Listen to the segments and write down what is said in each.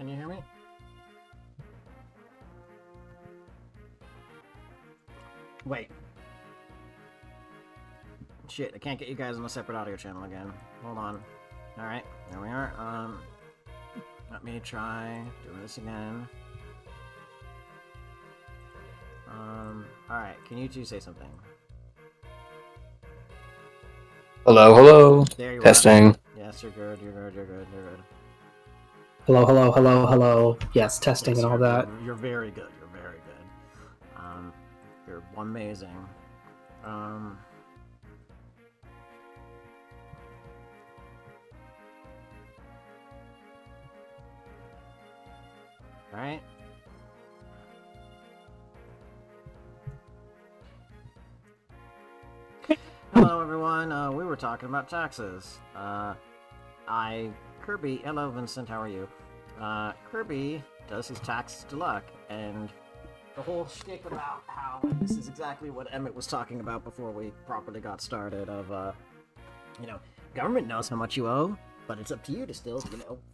Can you hear me? Wait. Shit, I can't get you guys on a separate audio channel again. Hold on. Alright, there we are. Let me try doing this again. Alright, can you two say something? Hello, hello. There you Testing. are. Yes, you're good, you're good, you're good, you're good. Hello, hello, hello, hello. Yes, testing Yes, and all that. You're very good, you're very good. You're amazing. Alright. Hello everyone, we were talking about taxes. Kirby, hello Vincent, how are you? Kirby does his taxes to luck, and the whole shtick about how, and this is exactly what Emmett was talking about before we properly got started, of, government knows how much you owe, but it's up to you to still,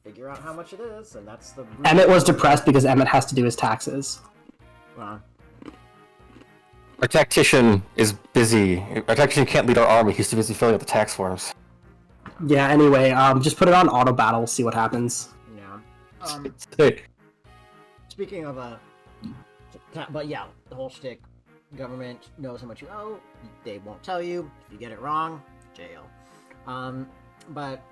figure out how much it is, and that's the... Emmett was depressed because Emmett has to do his taxes. Our tactician is busy. Our tactician can't lead our army. He's too busy filling out the tax forms. Yeah, anyway, just put it on auto battle, see what happens. Yeah. Speaking of, but yeah, the whole shtick, government knows how much you owe, they won't tell you, if you get it wrong, jail. But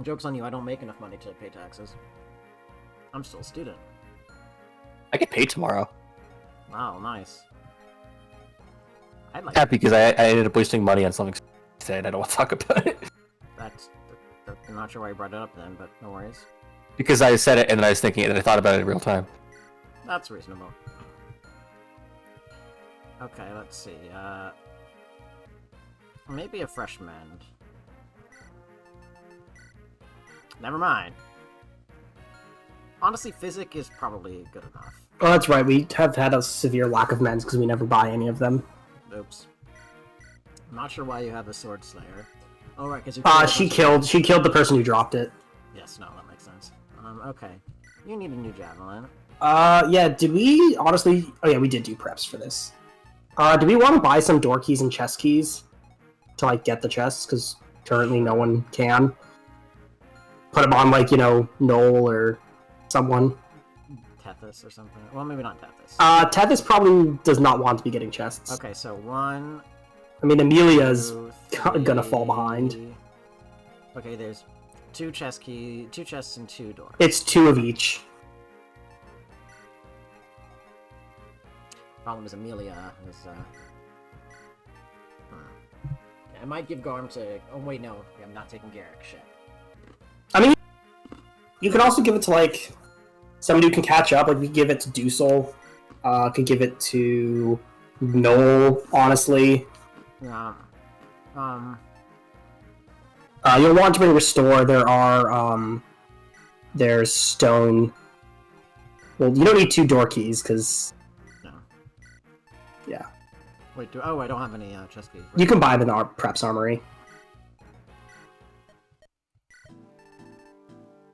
joke's on you, I don't make enough money to pay taxes. I'm still a student. I get paid tomorrow. Wow, nice. I'd like Happy because I ended up wasting money on something said. I don't want to talk about it. I'm not sure why you brought it up then, but no worries. Because I said it and then I was thinking it and I thought about it in real time. That's reasonable. Okay, let's see. Maybe a fresh mend. Never mind. Honestly, physic is probably good enough. Oh, that's right, we have had a severe lack of mends because we never buy any of them. Oops. I'm not sure why you have the Sword Slayer. Oh, right, because you she killed the person who dropped it. Yes, no, that makes sense. Okay. You need a new javelin. Yeah, did we, honestly... Oh yeah, we did do preps for this. Do we want to buy some door keys and chest keys to, like, get the chests? Because currently no one can. Put them on, like, Noel or someone. Tethys or something. Well, maybe not Tethys. Tethys probably does not want to be getting chests. Okay, so 1... I mean, Amelia's 2, 3... gonna fall behind. Okay, there's 2 chests and 2 doors. It's 2 of each. Problem is Amelia is, I might give Garm to... Oh, wait, no. I'm not taking Garrick. Shit. I mean, you can also give it to, like, somebody who can catch up. Like, we give it to Dusel. Could give it to Noel, honestly. Yeah. You'll want to bring Restore. There are, there's Stone. Well, you don't need 2 door keys, because... No. Yeah. Wait, I don't have any, chest keys. You can buy them in our Preps Armory.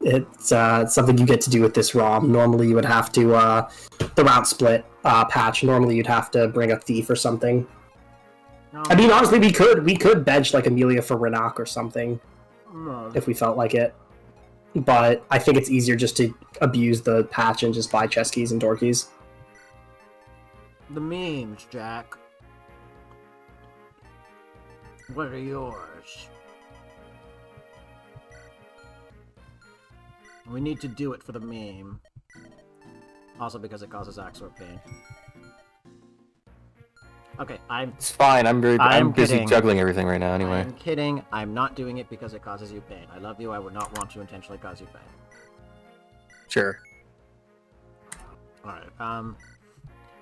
It's something you get to do with this ROM. Normally you would have to, the route split patch, normally you'd have to bring a Thief or something. I mean, honestly, we could bench, like, Amelia for Renak or something, if we felt like it. But I think it's easier just to abuse the patch and just buy chest keys and door keys. The memes, Jack. What are yours? We need to do it for the meme. Also because it causes Axor pain. Okay, It's fine. I'm busy kidding. juggling everything right now. Anyway. I'm kidding. I'm not doing it because it causes you pain. I love you. I would not want to intentionally cause you pain. Sure. All right.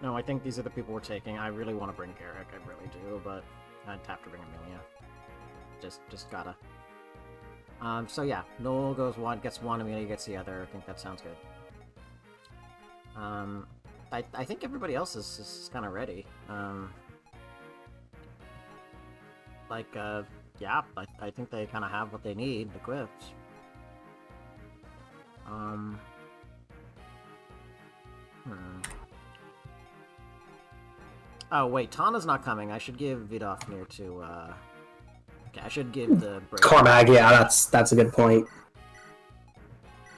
No, I think these are the people we're taking. I really want to bring Garrick. I really do, but I'd have to bring Amelia. Just gotta. So yeah, Noel gets one, Amelia gets the other. I think that sounds good. I think everybody else is kind of ready. Yeah, I think they kind of have what they need equipped. Oh wait, Tana's not coming. I should give Vidofnir to. Okay, I should give the Brave. Cormag, yeah, that's a good point.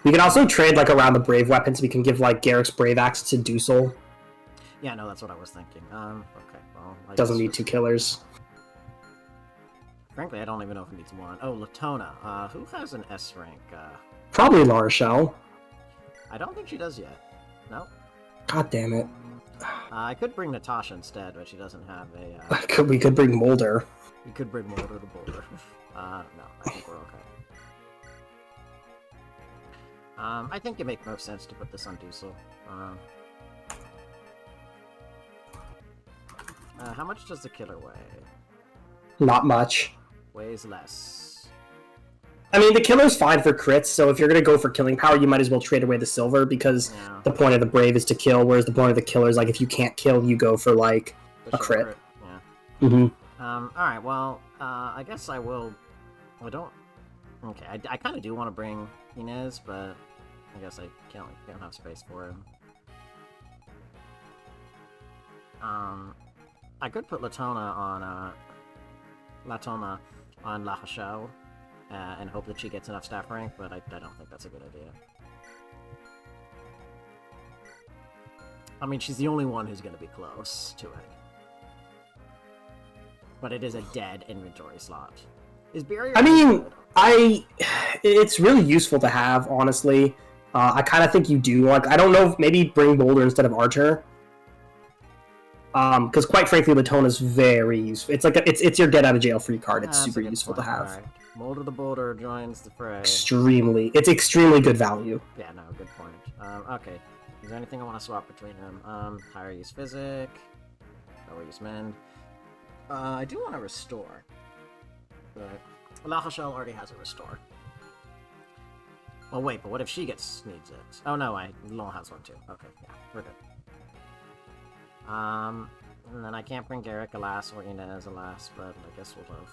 We can also trade like around the Brave weapons. We can give like Garrick's Brave Axe to Dusel. Yeah, no, that's what I was thinking. Okay, well, Doesn't need 2 killers. Frankly, I don't even know if it needs one. Oh, Latona. Who has an S rank? Probably La Rochelle. I don't think she does yet. No. God damn it. I could bring Natasha instead, but she doesn't have a. We could bring Mulder. We could bring Mulder to Boulder. No, I think we're okay. I think it makes most sense to put this on Dusel. How much does the killer weigh? Not much. Weighs less. I mean, the killer's fine for crits, so if you're going to go for killing power, you might as well trade away the silver, because the point of the Brave is to kill, whereas the point of the killer is, like, if you can't kill, you go for, like, a crit. Yeah. Mm-hmm. Alright, well, I guess I will... I don't... Okay, I kind of do want to bring Inez, but I guess I don't have space for him. I could put Latona on La Rochelle, and hope that she gets enough staff rank, but I don't think that's a good idea. I mean, she's the only one who's going to be close to it. But it is a dead inventory slot. Is barrier? I mean, it's really useful to have, honestly. I kind of think you do. Like, I don't know, maybe bring Boulder instead of Archer. Because quite frankly, Latona's very useful. It's like it's your get out of jail free card. It's super useful to have. Right. Mulder the Boulder joins the fray. It's extremely good value. Yeah, no, good point. Okay, is there anything I want to swap between them? Higher use physic, lower use mend. I do want to restore, but La Rochelle already has a restore. Well, wait, but what if she needs it? Oh no, Lyon has one too. Okay, yeah, we're good. And then I can't bring Garrick, alas, or Inez, alas, but I guess we'll live.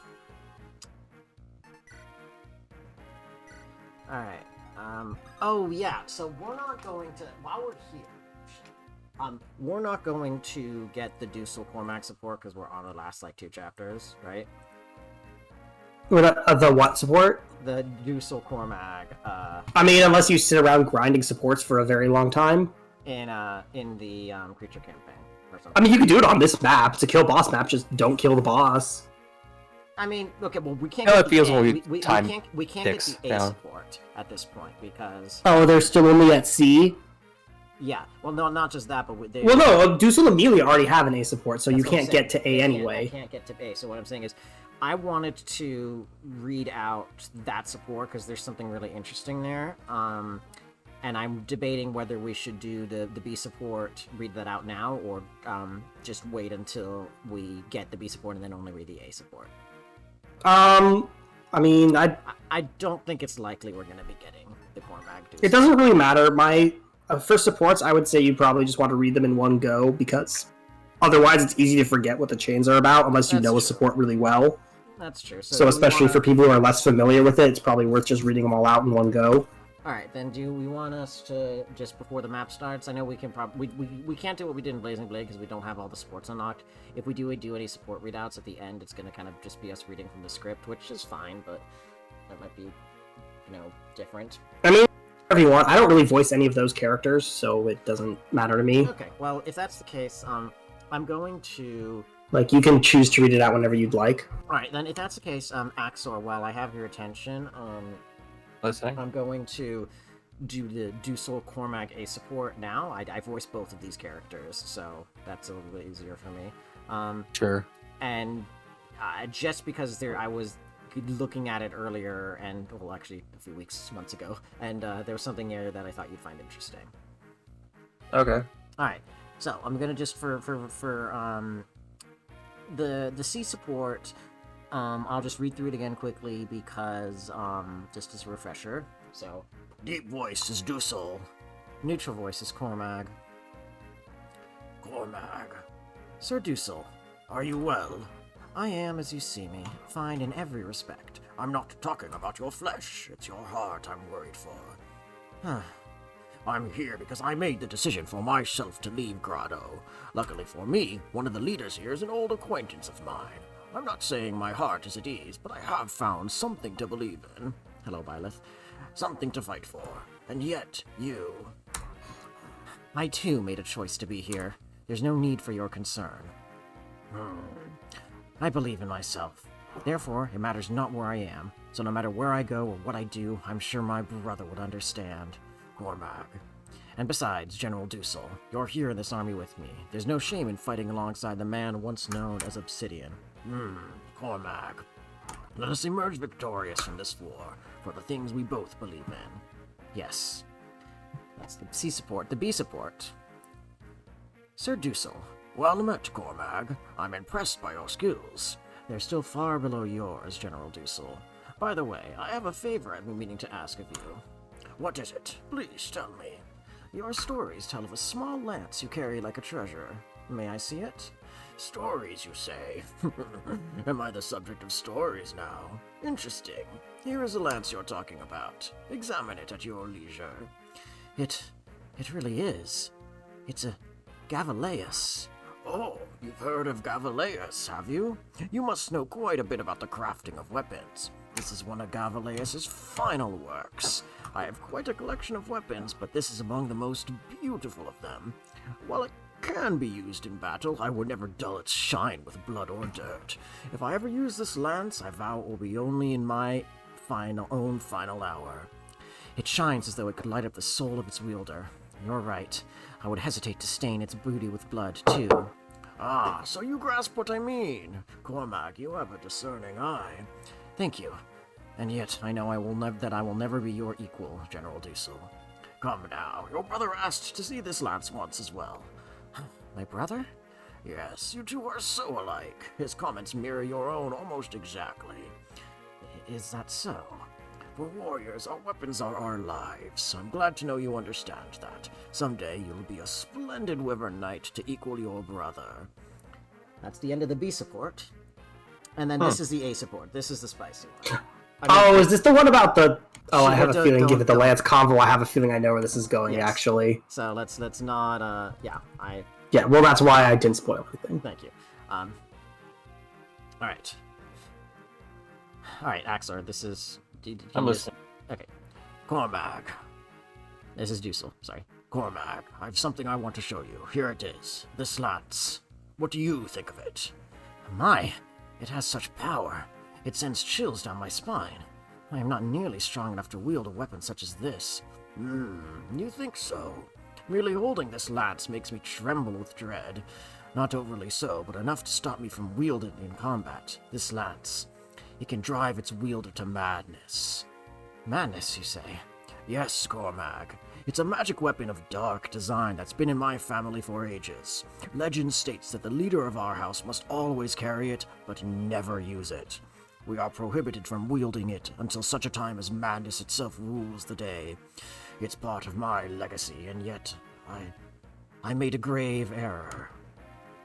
Alright, oh yeah, so we're not going to, while we're here, we're not going to get the Dusel Cormac support because we're on the last, like, 2 chapters, right? The what support? The Dusel Cormac, I mean, unless you sit around grinding supports for a very long time. In the, creature campaign. I mean, you can do it on this map. It's a kill boss map. Just don't kill the boss. I mean, okay, well, we can't. No, get it feels the when we time can't get the A support at this point because. Oh, they're still only at C. Yeah, well, no, not just that, but well, no, Dusel and Amelia already have an A support, so you can't get to A anyway. I can't get to A. So what I'm saying is, I wanted to read out that support because there's something really interesting there. And I'm debating whether we should do the B support, read that out now, or just wait until we get the B support and then only read the A support. I mean, I don't think it's likely we're going to be getting the Cormac. It doesn't really matter. My for supports, I would say you probably just want to read them in one go, because otherwise it's easy to forget what the chains are about unless you know a support really well. That's true. So especially for people who are less familiar with it, it's probably worth just reading them all out in one go. Alright, then do we want us to, just before the map starts, I know we can probably, we can't do what we did in Blazing Blade because we don't have all the supports unlocked. If we do any support readouts at the end, it's going to kind of just be us reading from the script, which is fine, but that might be, you know, different. I mean, whatever you want. I don't really voice any of those characters, so it doesn't matter to me. Okay, well, if that's the case, I'm going to... Like, you can choose to read it out whenever you'd like. Alright, then if that's the case, Axor, while I have your attention, I'm going to do the Dusel Cormac A support now. I voiced both of these characters, so that's a little bit easier for me. Sure. And just because I was looking at it earlier, and well, actually a few months ago, and there was something there that I thought you'd find interesting. Okay. All right, so I'm gonna just for the C support. I'll just read through it again quickly because, just as a refresher. So, deep voice is Dusel. Neutral voice is Cormag. Cormag. Sir Dusel, are you well? I am, as you see me, fine in every respect. I'm not talking about your flesh. It's your heart I'm worried for. I'm here because I made the decision for myself to leave Grotto. Luckily for me, one of the leaders here is an old acquaintance of mine. I'm not saying my heart is at ease, but I have found something to believe in. Hello, Byleth. Something to fight for. And yet, you... I too made a choice to be here. There's no need for your concern. I believe in myself. Therefore, it matters not where I am. So no matter where I go or what I do, I'm sure my brother would understand. Cormac. And besides, General Dussel, you're here in this army with me. There's no shame in fighting alongside the man once known as Obsidian. Cormac. Let us emerge victorious from this war, for the things we both believe in. Yes. That's the C support. The B support. Sir Dussel. Well met, Cormac. I'm impressed by your skills. They're still far below yours, General Dussel. By the way, I have a favor I've been meaning to ask of you. What is it? Please tell me. Your stories tell of a small lance you carry like a treasure. May I see it? Stories, you say? Am I the subject of stories now? Interesting. Here is the lance you're talking about. Examine it at your leisure. It really is. It's a Gavaleus. Oh, you've heard of Gavaleus, have you? You must know quite a bit about the crafting of weapons. This is one of Gavaleus's final works. I have quite a collection of weapons, but this is among the most beautiful of them. While it can be used in battle, I would never dull its shine with blood or dirt. If I ever use this lance, I vow it will be only in my own final hour. It shines as though it could light up the soul of its wielder. You're right. I would hesitate to stain its booty with blood, too. Ah, so you grasp what I mean. Cormac, you have a discerning eye. Thank you. And yet, I know that I will never be your equal, General Dussel. Come now, your brother asked to see this lance once as well. My brother? Yes, you two are so alike. His comments mirror your own almost exactly. Is that so? For warriors, our weapons are our lives. I'm glad to know you understand that. Someday you'll be a splendid wyvern knight to equal your brother. That's the end of the B support. And then this is the A support. This is the spicy one. Is this the one about the... Oh, I have a feeling, give it the Lance convo, I have a feeling I know where this is going, actually. So let's not, Yeah, well, that's why I didn't spoil anything. Thank you. Alright. Alright, Axor, this is... I'm listening. Okay. Cormac. This is Dussel, sorry. Cormac, I have something I want to show you. Here it is. This lance. What do you think of it? My, it has such power. It sends chills down my spine. I am not nearly strong enough to wield a weapon such as this. You think so? Merely holding this lance makes me tremble with dread. Not overly so, but enough to stop me from wielding it in combat. This lance. It can drive its wielder to madness. Madness, you say? Yes, Cormac. It's a magic weapon of dark design that's been in my family for ages. Legend states that the leader of our house must always carry it, but never use it. We are prohibited from wielding it until such a time as madness itself rules the day. It's part of my legacy, and yet I made a grave error.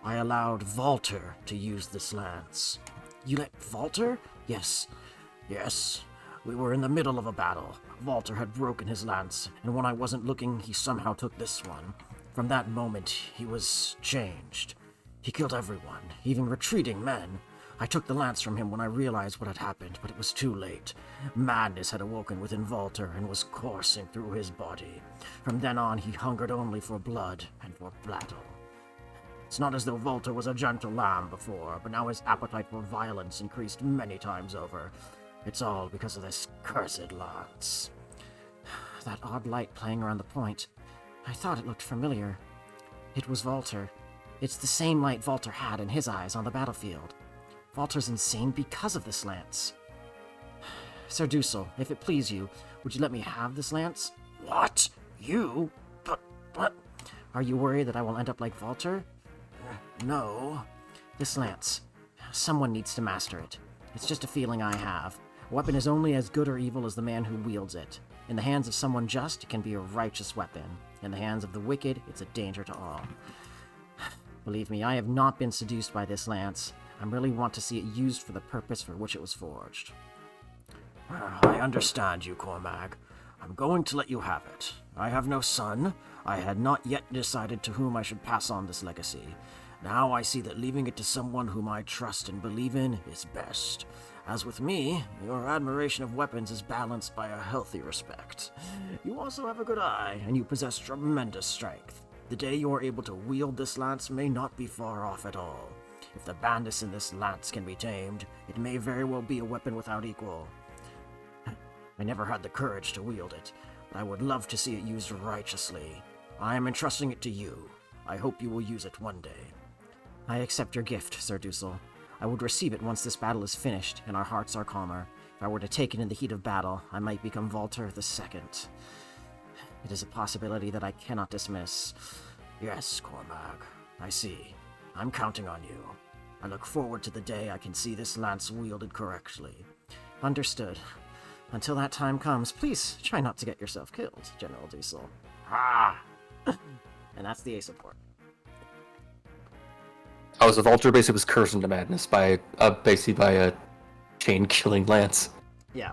I allowed Walter to use this lance. You let Walter? Yes. We were in the middle of a battle. Walter had broken his lance, and when I wasn't looking, he somehow took this one. From that moment, he was changed. He killed everyone, even retreating men. I took the lance from him when I realized what had happened, but it was too late. Madness had awoken within Walter and was coursing through his body. From then on, he hungered only for blood and for battle. It's not as though Walter was a gentle lamb before, but now his appetite for violence increased many times over. It's all because of this cursed lance. That odd light playing around the point. I thought it looked familiar. It was Walter. It's the same light Walter had in his eyes on the battlefield. Walter's insane because of this lance. Sir Dussel, if it please you, would you let me have this lance? What? You? But... Are you worried that I will end up like Walter? No. This lance. Someone needs to master it. It's just a feeling I have. A weapon is only as good or evil as the man who wields it. In the hands of someone just, it can be a righteous weapon. In the hands of the wicked, it's a danger to all. Believe me, I have not been seduced by this lance. I really want to see it used for the purpose for which it was forged. I understand you, Cormac. I'm going to let you have it. I have no son. I had not yet decided to whom I should pass on this legacy. Now I see that leaving it to someone whom I trust and believe in is best. As with me, your admiration of weapons is balanced by a healthy respect. You also have a good eye, and you possess tremendous strength. The day you are able to wield this lance may not be far off at all. If the bandits in this lance can be tamed, it may very well be a weapon without equal. I never had the courage to wield it, but I would love to see it used righteously. I am entrusting it to you. I hope you will use it one day. I accept your gift, Sir Dussel. I would receive it once this battle is finished and our hearts are calmer. If I were to take it in the heat of battle, I might become Volter II. It is a possibility that I cannot dismiss. Yes, Cormag, I see. I'm counting on you. I look forward to the day I can see this lance wielded correctly. Understood. Until that time comes, please try not to get yourself killed, General Dussel. Ah! And that's the A support. Oh, so Vulture basically was cursed into madness by a chain-killing lance. Yeah,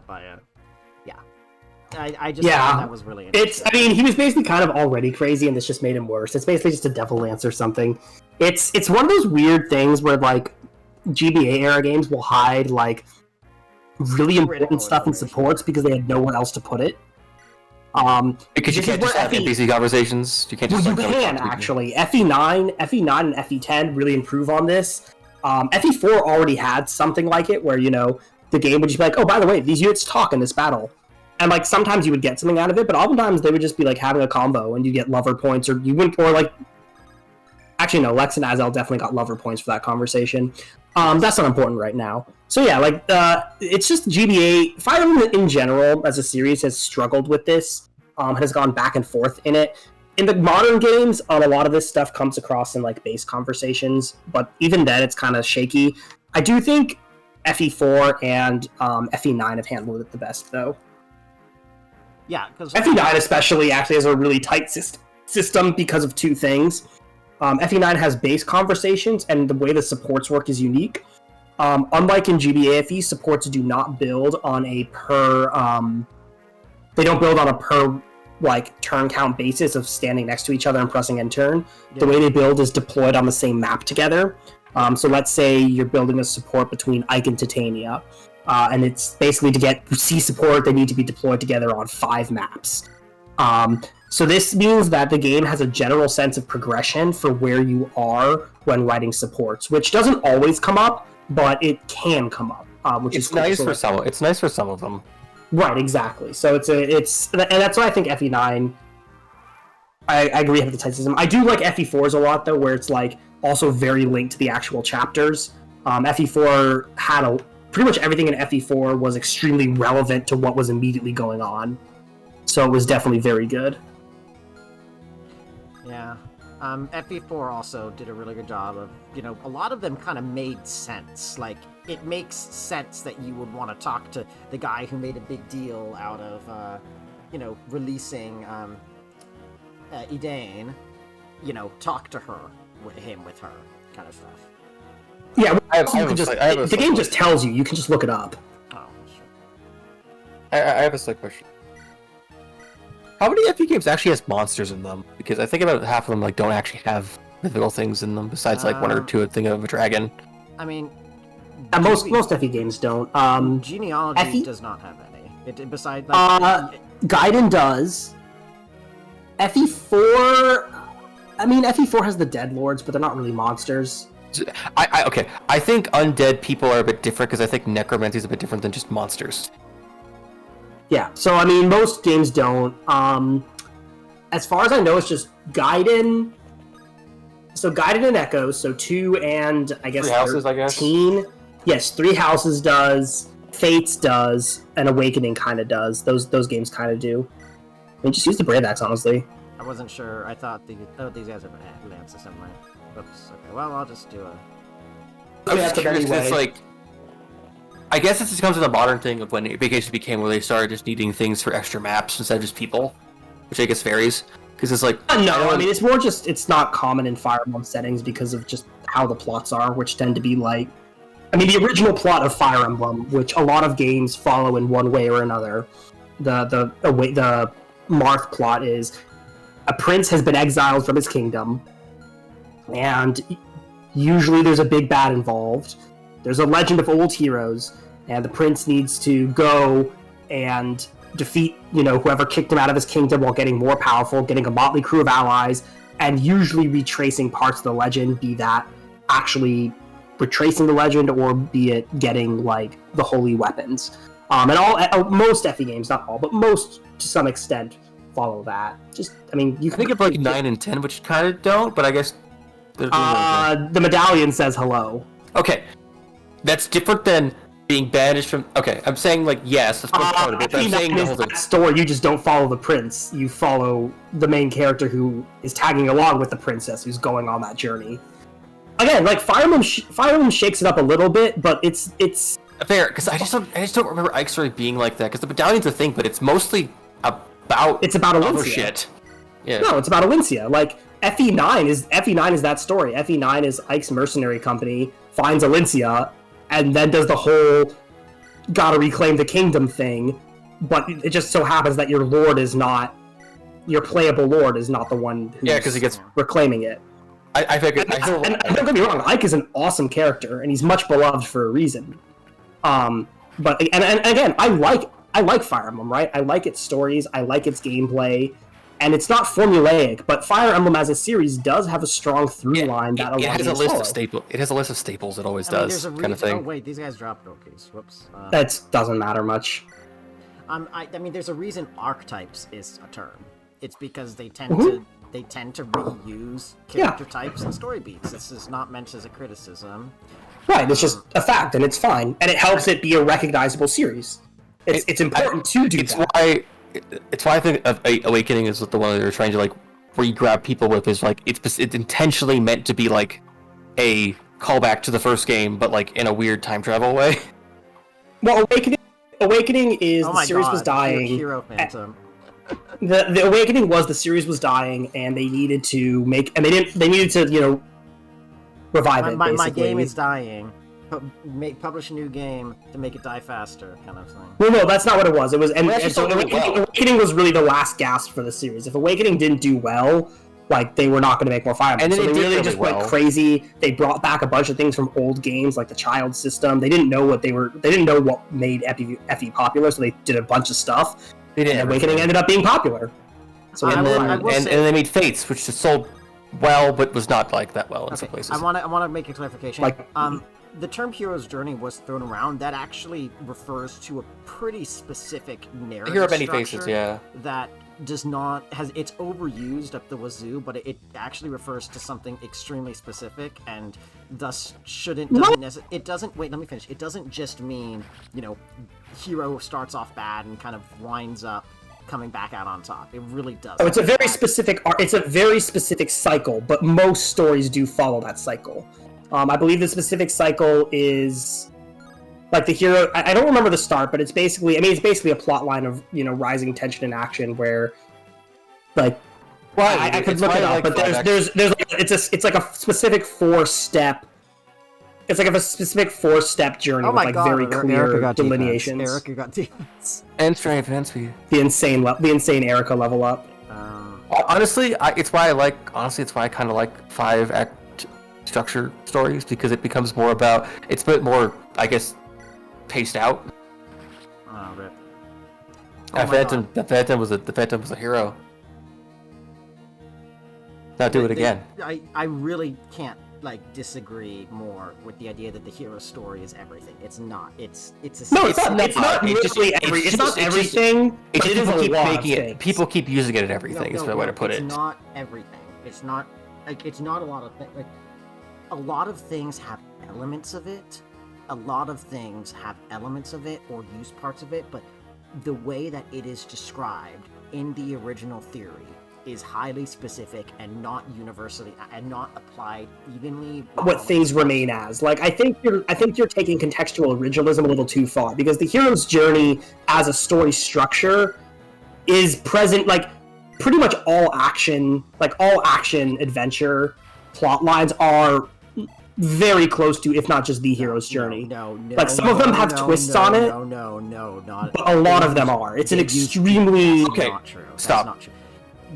I just thought that was really interesting. He was basically kind of already crazy, and this just made him worse. It's basically just a devil lance or something. It's one of those weird things where, like, GBA-era games will hide, like, really important stuff in supports because they had nowhere else to put it. Because you can't just have NPC conversations. You can't just. Well, you can actually. FE9 and FE10 really improve on this. FE4 already had something like it, where the game would just be like, "Oh, by the way, these units talk in this battle," and like sometimes you would get something out of it, but oftentimes they would just be like having a combo, and you get lover points, or you wouldn't, or like. Actually, no. Lex and Azel definitely got lover points for that conversation. That's not important right now. So yeah, like it's just GBA. Fire Emblem in general, as a series, has struggled with this. Has gone back and forth in it. In the modern games, a lot of this stuff comes across in like base conversations, but even then, it's kind of shaky. I do think FE4 and FE9 have handled it the best, though. Yeah, because FE9 especially actually has a really tight system because of two things. FE9 has base conversations, and the way the supports work is unique. Unlike in GBA FE, supports do not build on a per like turn count basis of standing next to each other and pressing end turn. Yeah. The way they build is deployed on the same map together. So let's say you're building a support between Ike and Titania, and it's basically to get C support, they need to be deployed together on 5 maps. So this means that the game has a general sense of progression for where you are when writing supports, which doesn't always come up, but it can come up. Which is nice for some. It's nice for some of them. Right, exactly. So it's and that's why I think FE9. I agree with the tight system. I do like FE4s a lot though, where it's like also very linked to the actual chapters. FE4 had pretty much everything in FE4 was extremely relevant to what was immediately going on. So it was definitely very good. Yeah. FE4 also did a really good job of, a lot of them kind of made sense. Like, it makes sense that you would want to talk to the guy who made a big deal out of, releasing Edain, talk to her, with her, kind of stuff. Yeah, the game just tells you. You can just look it up. Oh, sure. I have a slight question. How many FE games actually has monsters in them? Because I think about half of them don't actually have mythical things in them, besides one or two thing of a dragon. I mean, most FE games don't. Genealogy does not have any. Besides, Gaiden does. FE4. I mean, FE4 has the Dead Lords, but they're not really monsters. Okay. I think undead people are a bit different because I think necromancy is a bit different than just monsters. Yeah, so I mean, most games don't. As far as I know, it's just Gaiden. So Gaiden and Echoes, so 2 and I guess 3 houses, 13. Yes, 3 houses does, Fates does, and Awakening kind of does. Those games kind of do. I mean, just use the Brave Axe, honestly. I wasn't sure. I thought these guys have lances in mind. Oops. Okay. Well, I'll just do a. I was just curious because it's like. I guess this just comes to the modern thing of when it basically became where they started just needing things for extra maps instead of just people, which I guess varies. Because it's like... No, I mean, it's more just... It's not common in Fire Emblem settings because of just how the plots are, which tend to be like... I mean, the original plot of Fire Emblem, which a lot of games follow in one way or another, the Marth plot is a prince has been exiled from his kingdom, and usually there's a big bad involved. There's a legend of old heroes, and the prince needs to go and defeat, whoever kicked him out of his kingdom while getting more powerful, getting a motley crew of allies, and usually retracing parts of the legend, be that actually retracing the legend or be it getting, like, the holy weapons. Most FE games, not all, but most, to some extent, follow that. You can think of, like, 9 and 10, which kind of don't, but I guess... the medallion says hello. Okay. That's different than being banished from... Okay, I'm saying, like, yes, that's part of it, but I'm saying the whole thing. Story, you just don't follow the prince. You follow the main character who is tagging along with the princess who's going on that journey. Again, like, Fire Emblem shakes it up a little bit, but it's... Fair, because I just don't remember Ike's story being like that, because the medallion's a thing, but it's mostly about... It's about other Alencia. shit. Yeah. No, it's about Alencia. Like, FE9 is that story. FE9 is Ike's mercenary company, finds Alencia, and then does the whole gotta reclaim the kingdom thing, but it just so happens that your playable lord is not the one who's because he gets reclaiming it. I figured... And don't get me wrong, Ike is an awesome character, and he's much beloved for a reason. But again, I like Fire Emblem, right? I like its stories, I like its gameplay, and it's not formulaic, but Fire Emblem as a series does have a strong through line that it has a list of staples. It has a list of staples. It always does, kind of thing. Oh wait, these guys dropped cookies. Whoops. That doesn't matter much. There's a reason archetypes is a term. It's because they tend to reuse character types and story beats. This is not meant as a criticism. Right, it's just a fact, and it's fine, and it helps it be a recognizable series. It's important to do that. It's why I think Awakening is the one that they're trying to, like, where you grab people with is, like, it's intentionally meant to be, like, a callback to the first game, but, like, in a weird time travel way. Well, Awakening is the series was dying. Hero Phantom. The Awakening was the series was dying, and they needed to they needed to revive it. My game is dying. Publish a new game to make it die faster, kind of thing. No, that's not what it was. It was, Awakening was really the last gasp for the series. If Awakening didn't do well, like, they were not going to make more Fire Emblem. So they really just went crazy. They brought back a bunch of things from old games, like the child system. They didn't know what made FE popular, so they did a bunch of stuff. And Awakening ended up being popular. So and they made Fates, which just sold well, but was not, like, that well in some places. I want to make a clarification. The term Hero's Journey was thrown around. That actually refers to a pretty specific narrative Hero of Many structure Faces, yeah. That it's overused up the wazoo, but it actually refers to something extremely specific, and thus it doesn't wait, let me finish. It doesn't just mean, hero starts off bad and kind of winds up coming back out on top. It really does. Oh, it's a very specific cycle, but most stories do follow that cycle. I believe the specific cycle is, like, the hero... I don't remember the start, but it's basically a plot line of, rising tension and action where, like... Well, I could look it up, but it's like a specific four-step... It's like a specific four-step journey with, like, very clear delineations. Erica got defense. And strength and speed. The insane Erica level up. Honestly, it's why I kind of like 5-act structure stories, because it becomes more about, it's a bit more, I guess, paced out. Oh, rip. The Phantom was a hero. Now do it again. I really can't, like, disagree more with the idea that the hero story is everything. It's not. It's not everything. People keep using it at everything. Is the way to put it. It's not everything. It's not a lot of things. Like, a lot of things have elements of it. A lot of things have elements of it or use parts of it, but the way that it is described in the original theory is highly specific and not universally and not applied evenly. What things remain as. Like, I think you're taking contextual originalism a little too far, because the hero's journey as a story structure is present, like, pretty much all action adventure plot lines are very close to, if not just the hero's journey. No, like some of them have twists on it. No, not. But a lot of them are. It's an extremely not true. Stop. That's not true.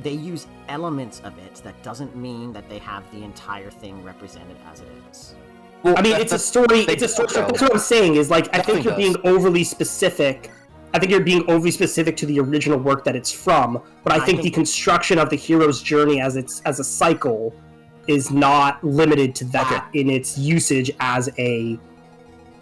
They use elements of it. That doesn't mean that they have the entire thing represented as it is. Well, I mean, it's a story. It's a story. That's what I'm saying. Is like I think you're being overly specific. I think you're being overly specific to the original work that it's from. But I think the construction of the hero's journey as a cycle is not limited to that in its usage as a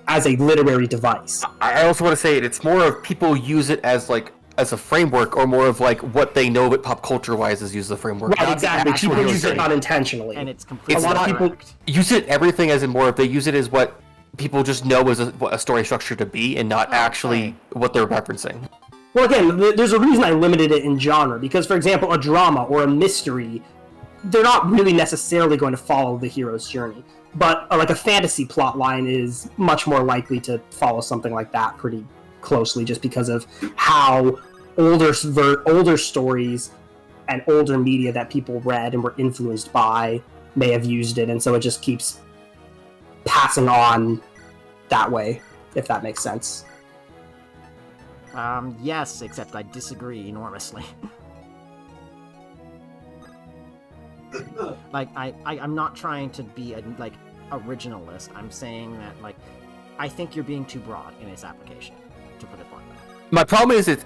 literary device. I also want to say it's more of people use it as a framework, or more of like what they know, but pop culture wise is used as a framework. Right, exactly. People use it unintentionally, and it's completely. A lot of people use it everything as in more of they use it as what people just know as a story structure to be, and not actually what they're referencing. Well, again, there's a reason I limited it in genre, because, for example, a drama or a mystery, they're not really necessarily going to follow the hero's journey. But like a fantasy plot line is much more likely to follow something like that pretty closely, just because of how older stories and older media that people read and were influenced by may have used it, and so it just keeps passing on that way, if that makes sense. Yes, except I disagree enormously. Like, I'm not trying to be originalist. I'm saying that, I think you're being too broad in its application, to put it bluntly. My problem is it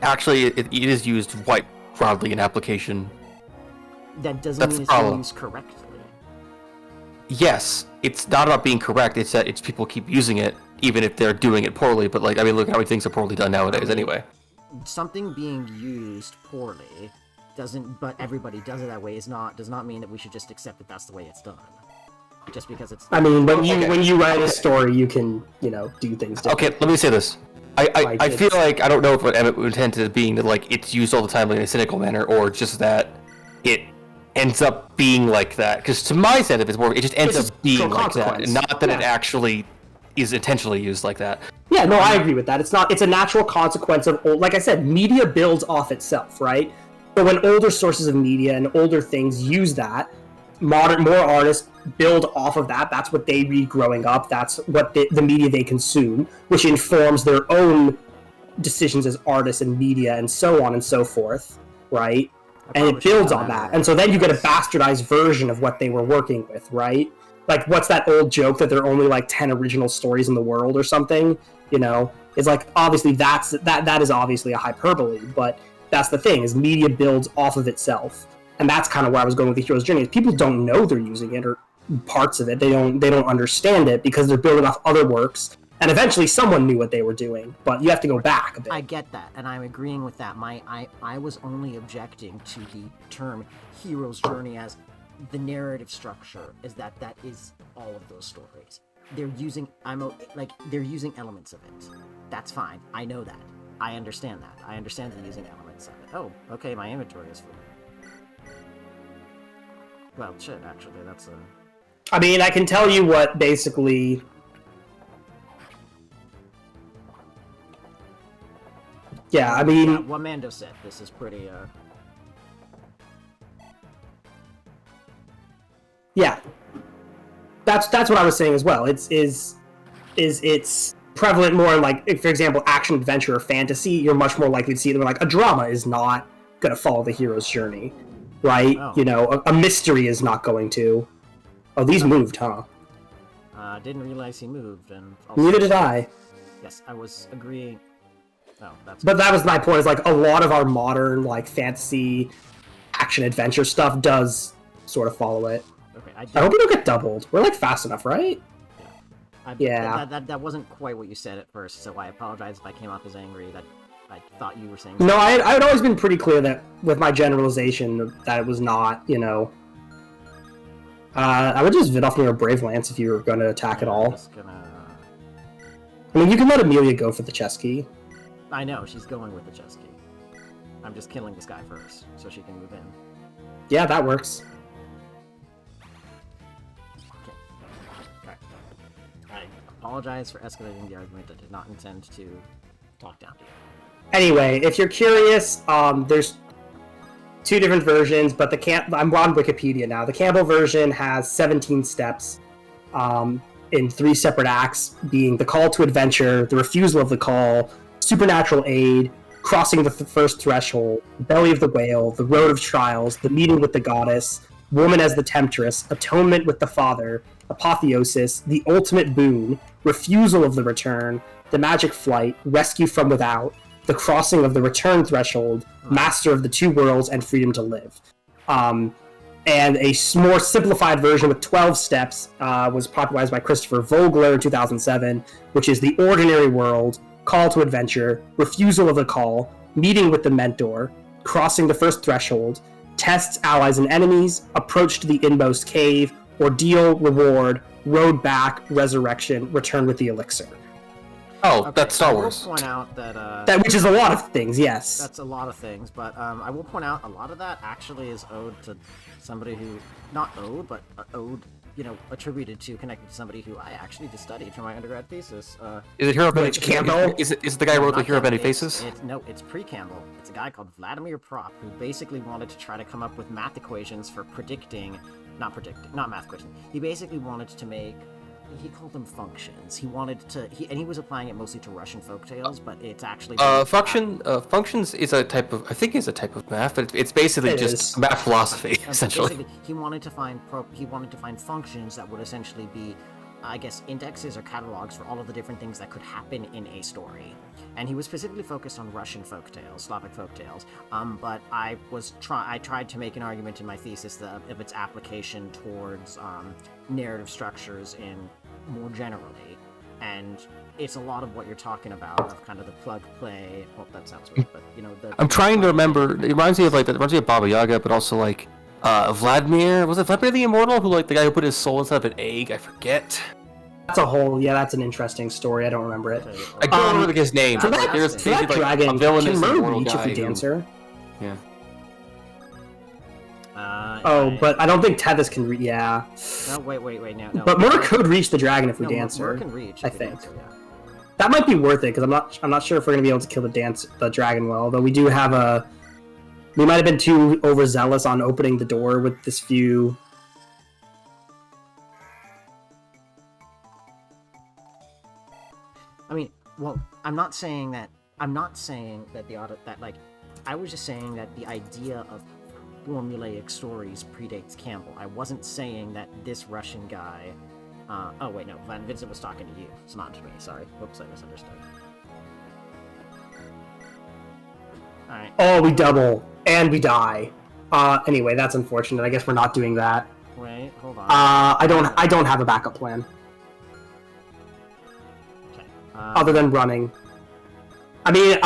is used quite broadly in application. That doesn't mean it's being used correctly. Yes, it's not about being correct, it's that people keep using it, even if they're doing it poorly, but look how many things are poorly done nowadays anyway. Something being used poorly but everybody does it that way does not mean that we should just accept that that's the way it's done. Just because it's... I mean, when you write a story, you can, do things differently. Okay, let me say this. I feel like, I don't know if what Emmett intended being that, it's used all the time in a cynical manner, or just that it ends up being like that. Because to my sense of it just ends up being like that, and not that it actually is intentionally used like that. Yeah, no, I agree with that. It's a natural consequence of, like I said, media builds off itself, right? So when older sources of media and older things use that, more artists build off of that. That's what they read growing up. That's what the media they consume, which informs their own decisions as artists and media and so on and so forth, right? And it builds on that. And so then you get a bastardized version of what they were working with, right? Like, what's that old joke that there are only 10 original stories in the world or something? It's obviously that is obviously a hyperbole, but that's the thing, is media builds off of itself. And that's kind of where I was going with the hero's journey. Is people don't know they're using it, or parts of it. They don't understand it because they're building off other works. And eventually someone knew what they were doing, but you have to go back a bit. I get that, and I'm agreeing with that. I was only objecting to the term hero's journey as the narrative structure, is that is all of those stories. They're using elements of it. That's fine. I know that. I understand that. I understand they're using elements of it. Oh, okay, my inventory is full. Well, shit, actually, that's a... I mean, I can tell you what basically... Yeah, I mean... What Mando said, this is pretty, Yeah. That's what I was saying as well. It's prevalent more in, for example, action, adventure, or fantasy. You're much more likely to see them a drama is not going to follow the hero's journey, right? Oh. A mystery is not going to. Oh, these moved, huh? Didn't realize he moved, and neither did I. Yes, I was agreeing. Oh, that's. But that was my point. Is a lot of our modern fantasy, action, adventure stuff does sort of follow it. Okay, I hope we don't get doubled. We're fast enough, right? Yeah. That wasn't quite what you said at first, so I apologize if I came off as angry. That I thought you were saying. No, I had always been pretty clear that with my generalization that it was not, I would just Vidofnir or Brave Lance if you were going to attack at all. I mean, you can let Amelia go for the chess key. I know, she's going with the chess key. I'm just killing this guy first, so she can move in. Yeah, that works. Okay. I apologize for escalating the argument. I did not intend to talk down to you. Anyway, if you're curious, there's two different versions, but I'm on Wikipedia now. The Campbell version has 17 steps. in 3 separate acts, being the call to adventure, the refusal of the call, supernatural aid, crossing the first threshold, belly of the whale, the road of trials, the meeting with the goddess, woman as the temptress, atonement with the father, apotheosis, the ultimate boon, refusal of the return, the magic flight, rescue from without, the crossing of the return threshold, master of the 2 worlds, and freedom to live. And a more simplified version with 12 steps was popularized by Christopher Vogler in 2007, which is the ordinary world, call to adventure, refusal of the call, meeting with the mentor, crossing the first threshold, tests, allies, and enemies, approach to the inmost cave, ordeal, reward, road back, resurrection, return with the elixir. Oh, okay, that's Star Wars. I will point out that which is a lot of things, yes. That's a lot of things, but I will point out a lot of that actually is owed to somebody who, not owed, but attributed to, connected to somebody who I actually just studied for my undergrad thesis. Is it Hero Campbell? Is it the guy who wrote the Hero Many Faces? No, it's pre-Campbell. It's a guy called Vladimir Prop who basically wanted to try to come up with math equations for not math equations. He basically wanted to make, he called them functions. He was applying it mostly to Russian folktales, but it's actually functions is a type of, I think is a type of math, but it's basically just math philosophy essentially. He wanted to find functions that would essentially be, I guess, indexes or catalogs for all of the different things that could happen in a story. And he was specifically focused on Russian folktales, Slavic folktales. But I tried to make an argument in my thesis of its application towards narrative structures in more generally. And it's a lot of what you're talking about, of kind of the plug play. Well, that sounds weird, but I'm trying to remember. It reminds me of Baba Yaga, but also like Vladimir. Was it Vladimir the Immortal, who like the guy who put his soul inside of an egg? I forget. That's an interesting story. I don't remember it. I don't remember his name. For that dragon, can Mer reach if we dance her? Yeah. But I don't think Tethys can reach. Yeah. No, wait, no. But Mer could reach the dragon if we dance her. Mer can reach. I think. That might be worth it because I'm not sure if we're gonna be able to kill the dragon well. Though we do have we might have been too overzealous on opening the door with this few. I mean, well, I'm not saying that I was just saying that the idea of formulaic stories predates Campbell. I wasn't saying that this Russian guy. Oh wait, no, Vincent was talking to you. It's not to me. Sorry. Whoops, I misunderstood. All right. Oh, we double and we die. Anyway, that's unfortunate. I guess we're not doing that. Wait, hold on. I don't have a backup plan. Other than running. I mean,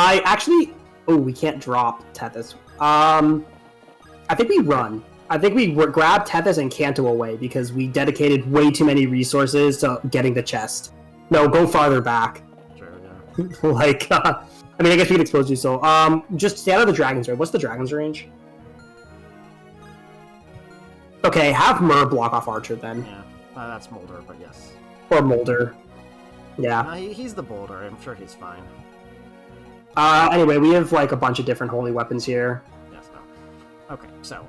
we can't drop Tethys. I think we run. I think we grab Tethys and Kanto away because we dedicated way too many resources to getting the chest. No, go farther back. Sure, yeah. I mean, I guess we could expose you, so, just stay out of the dragon's range. What's the dragon's range? Okay, have Mer block off Archer, then. Yeah, that's Mulder, but yes. Or Mulder. Yeah. He's the boulder. I'm sure he's fine. Anyway, we have, a bunch of different holy weapons here. Yes, no. Okay, so,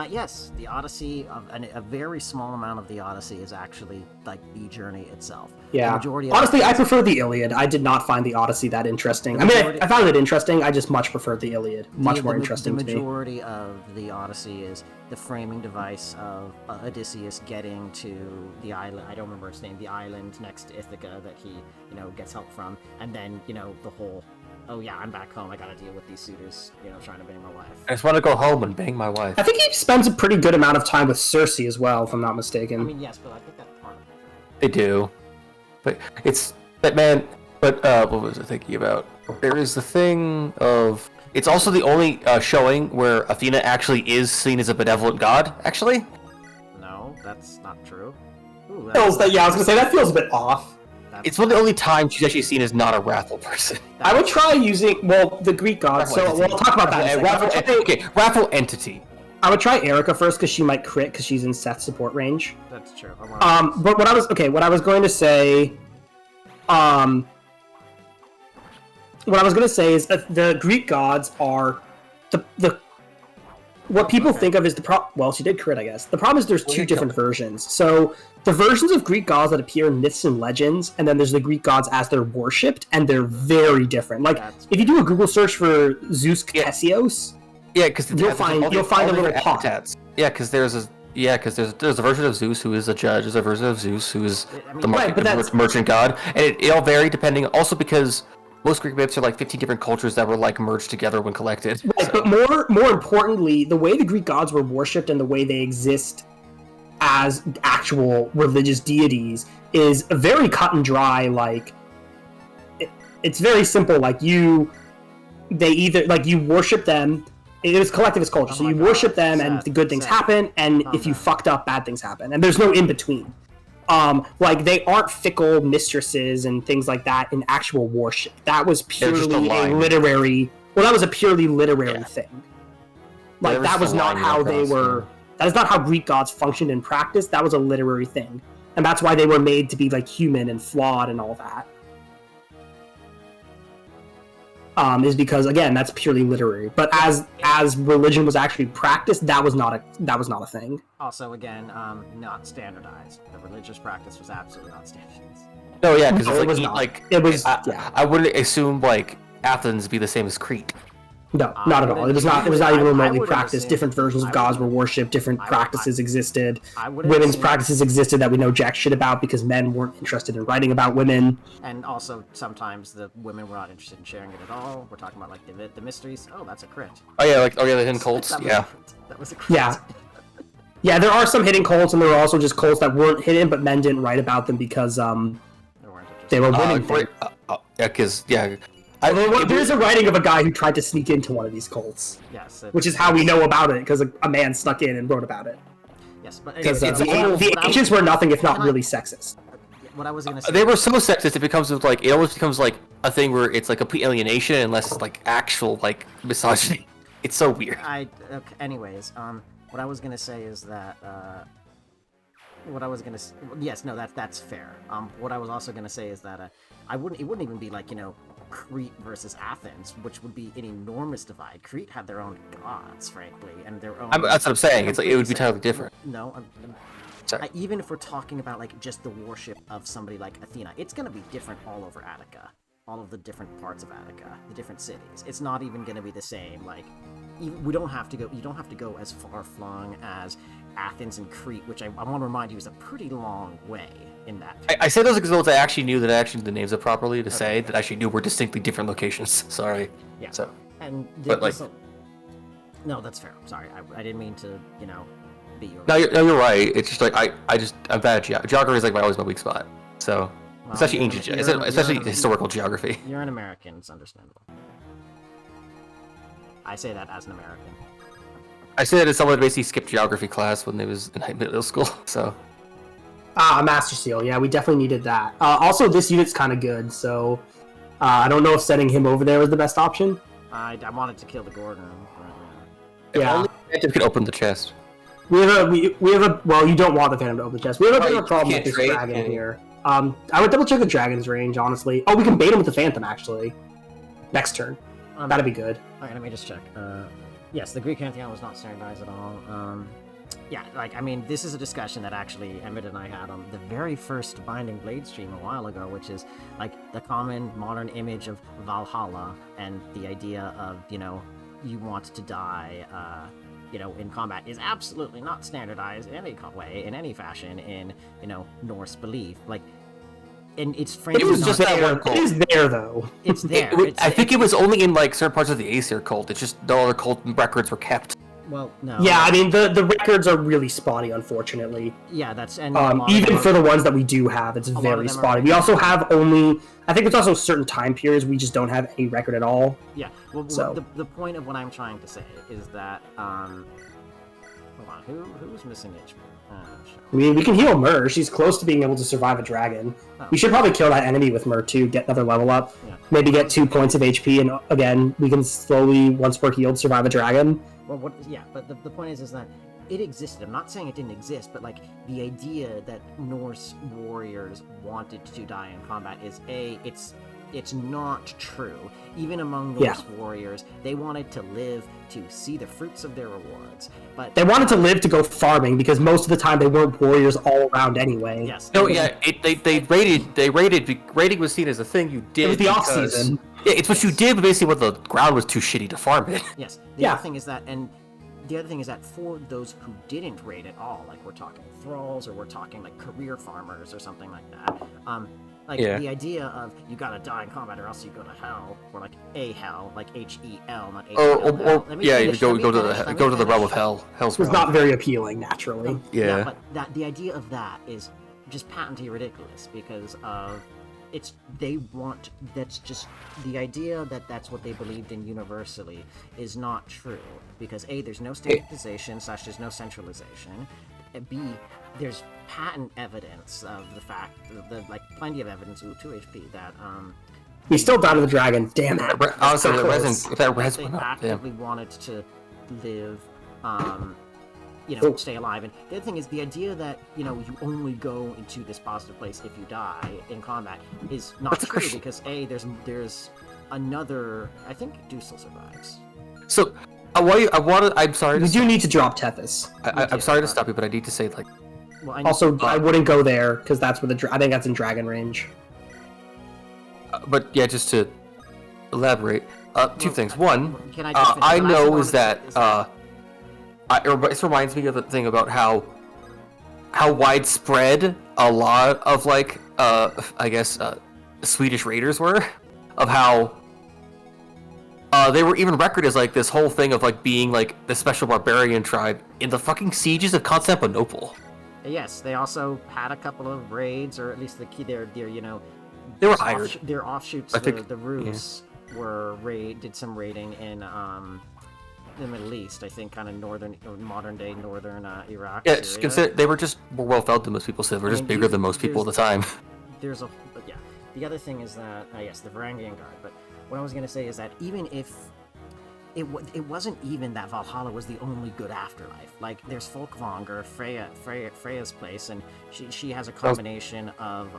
yes, the Odyssey, a very small amount of the Odyssey is actually, the journey itself. Yeah. The majority Honestly, I prefer the Iliad. I did not find the Odyssey that interesting. I mean, I found it interesting, I just much preferred the Iliad. Much more interesting to me. The majority of the Odyssey is the framing device of Odysseus getting to the island, I don't remember its name, the island next to Ithaca that he, gets help from, and then, the whole, oh yeah, I'm back home, I gotta deal with these suitors, trying to bang my wife. I just want to go home and bang my wife. I think he spends a pretty good amount of time with Circe as well, if I'm not mistaken. I mean, yes, but I think that's part of it. They do. But what was I thinking about? There is the thing of, it's also the only showing where Athena actually is seen as a benevolent god, actually. No, that's not true. Ooh, I was gonna say, that feels a bit off. It's one of the only times she's actually seen as not a wrathful person. I would try using, the Greek gods, we'll talk about that. Wrathful entity. I would try Erica first, because she might crit, because she's in Seth's support range. That's true. But what I was going to say, is that the Greek gods are the what people think of is well, she did crit, I guess. The problem is there's two different versions. So the versions of Greek gods that appear in myths and legends, and then there's the Greek gods as they're worshipped, and they're very different. Like if you do a Google search for Zeus Ktesios, because you'll find a little pot. Because there's a version of Zeus who is a judge. There's a version of Zeus who is the merchant god, and it all vary depending. Also because most Greek myths are like 15 different cultures that were like merged together when collected. Right, but more importantly, the way the Greek gods were worshipped and the way they exist as actual religious deities is very cut and dry. Like it's very simple. Like you worship them. It was collectivist culture, so you worship them, and the good things happen, and if you fucked up, bad things happen, and there's no in between. Like they aren't fickle mistresses and things like that in actual worship. That was purely a literary. Well, that was a purely literary thing. Like that was not how they were. That is not how Greek gods functioned in practice. That was a literary thing, and that's why they were made to be like human and flawed and all that. Is because again that's purely literary, but as religion was actually practiced, that was not a thing. Also, again, not standardized. The religious practice was absolutely not standardized. No, yeah, because it was not. I wouldn't assume like Athens be the same as Crete. No, not at all. It was not even remotely practiced. Different versions of gods were worshipped. Different practices existed. Women's practices existed that we know jack shit about because men weren't interested in writing about women. And also, sometimes the women were not interested in sharing it at all. We're talking about like the mysteries. Oh, that's a crit. Oh yeah, the hidden cults. That was a crit. Yeah. Yeah, there are some hidden cults, and there are also just cults that weren't hidden, but men didn't write about them because they were winning. There's a writing of a guy who tried to sneak into one of these cults. Yes, which is how we know about it, because a man snuck in and wrote about it. Yes, but the ancients were nothing if not really sexist. What I was gonna say. They were so sexist it almost becomes like a thing where it's like complete alienation unless it's like actual like misogyny. It's so weird. Anyways, what I was gonna say is that that's fair. What I was also gonna say is that it wouldn't even be like Crete versus Athens, which would be an enormous divide. Crete had their own gods, frankly, and their own. That's what I'm saying. It's like it would be totally different. No, even if we're talking about like just the worship of somebody like Athena, it's gonna be different all over Attica. All of the different parts of Attica, the different cities. It's not even gonna be the same. Like, we don't have to go. You don't have to go as far flung as Athens and Crete, which I want to remind you is a pretty long way in that. I say those because I actually knew the names of properly to say that I actually knew were distinctly different locations. Sorry. Yeah. So. No, that's fair. Sorry, I didn't mean to be your. No, you're right. It's just like I'm bad at geography is like always my weak spot. So. Well, especially ancient, especially historical geography. You're an American, it's understandable. I say that as an American. I say that as someone that basically skipped geography class when they was in middle school, so. Master Seal, yeah, we definitely needed that. Also, this unit's kind of good, so I don't know if sending him over there was the best option. I wanted to kill the Gordon. Yeah. Only Phantom could open the chest. We have a well, you don't want the Phantom to open the chest. We have a bit of a problem with this dragon here. I would double check the dragon's range, honestly. Oh, we can bait him with the Phantom, actually. Next turn. That'd be good. Alright, let me just check. Yes, the Greek Pantheon was not standardized at all. Yeah, this is a discussion that actually Emmett and I had on the very first Binding Blade stream a while ago, which is, like, the common modern image of Valhalla and the idea of, you want to die, in combat is absolutely not standardized in any way, in any fashion, in, Norse belief. Like, and it's frankly it was just that one cult. It is there, though. It's there. I think it was only in, like, certain parts of the Aesir cult. It's just no other cult records were kept. Well, no. Yeah, I mean, the records are really spotty, unfortunately. Yeah, that's... and even for the ones that we do have, it's very spotty. We also have only... I think it's also certain time periods we just don't have any record at all. Yeah, well, so. The point of what I'm trying to say is that... hold on, who's missing HP? I mean, we can heal Myr. She's close to being able to survive a dragon. Oh. We should probably kill that enemy with Myr, too, get another level up. Yeah. Maybe get 2 points of HP, and again, we can slowly, once we're healed, survive a dragon. Well, but the point is that it existed. I'm not saying it didn't exist, but, like, the idea that Norse warriors wanted to die in combat is, A, it's it's not true. Even among those warriors, they wanted to live to see the fruits of their rewards. But they wanted to live to go farming because most of the time they weren't warriors all around anyway. Yes. No, yeah, raiding was seen as a thing you did. It was the off season. Yeah, it's what you did, but basically when the ground was too shitty to farm it. Yes. The other thing is that for those who didn't raid at all, like we're talking thralls or we're talking like career farmers or something like that, the idea of you gotta die in combat or else you go to hell, or like a hell, like H-E-L, not H-E-L. You go to the realm of hell. Hell's was not very appealing, naturally. Yeah, but the idea of that is just patently ridiculous because of that's just the idea that that's what they believed in universally is not true because A, there's no standardization / there's no centralization, B, there's patent evidence of the fact like plenty of evidence to HP that we still died to the dragon, damn it. They actively wanted to live stay alive. And the other thing is the idea that, you only go into this positive place if you die in combat is not true because A, there's another, I think Dew still survives. So, I'm sorry. We do need to drop Tethys. I'm sorry to stop you, but I need to say, like... Well, I wouldn't go there because that's where I think that's in dragon range. But yeah, just to elaborate, two things. One, I know is that it reminds me of the thing about how widespread a lot of like Swedish raiders were, of how they were even recorded as like this whole thing of like being like the special barbarian tribe in the fucking sieges of Constantinople. Yes, they also had a couple of raids, or at least their they were hired. Their offshoots, the Rus did some raiding in the Middle East, I think, kind of modern day northern Iraq. Yeah, just consider they were just more well fed than most people, so they were just bigger than most people at the time. The other thing is that yes, the Varangian Guard. But what I was gonna say is that even if it wasn't even that Valhalla was the only good afterlife. Like there's Folkvanger, Freya's place, and she has a combination of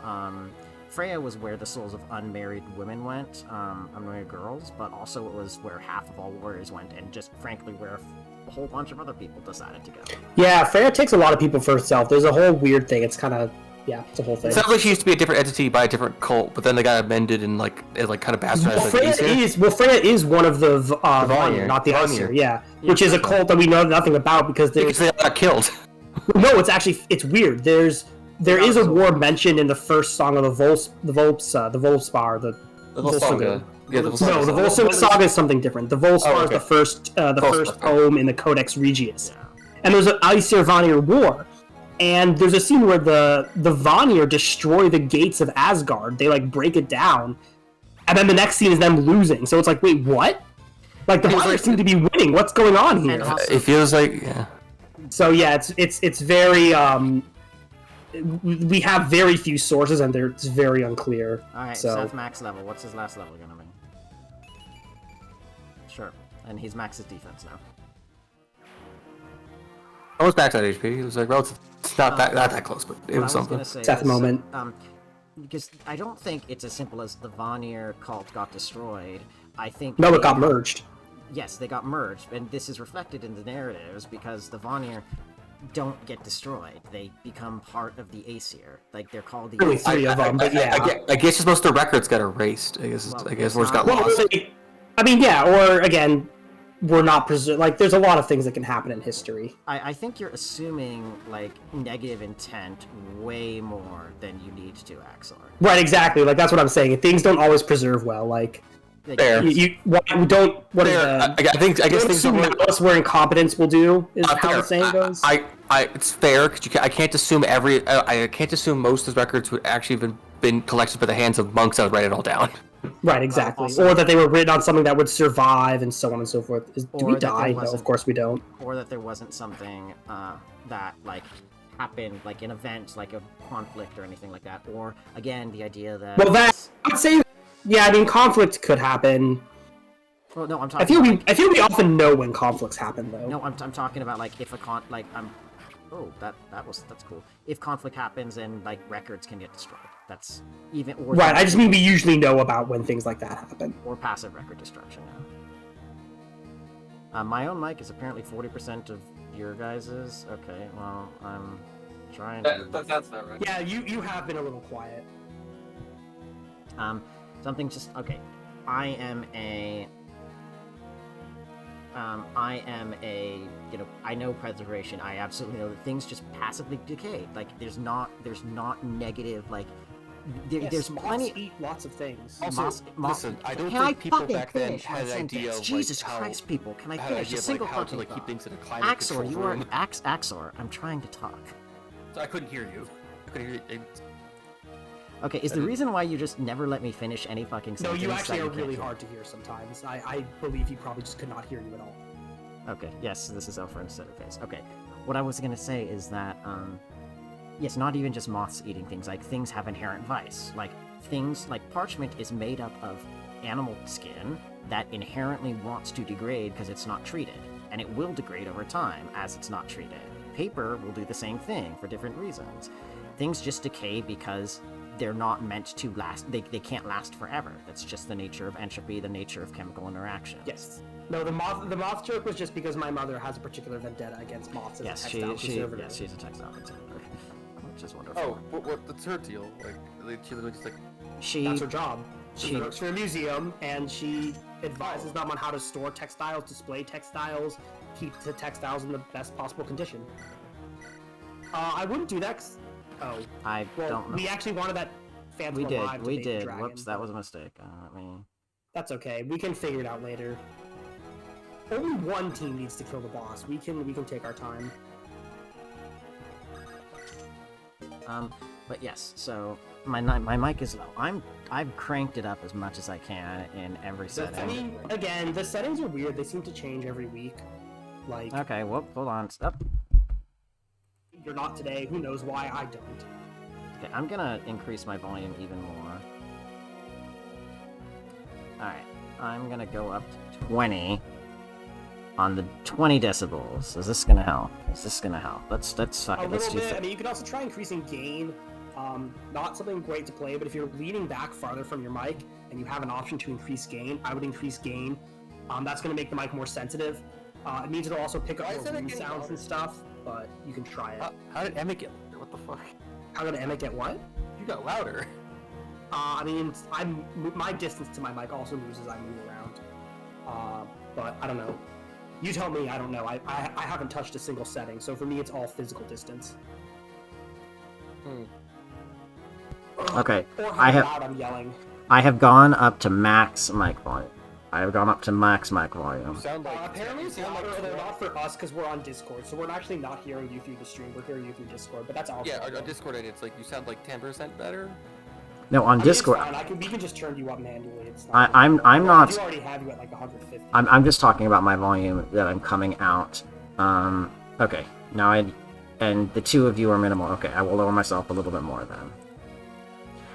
Freya was where the souls of unmarried women went, unmarried girls, but also it was where half of all warriors went, and just frankly where a whole bunch of other people decided to go. Yeah, Freya takes a lot of people for herself. There's a whole weird thing. It's kind of, it's a whole thing. It sounds like she used to be a different entity by a different cult, but then they got amended and kind of bastardized. Freya is one of the Vanir, not the Aesir, which is a cult that we know nothing about because they got killed. No, it's weird. There is a war mentioned in the first song of the Volspar, the Volsunga. Yeah, the Volsunga. No, the Volsunga saga is something different. The Volspar is the first poem in the Codex Regius. Yeah. And there's an Aesir Vanir war. And there's a scene where the Vanir destroy the gates of Asgard. They break it down. And then the next scene is them losing. So it's like, wait, what? Like the Vanir seem to be winning. What's going on here? It feels like So yeah, it's very we have very few sources and it's very unclear. Alright, Seth max level. What's his last level gonna be? Sure. And he's max his defense now. I was max at HP. It was relative. It's not that close, but it was something. Seth moment. Because I don't think it's as simple as the Vanir cult got destroyed. I think it got merged. Yes, they got merged, and this is reflected in the narratives because the Vanir don't get destroyed. They become part of the Aesir. They're called the. Really, three of them, but yeah. I guess just most of the records got erased. I guess words got lost. I mean, or again, we're not preserved. There's a lot of things that can happen in history. I think you're assuming negative intent way more than you need to, Axor. Right, exactly. That's what I'm saying. Things don't always preserve well. Fair. I guess things malice where incompetence will do is how the saying goes. It's fair because I can't assume I can't assume most of the records would actually have been collected by the hands of monks that would write it all down. Right, exactly. Or that they were written on something that would survive and so on and so forth. Do we die? No, of course we don't. Or that there wasn't something that happened, an event, a conflict or anything like that. Or again, the idea that I would say. Yeah, I mean, conflict could happen. Well, no, I'm talking. I feel we often know when conflicts happen, though. No, I'm talking about if a Oh, that's cool. If conflict happens and records can get destroyed. That's even or Right, I just mean we usually know about when things like that happen. Or passive record destruction. Yeah. My own mic is apparently 40% of your guys's. Okay, well, I'm trying to. That's not right. Yeah, you have been a little quiet. Something just okay. I am a, I know preservation. I absolutely know that things just passively decay. Like, there's not negative, like, there's plenty. Eat lots of things. Also, listen, I don't think people back then had an idea of Jesus like, Christ, people, can I had an finish idea a of, single like, how to fucking like keep thought? things in a climate Axor, control you are room. Axor. I'm trying to talk. So I couldn't hear you. I couldn't hear you. Okay, is the reason why you just never let me finish any fucking No, sentence? you actually that are can't really hear? hard to hear sometimes. I believe you probably just could not hear you at all. Okay, yes, this is Elfrin's set of face. Okay, what I was gonna say is that, yes, not even just moths eating things, like, things have inherent vice. Like, things, like, parchment is made up of animal skin that inherently wants to degrade because it's not treated, and it will degrade over time as it's not treated. Paper will do the same thing for different reasons. Things just decay because they're not meant to last. They can't last forever. That's just the nature of entropy, the nature of chemical interaction. Yes. No, the moth joke was just because my mother has a particular vendetta against moths as a textile conservator. Yes, she's a textile conservator, which is wonderful. Oh, what's her deal? Like, she literally just like. That's her job. She works for a museum, and she advises them on how to store textiles, display textiles, keep the textiles in the best possible condition. I wouldn't do that. I don't know. We actually wanted that Phantom We did. alive to We bait the did. dragon, Whoops, that but was a mistake. that's okay. We can figure it out later. Only one team needs to kill the boss. We can take our time. But yes. So my mic is low. I've cranked it up as much as I can in every setting. I mean, again, the settings are weird. They seem to change every week. Like. Okay. Whoop. Hold on. Stop. You're not today. Who knows why I don't? Okay, I'm gonna increase my volume even more. Alright, I'm gonna go up to 20 on the 20 decibels. Is this gonna help? Is this gonna help? Let's fuck it. Let's do I mean, you could also try increasing gain. Not something great to play, but if you're leaning back farther from your mic and you have an option to increase gain, I would increase gain. That's gonna make the mic more sensitive. It means it'll also pick up more wind sounds and stuff, but you can try it. How did Emmett get? What the fuck? How did Emmett get what? You got louder. I mean, my distance to my mic also moves as I move around. But I don't know. You tell me. I don't know. I haven't touched a single setting, so for me, it's all physical distance. Okay, Or how loud I'm yelling. I have gone up to max mic volume. I have gone up to max mic volume. Sound like apparently it's not for us because we're on Discord, so we're actually not hearing you through the stream. We're hearing you through Discord, but that's our on Discord. It's like you sound like 10% better. No, on Discord. It's fine. We can just turn you up manually. It's not I'm not. We already have you at like 150. I'm just talking about my volume that I'm coming out. Okay. Now and the two of you are minimal. Okay, I will lower myself a little bit more then.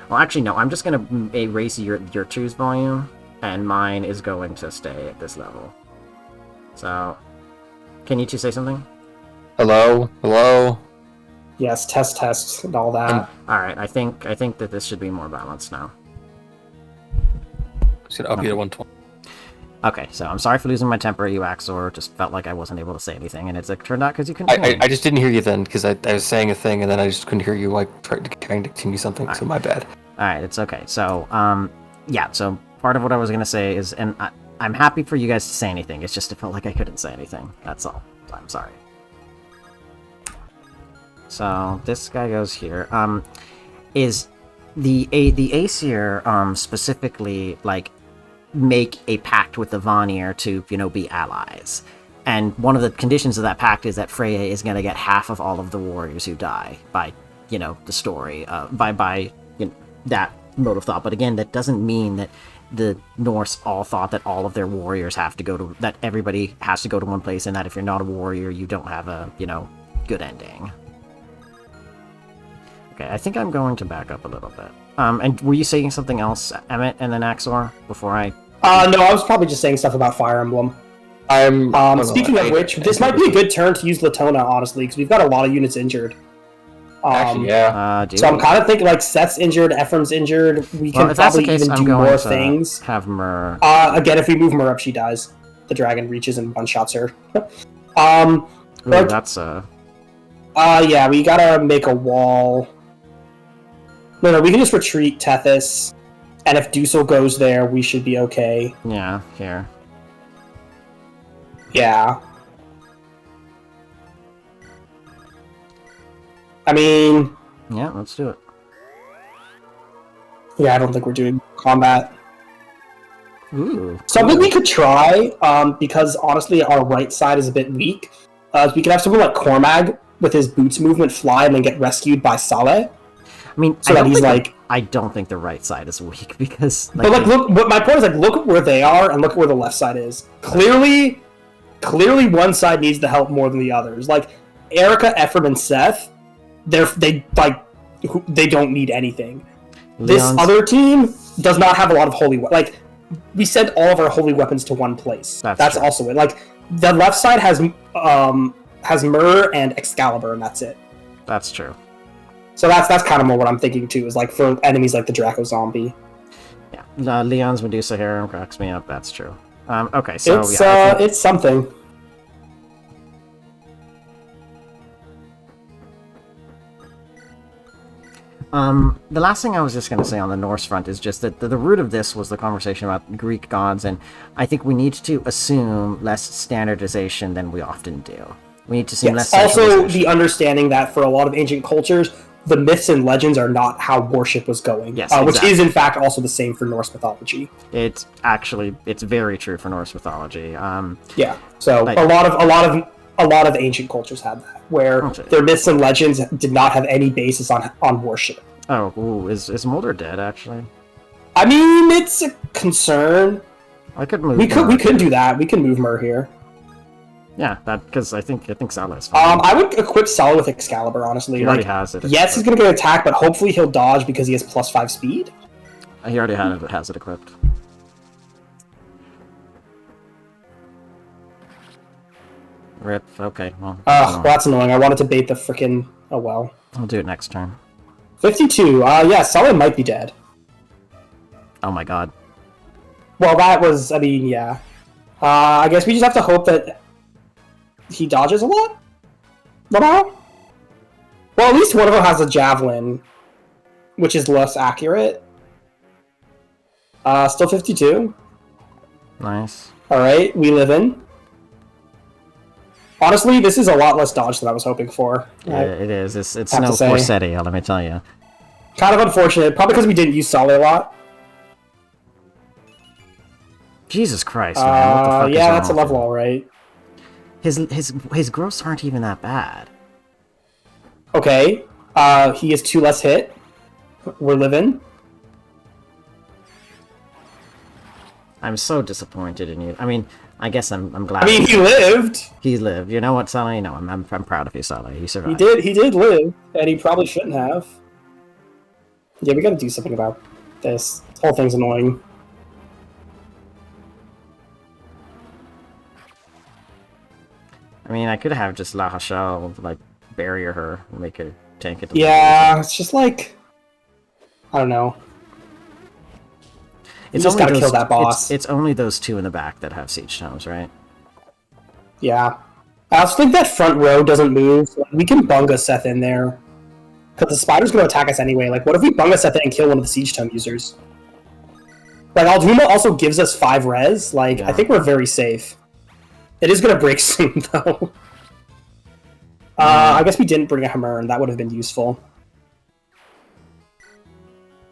Well, actually, no. I'm just gonna raise your two's volume, and mine is going to stay at this level. So, can you two say something? Hello. Yes, test, and all that. All right. I think that this should be more balanced now. Just gonna up you to 120. Okay, so I'm sorry for losing my temper, you Axor. Just felt like I wasn't able to say anything, and it turned out because you couldn't hear me. I just didn't hear you then, because I was saying a thing, and then I just couldn't hear you, like, trying to continue something, so my bad. Alright, it's okay. So, yeah, so part of what I was going to say is, and I'm happy for you guys to say anything, it's just it felt like I couldn't say anything. That's all. So I'm sorry. So, this guy goes here. Is the Aesir, specifically, like, make a pact with the Vanir to, be allies. And one of the conditions of that pact is that Freya is going to get half of all of the warriors who die by, the story, by that mode of thought. But again, that doesn't mean that the Norse all thought that all of their warriors have to go to, that everybody has to go to one place, and that if you're not a warrior, you don't have a, good ending. Okay, I think I'm going to back up a little bit. And were you saying something else, Emmett, and then Axor, before I... No, I was probably just saying stuff about Fire Emblem. Speaking of which, this might be a good turn to use Latona, honestly, because we've got a lot of units injured. Actually, yeah. So I'm kind of thinking like Seth's injured, Ephraim's injured. We can probably even do more things. Have Myr. Again, if we move Myr up, she dies. The dragon reaches and one-shots her. Ooh, that's yeah, we gotta make a wall. No, we can just retreat Tethys, and if Dusel goes there, we should be okay. Yeah, here. Yeah. I mean... Yeah, let's do it. Yeah, I don't think we're doing combat. Ooh. Something we could try, because honestly our right side is a bit weak. We could have someone like Cormag with his boots movement fly and then get rescued by Saleh. I mean, so that he's like... I don't think the right side is weak, because... Like, but like, look, what my point is, like, look at where they are and look at where the left side is. Clearly one side needs the help more than the others. Like, Erica, Ephraim, and Seth, they don't need anything. This other team does not have a lot of holy... Like, we sent all of our holy weapons to one place. That's also it. Like, the left side has Myr and Excalibur, and that's it. That's true. So that's kind of more what I'm thinking too, is like for enemies like the Draco Zombie. Yeah, Leon's Medusa harem cracks me up. That's true. Okay, so it's something. The last thing I was just going to say on the Norse front is just that the root of this was the conversation about Greek gods, and I think we need to assume less standardization than we often do. We need to assume less centralization. Also, the understanding that for a lot of ancient cultures, the myths and legends are not how worship was going. Yes, exactly. Which is in fact also the same for Norse mythology. It's very true for Norse mythology. Yeah. So like, a lot of ancient cultures had that, where their myths and legends did not have any basis on worship. Oh, ooh, is Mulder dead actually? I mean, it's a concern. I could move. We could do that. We can move Myr here. Yeah, that because I think Saleh is fine. I would equip Saleh with Excalibur, honestly. He already has it. Yes, he's gonna get attacked, but hopefully he'll dodge because he has +5 speed. He already has it equipped. Rip. Okay. Well. Well, that's annoying. I wanted to bait the frickin'. Oh well. I'll do it next turn. 52. Yeah, Saleh might be dead. Oh my god. Well, that was. I mean, yeah. I guess we just have to hope that he dodges a lot? Well, at least one of them has a javelin, which is less accurate. Still 52. Nice. Alright, we live in. Honestly, this is a lot less dodge than I was hoping for. Yeah, it is. It's no Corsetti, let me tell you. Kind of unfortunate, probably because we didn't use Saleh a lot. Jesus Christ, man. What the fuck yeah, that's a level, alright. His growths aren't even that bad. Okay. He has 2 less hit. We're living. I'm so disappointed in you. I mean, I guess I'm glad. I mean, he lived. He lived. You know what, Saleh? You know, I'm proud of you, Saleh. He survived. He did live, and he probably shouldn't have. Yeah, we gotta do something about this. This whole thing's annoying. I mean, I could have just La Hachelle, like, barrier her and make her tank it. Yeah, it's just like... I don't know. You just gotta kill that boss. It's only those 2 in the back that have siege tomes, right? Yeah. I also think that front row doesn't move. So we can bunga Seth in there. Because the spider's gonna attack us anyway. Like, what if we bunga Seth in and kill one of the siege tome users? Like, Alduma also gives us 5 res. Like, yeah. I think we're very safe. It is going to break soon, though. I guess we didn't bring a hammer, and that would have been useful.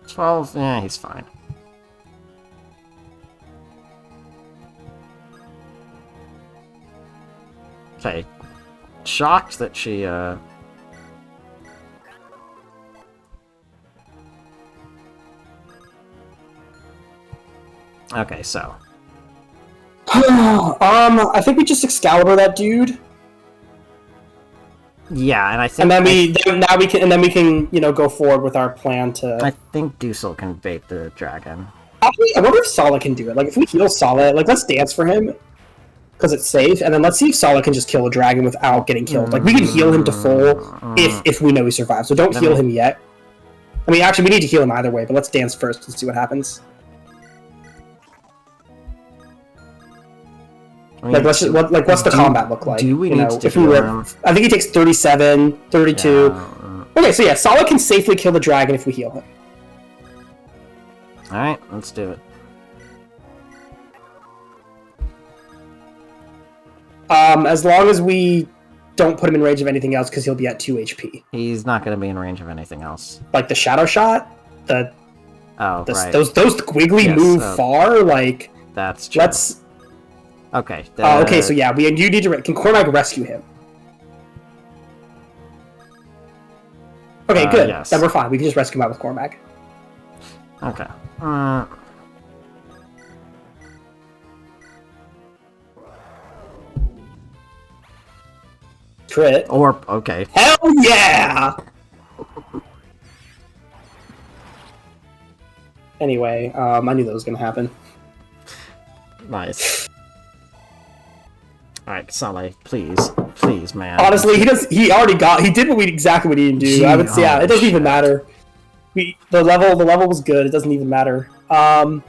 12, yeah, he's fine. Okay. Shocked that she, Okay, so... I think we just Excalibur that dude. Yeah, and I think... And then we can, you know, go forward with our plan to... I think Dusel can bait the dragon. Actually, I wonder if Saleh can do it. Like, if we heal Saleh, like, let's dance for him. because it's safe, and then let's see if Sala can just kill the dragon without getting killed. Like, we can heal him to full if we know he survives, so don't heal him yet. I mean, actually, we need to heal him either way, but let's dance first and see what happens. I mean, Like, what's the combat look like? Do we need to if we were, I think he takes 37, 32. Yeah. Okay, so yeah, Sala can safely kill the dragon if we heal him. Alright, let's do it. As long as we don't put him in range of anything else, because he'll be at 2 HP. He's not going to be in range of anything else. Like the shadow shot, right. Those Quigley move far. Like that's true. Let's. Okay. Okay, so yeah, you need to. Can Cormac rescue him? Okay, good. Yes. Then we're fine. We can just rescue him out with Cormac. Okay. Crit. Or okay. Hell yeah! Anyway, I knew that was gonna happen. Nice. Alright, Saleh, please, man. Honestly, he did exactly what he didn't do. I would say, yeah, it doesn't even matter. The level was good. It doesn't even matter. And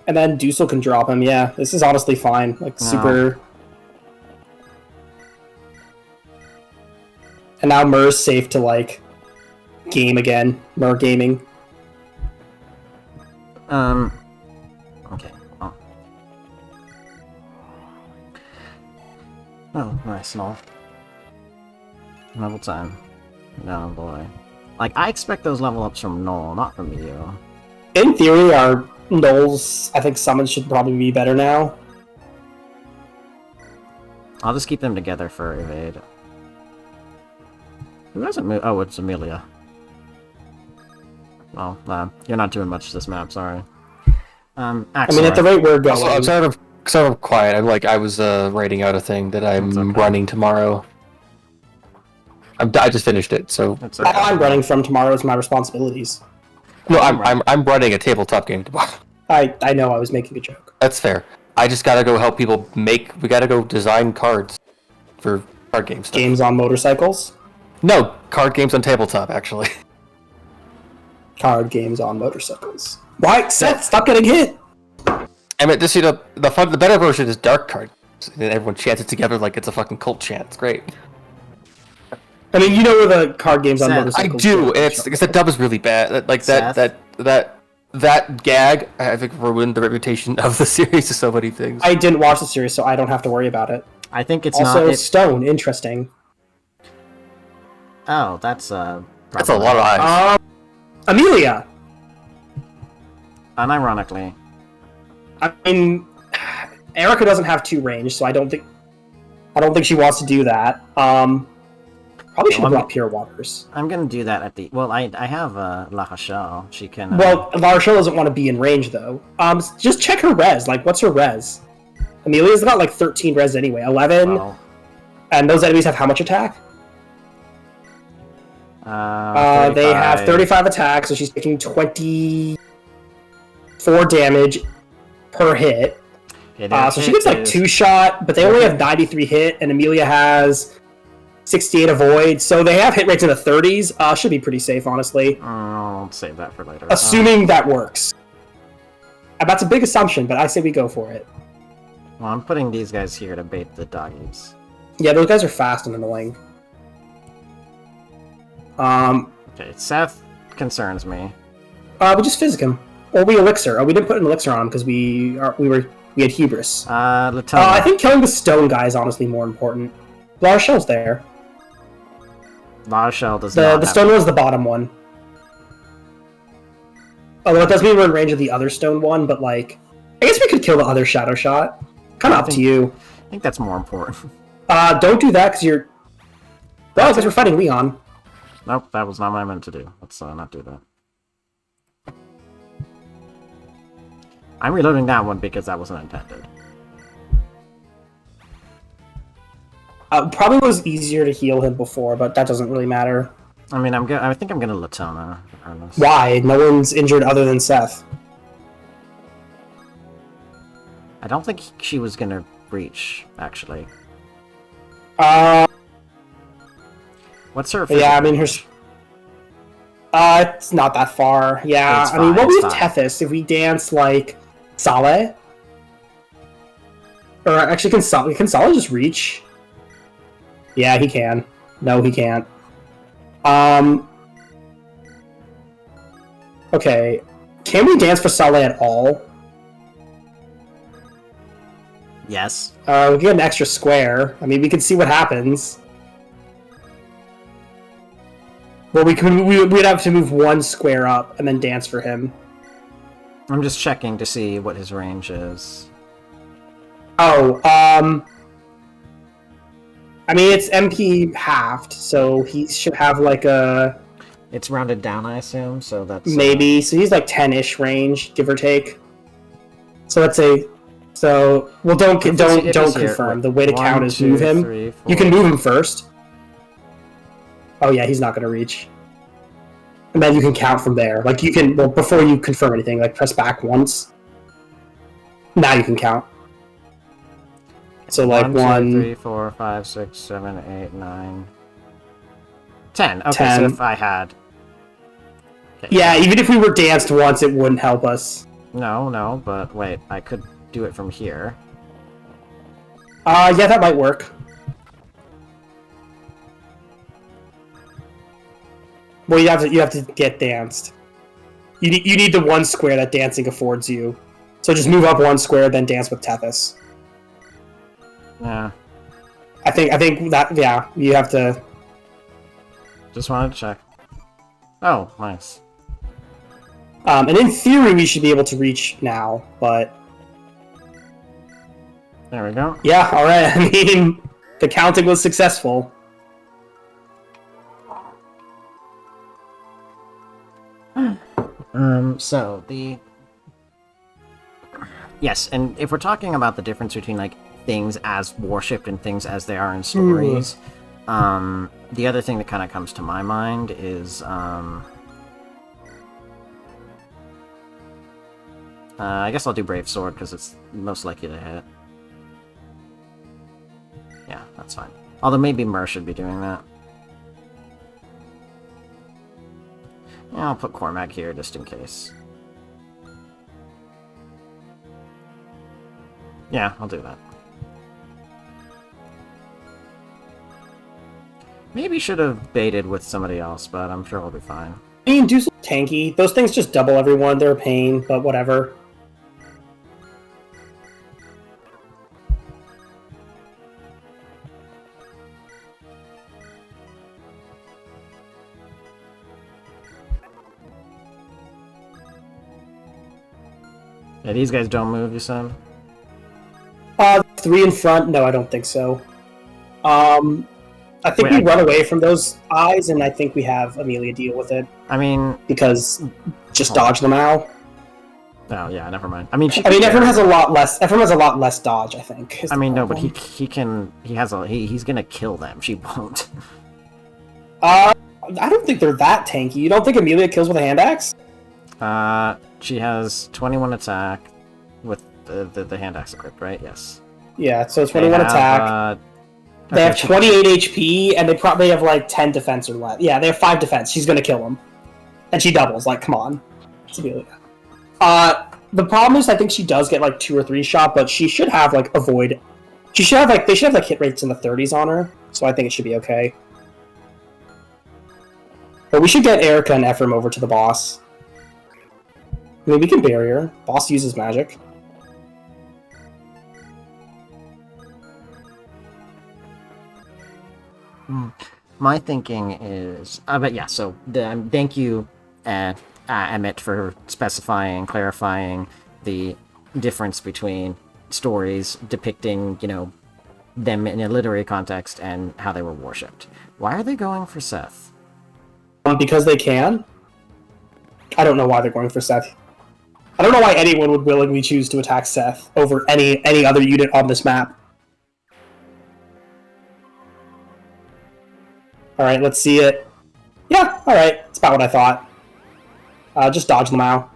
then Dusel can drop him. Yeah, this is honestly fine. Like super. And now Mur's safe to like game again. Mur gaming. Okay. Oh, nice and all. Level 10. No, boy. Like, I expect those level ups from Noel, not from you. In theory, our Noel's, I think summons should probably be better now. I'll just keep them together for evade. Who hasn't moved? Oh, it's Amelia. Well, you're not doing much this map, sorry. I mean, at the rate we're going... I'm sort of quiet. I was writing out a thing that I'm running tomorrow. I just finished it, so... All I'm running from tomorrow is my responsibilities. No, I'm running a tabletop game tomorrow. I know, I was making a joke. That's fair. I just gotta go help people we gotta go design cards for card games. Games on motorcycles? No, card games on tabletop, actually. Card games on motorcycles. Why? Seth, stop getting hit! I mean, just, the better version is dark cards. And everyone chants it together like it's a fucking cult chant. It's great. I mean, you know where the card games on motorcycles I do, and it's because the dub is really bad. Like that gag, I think, ruined the reputation of the series to so many things. I didn't watch the series, so I don't have to worry about it. I think it's also Stone. Interesting. Oh, that's a lot of eyes. Amelia. Unironically. I mean, Erica doesn't have 2 range, so I don't think she wants to do that. Probably should have brought Pure Waters. I'm gonna do that at the... Well, I have La Rochelle. She can... Well, La Rochelle doesn't want to be in range, though. Just check her res. Like, what's her res? Amelia's got, like, 13 res anyway. 11. Wow. And those enemies have how much attack? 35. They have 35 attack, so she's taking 24 damage per hit. So she gets, like, 2-shot, but they only have 93 hit, and Amelia has... 68 avoid, so they have hit rates in the 30s. Should be pretty safe, honestly. I'll save that for later. Assuming that works. That's a big assumption, but I say we go for it. Well, I'm putting these guys here to bait the doggies. Yeah, those guys are fast and annoying. Okay, Seth concerns me. We just physic him. Or we elixir. Oh, we didn't put an elixir on him because we had hubris. I think killing the stone guy is honestly more important. La Rochelle's there. La Rochelle does not. The stone one's the bottom one. Although it does mean we're in range of the other stone one, but like, I guess we could kill the other shadow shot. Kind of up to you. I think that's more important. Don't do that because you're. Well, because we're fighting Lyon. Nope, that was not what I meant to do. Let's not do that. I'm reloading that one because that wasn't intended. Probably was easier to heal him before, but that doesn't really matter. I mean, I think I'm gonna Latona. Why? No one's injured other than Seth. I don't think she was gonna reach, actually. What's her? Yeah, I mean her. It's not that far. Yeah, I mean, what we have Tethys if we dance like Saleh, or actually, can Saleh just reach? Yeah, he can. No, he can't. Okay, can we dance for Saleh at all? Yes. We get an extra square. I mean, we can see what happens. Well, we'd have to move one square up and then dance for him. I'm just checking to see what his range is. Oh, I mean, it's MP halved, so he should have like a... It's rounded down, I assume, so that's... Maybe, so he's like 10-ish range, give or take. So let's say... So, well, don't confirm. The way to count is move him. 3, 4. You can move him first. Oh yeah, he's not going to reach. And then you can count from there. Like, you can... Well, before you confirm anything, like, press back once. Now you can count. So, like, 1, 2, 3, 4, 5, 6, 7, 8, 9... 10. Okay, 10. So if I had... Okay, yeah, even if we were danced once, it wouldn't help us. No, but wait, I could do it from here. Yeah, that might work. Well, you have to get danced. You need the one square that dancing affords you. So just move up one square, then dance with Tethys. Yeah. I think that, yeah, you have to... Just wanted to check. Oh, nice. And in theory, we should be able to reach now, but... There we go. Yeah, alright, I mean, the counting was successful. So, the... Yes, and if we're talking about the difference between, like, things as worshipped and things as they are in stories, the other thing that kind of comes to my mind is, I guess I'll do Brave Sword, because it's most likely to hit. Yeah, that's fine. Although maybe Myr should be doing that. Yeah, I'll put Cormac here, just in case. Yeah, I'll do that. Maybe should have baited with somebody else, but I'm sure we'll be fine. I mean, Deuce is tanky. Those things just double everyone. They're a pain, but whatever. Yeah, these guys don't move, you said? 3 in front? No, I don't think so. I think we run away from those eyes, and I think we have Amelia deal with it. I mean... Because just dodge them out. Oh, yeah, never mind. I mean, everyone has a lot less... Everyone has a lot less dodge, I think. I mean, no, but he's gonna kill them. She won't. I don't think they're that tanky. You don't think Amelia kills with a hand axe? She has 21 attack with the hand axe equipped, right? Yes. Yeah, so 21 attack. They have 28 HP, and they probably have like 10 defense or less. Yeah, they have 5 defense. She's gonna kill them, and she doubles. Like, come on. The problem is, I think she does get like 2 or 3 shot, but she should have like avoid. She should have like they should have like hit rates in the 30s on her, so I think it should be okay. But we should get Erica and Ephraim over to the boss. I mean, we can bury her. Boss uses magic. My thinking is, but yeah. So thank you, Emmett, for specifying, clarifying the difference between stories depicting, them in a literary context and how they were worshipped. Why are they going for Seth? Because they can. I don't know why they're going for Seth. I don't know why anyone would willingly choose to attack Seth over any other unit on this map. Alright, let's see it. Yeah, alright. That's about what I thought. Just dodge them out.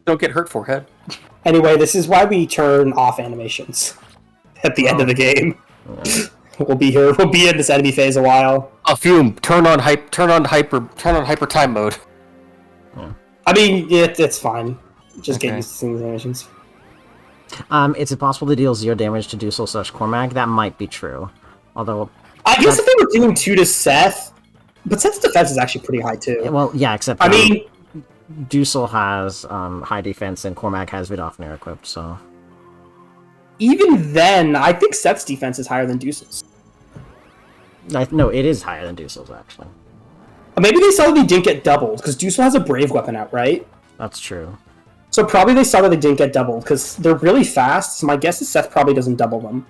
Don't get hurt, forehead. Anyway, this is why we turn off animations at the end of the game. Yeah. We'll be here. We'll be in this enemy phase a while. Fume. Turn on hyper time mode. Yeah. I mean, it's fine. Just Okay. get used to seeing these animations. Is it possible to deal 0 damage to Dusel/Cormag? That might be true. Although, I guess if they were doing 2 to Seth, but Seth's defense is actually pretty high too. well, yeah, except I mean, Dusel has high defense and Cormag has Vidofnir equipped, so... even then, I think Seth's defense is higher than Deuce's. No, it is higher than Dusel's, actually. Maybe they saw that they didn't get doubled, because Deucel has a Brave weapon out, right? That's true. So probably they saw that they didn't get doubled, because they're really fast, so my guess is Seth probably doesn't double them.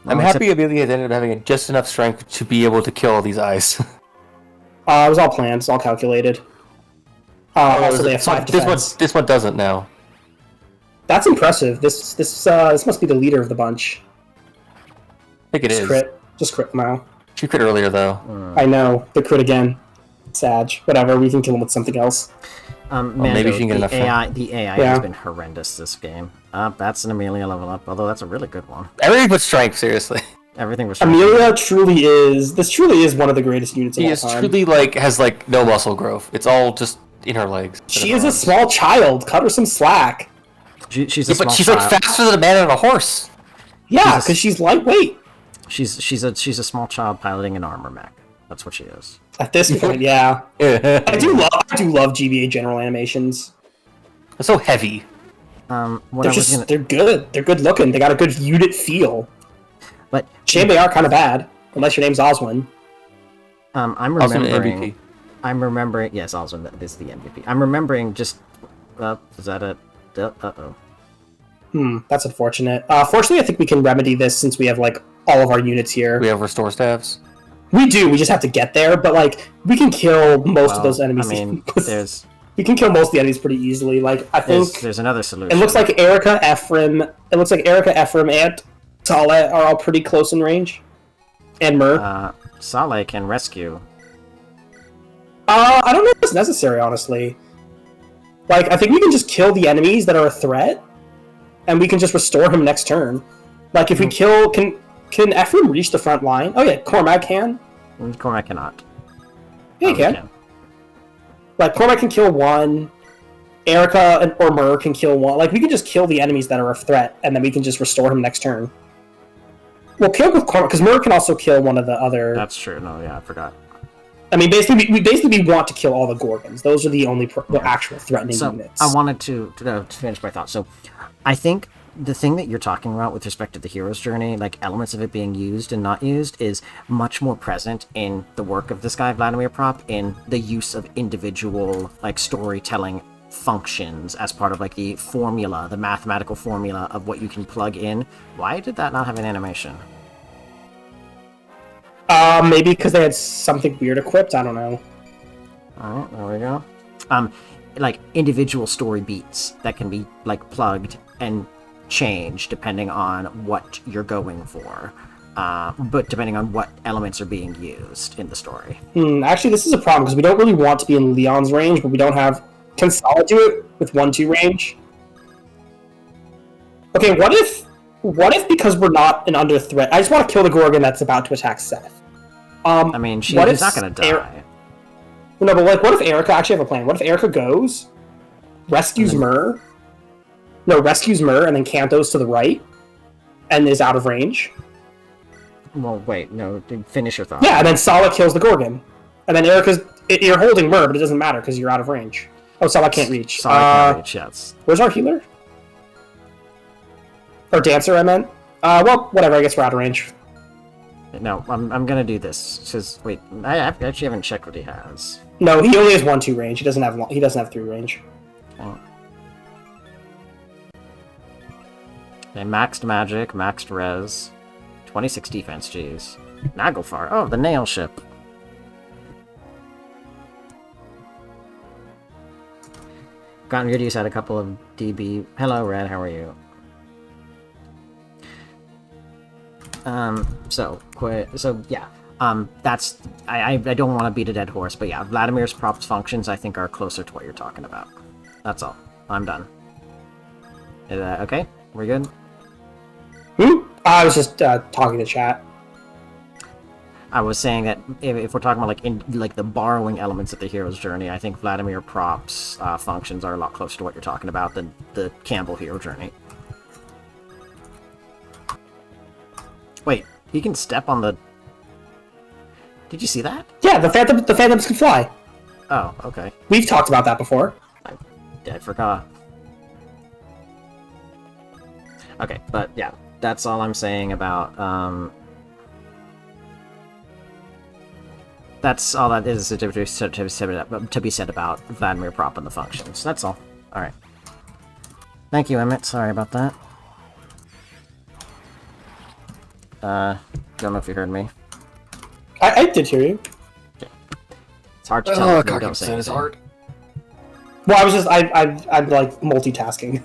I'm happy Amelia ended up having just enough strength to be able to kill all these eyes. It was all planned, it's all calculated. Also, they have 5 defense. This one doesn't now. That's impressive. This must be the leader of the bunch. I think it is. Just crit now. She crit earlier though. I know, the crit again. Sag. Whatever, we can kill him with something else. Maybe she can get enough. The AI has been horrendous this game. That's an Amelia level up, although that's a really good one. Everything but strength, seriously. Everything was. Amelia truly is one of the greatest units of all time. She truly has no muscle growth. It's all just in her legs. She is a small child. Cut her some slack. She's a small but she's child. faster than a man on a horse. Yeah, because she's lightweight. She's a small child piloting an armor mech. That's what she is. At this point, yeah. I do love GBA general animations. They're so heavy. They're good. They're good looking. They got a good unit feel. But shame they are kind of bad, unless your name's Oswin. I'm remembering. Yes, Oswin is the MVP. I'm remembering just. Is that a? Uh-oh. That's unfortunate. Fortunately, I think we can remedy this since we have all of our units here. We have restore staffs. We do. We just have to get there, but we can kill most of those enemies. I mean, we can kill most of the enemies pretty easily. I think there's another solution. It looks like Erica, Ephraim, and Saleh are all pretty close in range, and Mur. Saleh can rescue. I don't know if it's necessary, honestly. I think we can just kill the enemies that are a threat, and we can just restore him next turn. If we kill... Can Ephraim reach the front line? Oh yeah, Cormac can. Cormac cannot. Yeah, he can. Cormac can kill one. Erica or Mur can kill one. We can just kill the enemies that are a threat, and then we can just restore him next turn. We'll kill with Cormac, because Mur can also kill one of the other... That's true. No, yeah, I forgot. I mean, basically, we want to kill all the Gorgons. Those are the only the actual threatening units. I wanted to finish my thought. So, I think the thing that you're talking about with respect to the hero's journey, elements of it being used and not used, is much more present in the work of this guy, Vladimir Prop, in the use of individual, storytelling functions as part of, the formula, the mathematical formula of what you can plug in. Why did that not have an animation? Maybe because they had something weird equipped, I don't know. Alright, there we go. Individual story beats that can be, plugged and change depending on what you're going for, but depending on what elements are being used in the story. Actually, this is a problem because we don't really want to be in Lyon's range, but we don't have... Can Solid do it with 1-2 range? Okay, what if because we're not an under threat... I just want to kill the Gorgon that's about to attack Seth. I mean, she's not going to die. No, but what if Erica... Actually, I have a plan. What if Erica goes, rescues Mur... No, rescues Mur and then cantos to the right, and is out of range. Well, wait, no, finish your thought. Yeah, and then Sala kills the Gorgon, and then you're holding Mur, but it doesn't matter because you're out of range. Oh, Sala can't reach. Sala can't reach. Yes. Where's our healer? Or dancer, I meant. Well, whatever. I guess we're out of range. No, I'm gonna do this. Because wait, I actually haven't checked what he has. No, he only has 1-2 range. He doesn't have 3 range. Okay. Okay, maxed magic, maxed res, 26 defense, jeez. Naglfar, oh, the nail ship. Gotten Good Use had a couple of DB. Hello, Red, how are you? That's... I don't want to beat a dead horse, but yeah, Vladimir's props functions, I think, are closer to what you're talking about. That's all. I'm done. Okay, we're good. I was just talking to chat. I was saying that if we're talking about like the borrowing elements of the hero's journey, I think Vladimir Prop's functions are a lot closer to what you're talking about than the Campbell hero journey. Wait, he can step on the. Did you see that? Yeah, the phantoms can fly. Oh, okay. We've talked about that before. I forgot. Okay, but yeah, that's all I'm saying about. That's all that is to be said about Vladimir Prop and the functions. That's all. All right. Thank you, Emmett. Sorry about that. Don't know if you heard me. I did hear you. Okay. It's hard to tell. Oh, If you don't say Carkinson is anything. hard. Well, I was just I'm like multitasking.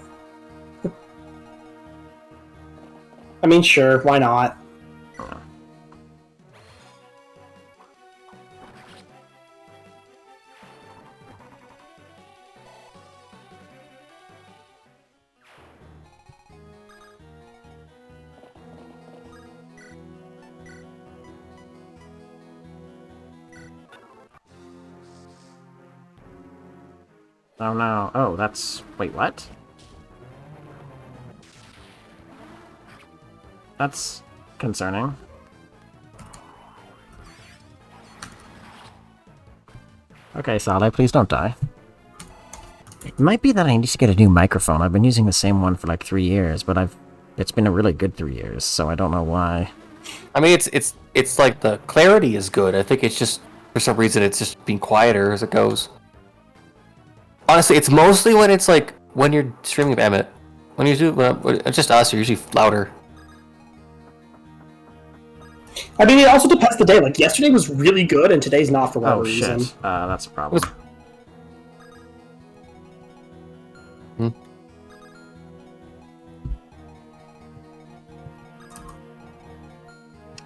I mean, sure, why not? Oh no. Oh, that's. Wait, what? That's concerning. Okay, Saleh, please don't die. It might be that I need to get a new microphone. I've been using the same one for like 3 years, but it's been a really good 3 years, so I don't know why. I mean, it's like the clarity is good. I think it's just for some reason it's just being quieter as it goes. Honestly, it's mostly when it's like when you're streaming with Emmett. When you do, it's just us. You're usually louder. I mean, it also depends the day. Like, yesterday was really good, and today's not for whatever Oh reason. shit. That's a problem.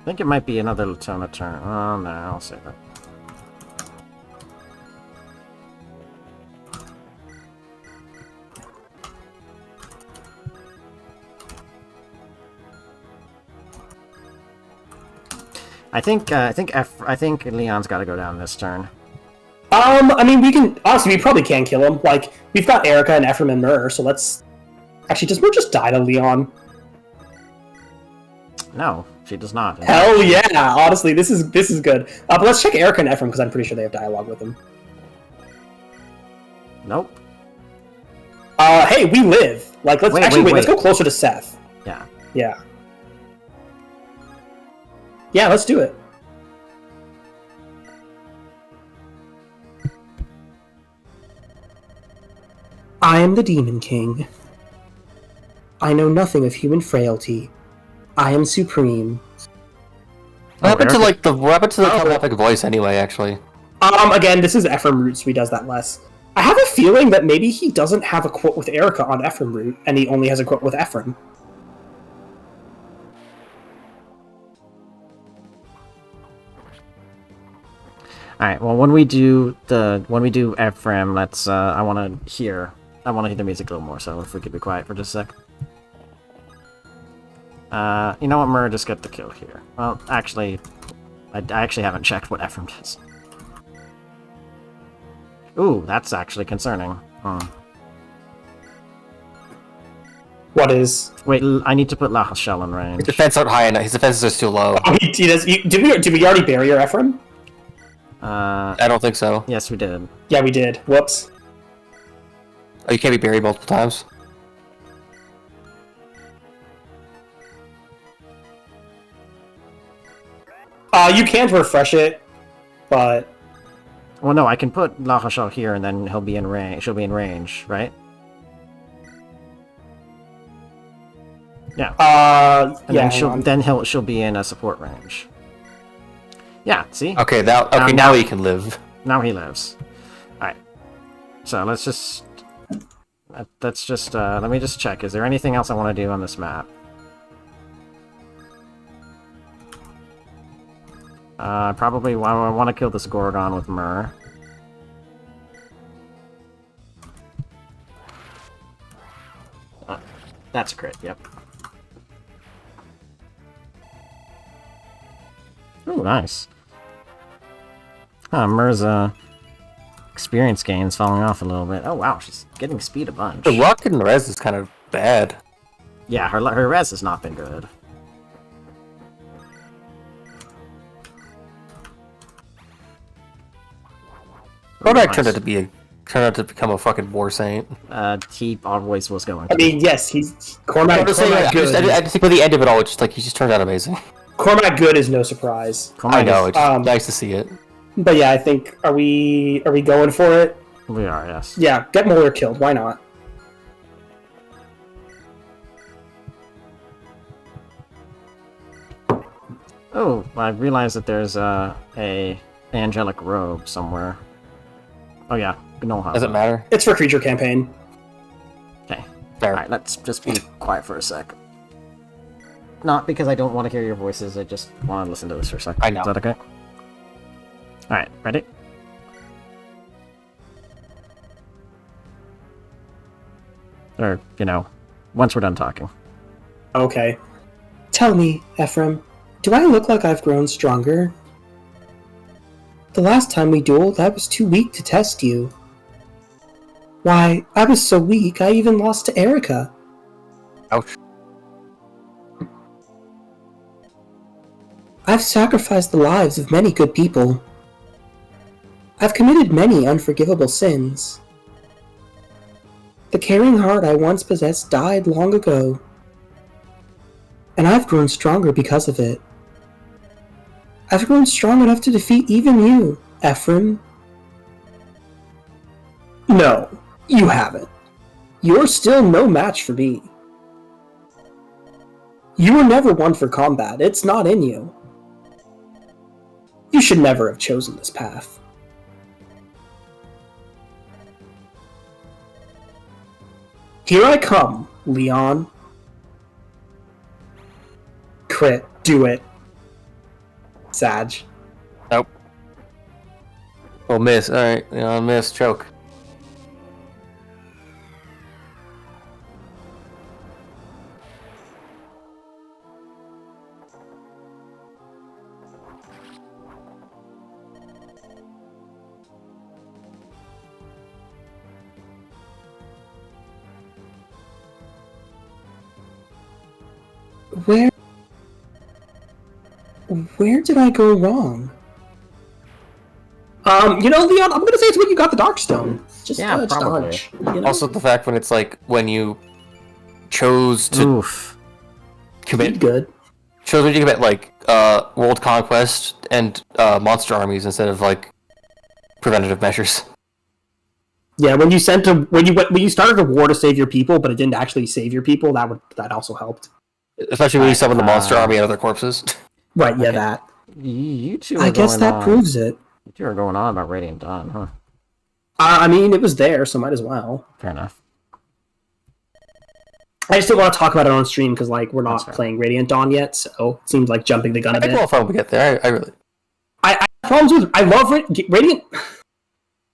I think it might be another Latona turn. Oh no, I'll say that. I think Leon's got to go down this turn. I mean, we probably can kill him. Like, we've got Erica and Ephraim and Myrrh, so let's... Actually, does Myrrh just die to Lyon? No, she does not. Hell yeah! Honestly, this is good. But let's check Erica and Ephraim, because I'm pretty sure they have dialogue with him. Nope. Hey, we live. Like, let's let's go closer to Seth. Yeah. Yeah. Yeah, let's do it. I am the Demon King. I know nothing of human frailty. I am supreme. What happened to the telepathic voice anyway? Actually. Again, this is Ephraim Root, so he does that less. I have a feeling that maybe he doesn't have a quote with Erica on Ephraim Root, and he only has a quote with Ephraim. Alright, well when we do Ephraim, let's I wanna hear the music a little more, so if we could be quiet for just a sec. You know what, Myrrh, just get the kill here. Well, actually, I actually haven't checked what Ephraim does. Ooh, that's actually concerning. What is? Wait, I need to put La Rochelle in range. His defense aren't high enough. His defenses are too low. Oh, did we already bury our Ephraim? I don't think so. Yes, we did. Yeah, we did. Whoops. Oh, you can't be buried multiple times. You can't refresh it, but... Well, no, I can put La Rochelle here, and then he'll be in range. She'll be in range, right? Yeah. Yeah. Then she'll be in a support range. Yeah. See. Okay. Now he can live. Now he lives. All right. So let's just. Let me just check. Is there anything else I want to do on this map? Probably I want to kill this Gorgon with Myrrh. That's a crit, yep. Ooh, nice. Huh, Mirza experience gains falling off a little bit. Oh wow, she's getting speed a bunch. The luck in the res is kind of bad. Yeah, her res has not been good. Kodak Nice. turned out to become a fucking war saint. He always was going to. I mean, yes, he's Cormac. I just think by the end of it all, it's just like he just turned out amazing. Cormac Good is no surprise. I know, it's nice to see it. But yeah, I think are we going for it? We are, yes. Yeah, get Molar killed. Why not? Oh, I realized that there's a angelic robe somewhere. Oh yeah, no harm. Does it matter? It's for creature campaign. Okay. Fair. Alright, let's just be quiet for a sec. Not because I don't want to hear your voices, I just want to listen to this for a sec. I know. Is that okay? Alright, ready? Or, once we're done talking. Okay. Tell me, Ephraim, do I look like I've grown stronger? The last time we dueled, I was too weak to test you. Why, I was so weak, I even lost to Erica. Ouch. I've sacrificed the lives of many good people. I've committed many unforgivable sins. The caring heart I once possessed died long ago. And I've grown stronger because of it. I've grown strong enough to defeat even you, Ephraim. No, you haven't. You're still no match for me. You were never one for combat. It's not in you. You should never have chosen this path. Here I come, Lyon. Crit. Do it. Sag. Nope. Oh, miss. Alright, miss. Choke. Where did I go wrong? Leon, I'm gonna say it's when you got the Darkstone. Just Yeah, probably. dodge. Also, the fact when it's like when you chose to Oof. Did good. chose when you commit like world conquest and monster armies instead of like preventative measures. Yeah, when you started a war to save your people, but it didn't actually save your people, that also helped. Especially when you summon the monster army and other corpses. Right, yeah, that. You two are I guess going that on. proves it. You two are going on about Radiant Dawn, huh? I mean, it was there, so might as well. Fair enough. I just didn't want to talk about it on stream because, we're not That's fair. playing Radiant Dawn yet, so it seemed like jumping the gun a I think bit. we'll probably get there. I really. I have problems with. I love Radiant.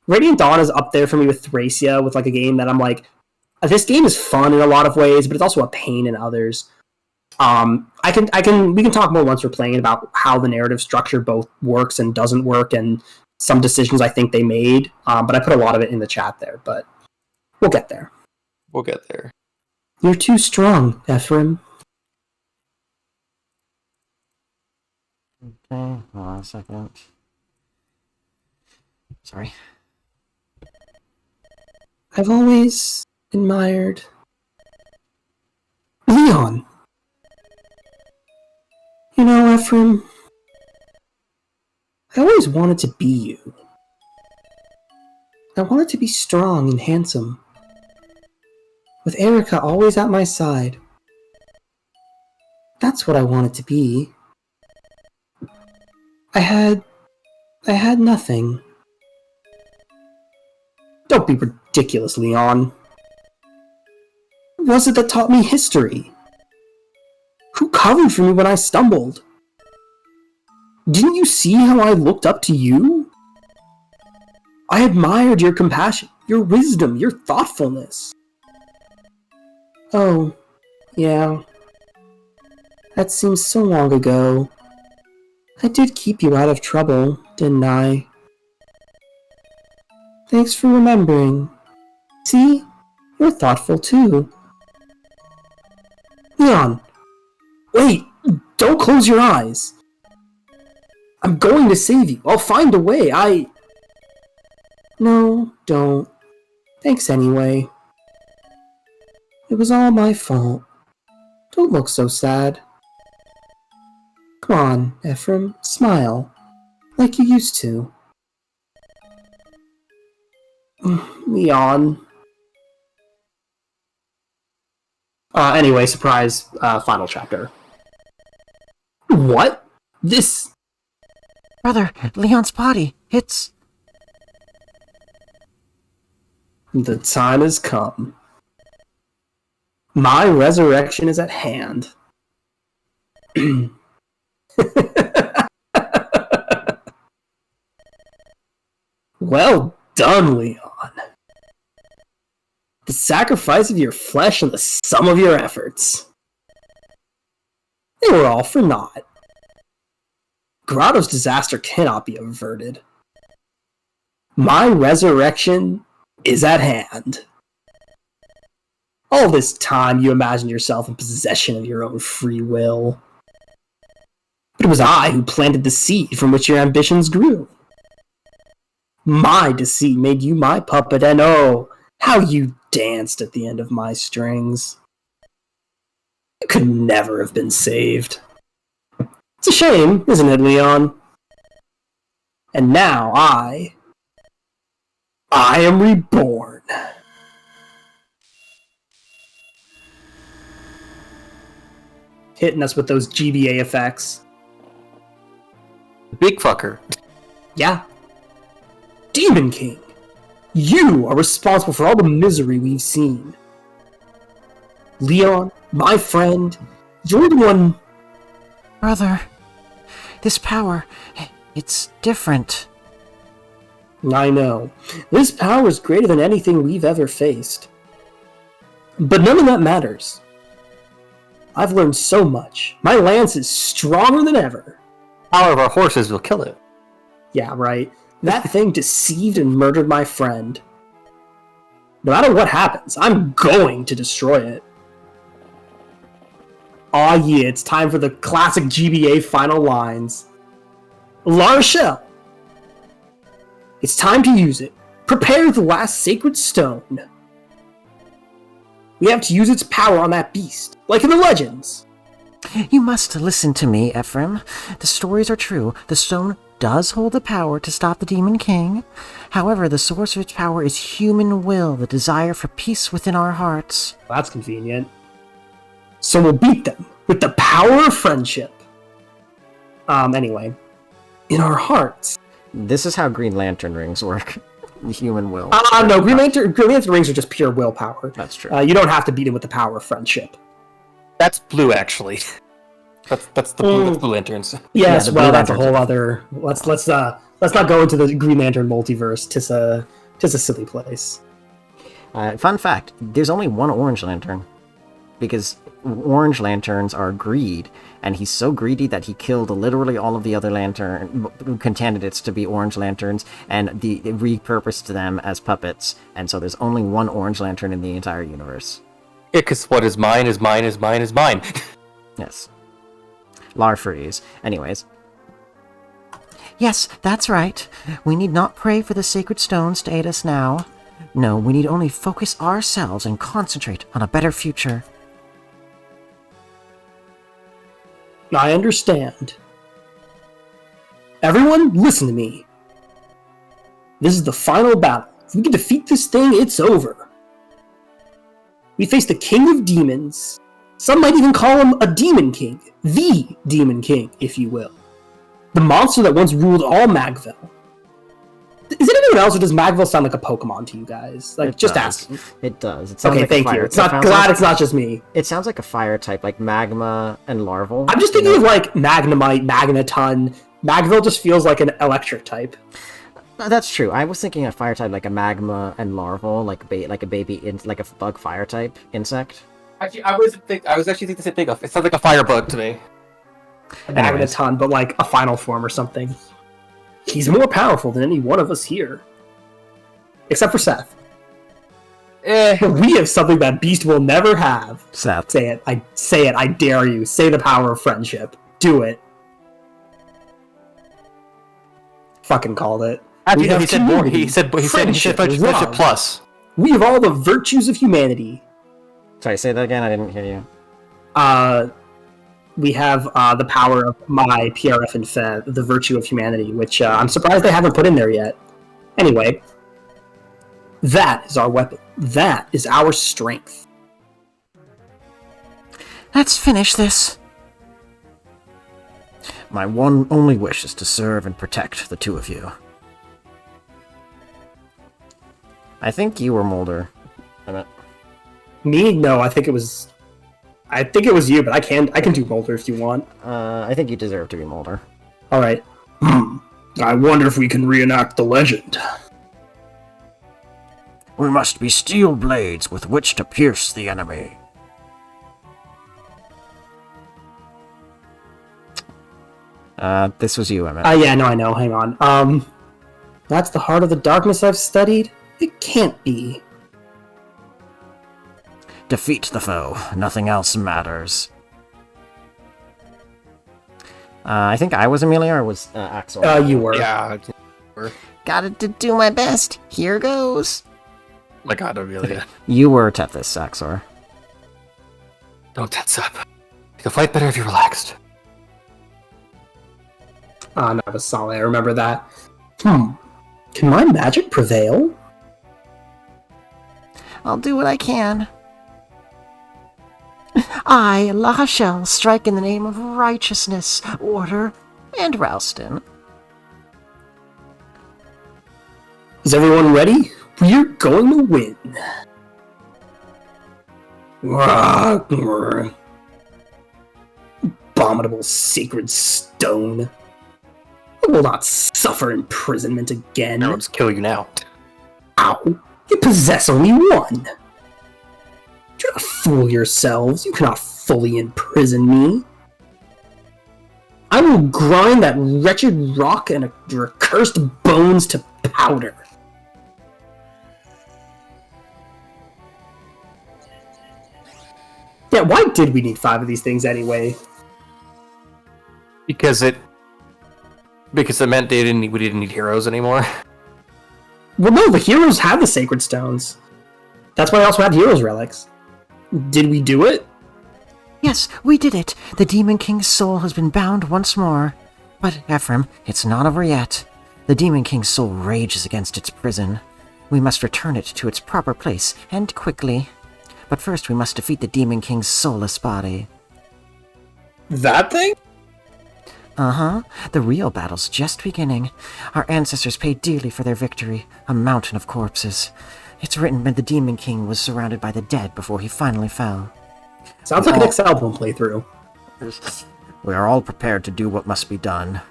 Radiant Dawn is up there for me with Thracia, with a game that I'm like, this game is fun in a lot of ways, but it's also a pain in others. We can talk more once we're playing about how the narrative structure both works and doesn't work, and some decisions I think they made. But I put a lot of it in the chat there, but we'll get there. We'll get there. You're too strong, Ephraim. Okay, hold on a second. Sorry. I've always admired Lyon. You know, Ephraim, I always wanted to be you. I wanted to be strong and handsome, with Erica always at my side. That's what I wanted to be. I had nothing. Don't be ridiculous, Lyon. Who was it that taught me history? Who covered for me when I stumbled? Didn't you see how I looked up to you? I admired your compassion, your wisdom, your thoughtfulness. Oh, Yeah. That seems so long ago. I did keep you out of trouble, didn't I? Thanks for remembering. See? You're thoughtful too. Leon! Wait! Don't close your eyes! I'm going to save you. I'll find a way. No, don't. Thanks anyway. It was all my fault. Don't look so sad. Come on, Ephraim, smile. Like you used to. Leon. Anyway, surprise, final chapter. What? This... Brother, Leon's body, it's... The time has come. My resurrection is at hand. Well done, Leon. The sacrifice of your flesh and the sum of your efforts. They were all for naught. Grotto's disaster cannot be averted. My resurrection is at hand. All this time you imagined yourself in possession of your own free will. But it was I who planted the seed from which your ambitions grew. My deceit made you my puppet, and oh, how you danced at the end of my strings. You could never have been saved. It's a shame, isn't it, Leon? And now I am reborn. Hitting us with those GBA effects. Big fucker. Yeah. Demon King, you are responsible for all the misery we've seen. Leon, my friend, you're the one... Brother, this power, it's different. I know. This power is greater than anything we've ever faced. But none of that matters. I've learned so much. My lance is stronger than ever. Power of our horses will kill it. Yeah, right. That thing deceived and murdered my friend. No matter what happens, I'm going to destroy it. Aw yeah, it's time for the classic GBA final lines. La Rochelle! It's time to use it. Prepare the last sacred stone. We have to use its power on that beast, like in the legends. You must listen to me, Ephraim. The stories are true. The stone does hold the power to stop the Demon King. However, the source of its power is human will, the desire for peace within our hearts. Well, that's convenient. So we'll beat them with the power of friendship. Anyway. In our hearts. This is how Green Lantern rings work. Human will. No, Green Lantern rings are just pure willpower. That's true. You don't have to beat him with the power of friendship. That's blue, actually. That's the blue, that's Blue Lanterns. Yes, Yeah, well, that's a Lanterns. whole other. Let's not go into the Green Lantern multiverse. Tis a silly place. Fun fact, there's only one Orange Lantern. Because Orange Lanterns are greed, and he's so greedy that he killed literally all of the other candidates to be Orange Lanterns, and repurposed them as puppets, and so there's only one Orange Lantern in the entire universe. Yeah, because what is mine is mine is mine is mine. Yes. Larfreeze. Anyways. Yes, that's right. We need not pray for the sacred stones to aid us now. No, we need only focus ourselves and concentrate on a better future. I understand. Everyone, listen to me. This is the final battle. If we can defeat this thing, it's over. We face the King of Demons. Some might even call him a Demon King. The Demon King, if you will. The monster that once ruled all Magville. Is it anyone else, or does Magville sound like a Pokemon to you guys? Like, It just does. ask. It does. It sounds Okay, like thank a fire. you. It's not just me. It sounds like a fire type, like magma and larval. I'm just thinking of like Magnemite, Magneton. Magville just feels like an electric type. That's true. I was thinking a fire type, like a magma and larval, like a baby, like a bug fire type insect. Actually, I was actually thinking the same thing. It sounds like a firebug to me. A bag in a ton, but like a final form or something. He's more powerful than any one of us here. Except for Seth. But we have something that Beast will never have. Seth. Say it. I dare you. Say the power of friendship. Do it. Fucking called it. Actually, he said more. He said friendship plus. We have all the virtues of humanity. Sorry, say that again. I didn't hear you. We have the power of my PRF and Fe, the virtue of humanity, which I'm surprised they haven't put in there yet. Anyway, that is our weapon. That is our strength. Let's finish this. My one only wish is to serve and protect the two of you. I think you were Mulder. Me? No, I think it was you, but I can do Mulder if you want. I think you deserve to be Mulder. All right. I wonder if we can reenact the legend. We must be steel blades with which to pierce the enemy. This was you, Emmett. Yeah, no, I know. Hang on. That's the heart of the darkness I've studied? It can't be. Defeat the foe. Nothing else matters. I think I was Amelia, or was Axel? You were. Yeah. Gotta do my best. Here goes. My God, Amelia. You were Tethys, Axor. Don't tense up. You'll fight better if you're relaxed. No, it was solid. I remember that. Can my magic prevail? I'll do what I can. I, Lahashel, strike in the name of righteousness, order, and Ralston. Is everyone ready? We're going to win. Abominable sacred stone. I will not suffer imprisonment again. Arabs kill you now. Ow! You possess only one. Do not fool yourselves. You cannot fully imprison me. I will grind that wretched rock and your accursed bones to powder. Yeah, why did we need 5 of these things anyway? Because it meant we didn't need heroes anymore. Well, no, the heroes had the sacred stones. That's why I also had heroes relics. Did we do it? Yes, we did it. The Demon King's soul has been bound once more. But, Ephraim, it's not over yet. The Demon King's soul rages against its prison. We must return it to its proper place, and quickly. But first we must defeat the Demon King's soulless body. That thing? Uh-huh. The real battle's just beginning. Our ancestors paid dearly for their victory, a mountain of corpses. It's written that the Demon King was surrounded by the dead before he finally fell. Sounds like an Excel playthrough. We are all prepared to do what must be done.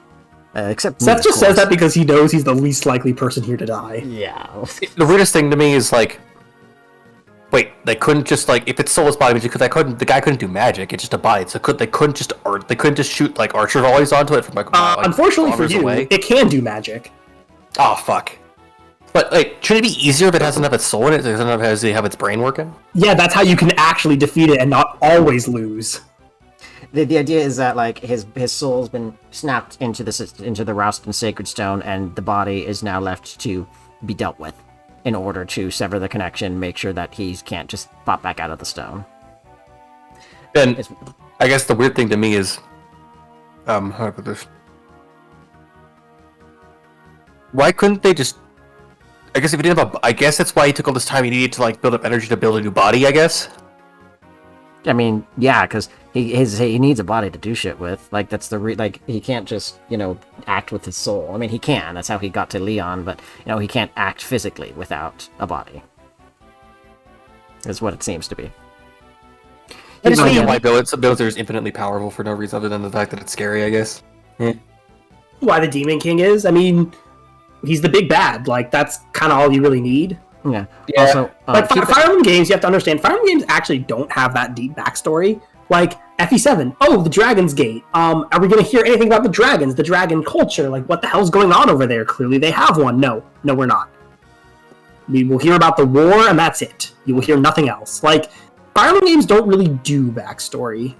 Except Seth me, just says that because he knows he's the least likely person here to die. Yeah. The weirdest thing to me is like, wait, they couldn't just like if it's soulless body magic, the guy couldn't do magic. It's just a body. So they couldn't just shoot like archer volleys onto it from like. Unfortunately for you, away? It can do magic. Oh fuck! But like, shouldn't it be easier if it doesn't have its soul in it? Doesn't it have its brain working? Yeah, that's how you can actually defeat it and not always lose. The idea is that like his soul's been snapped into the Ralston Sacred Stone, and the body is now left to be dealt with in order to sever the connection, make sure that he can't just pop back out of the stone. Then, I guess the weird thing to me is, how do I put this? Why couldn't they just? I guess if he didn't have I guess that's why he took all this time. He needed to like build up energy to build a new body. I guess. I mean, yeah, because he needs a body to do shit with. Like that's he can't just act with his soul. I mean, he can. That's how he got to Lyon, but he can't act physically without a body. Is what it seems to be. I just know why Builder is infinitely powerful for no reason other than the fact that it's scary. I guess. Yeah. Why the Demon King is? I mean, he's the big bad. Like that's kind of all you really need. Yeah. Yeah. Also, Like Fire Emblem games, you have to understand. Fire Emblem games actually don't have that deep backstory. Like FE7, oh, the Dragon's Gate. Are we going to hear anything about the dragons, the dragon culture? Like, what the hell's going on over there? Clearly, they have one. No, we're not. We will hear about the war, and that's it. You will hear nothing else. Like, Fire Emblem games don't really do backstory.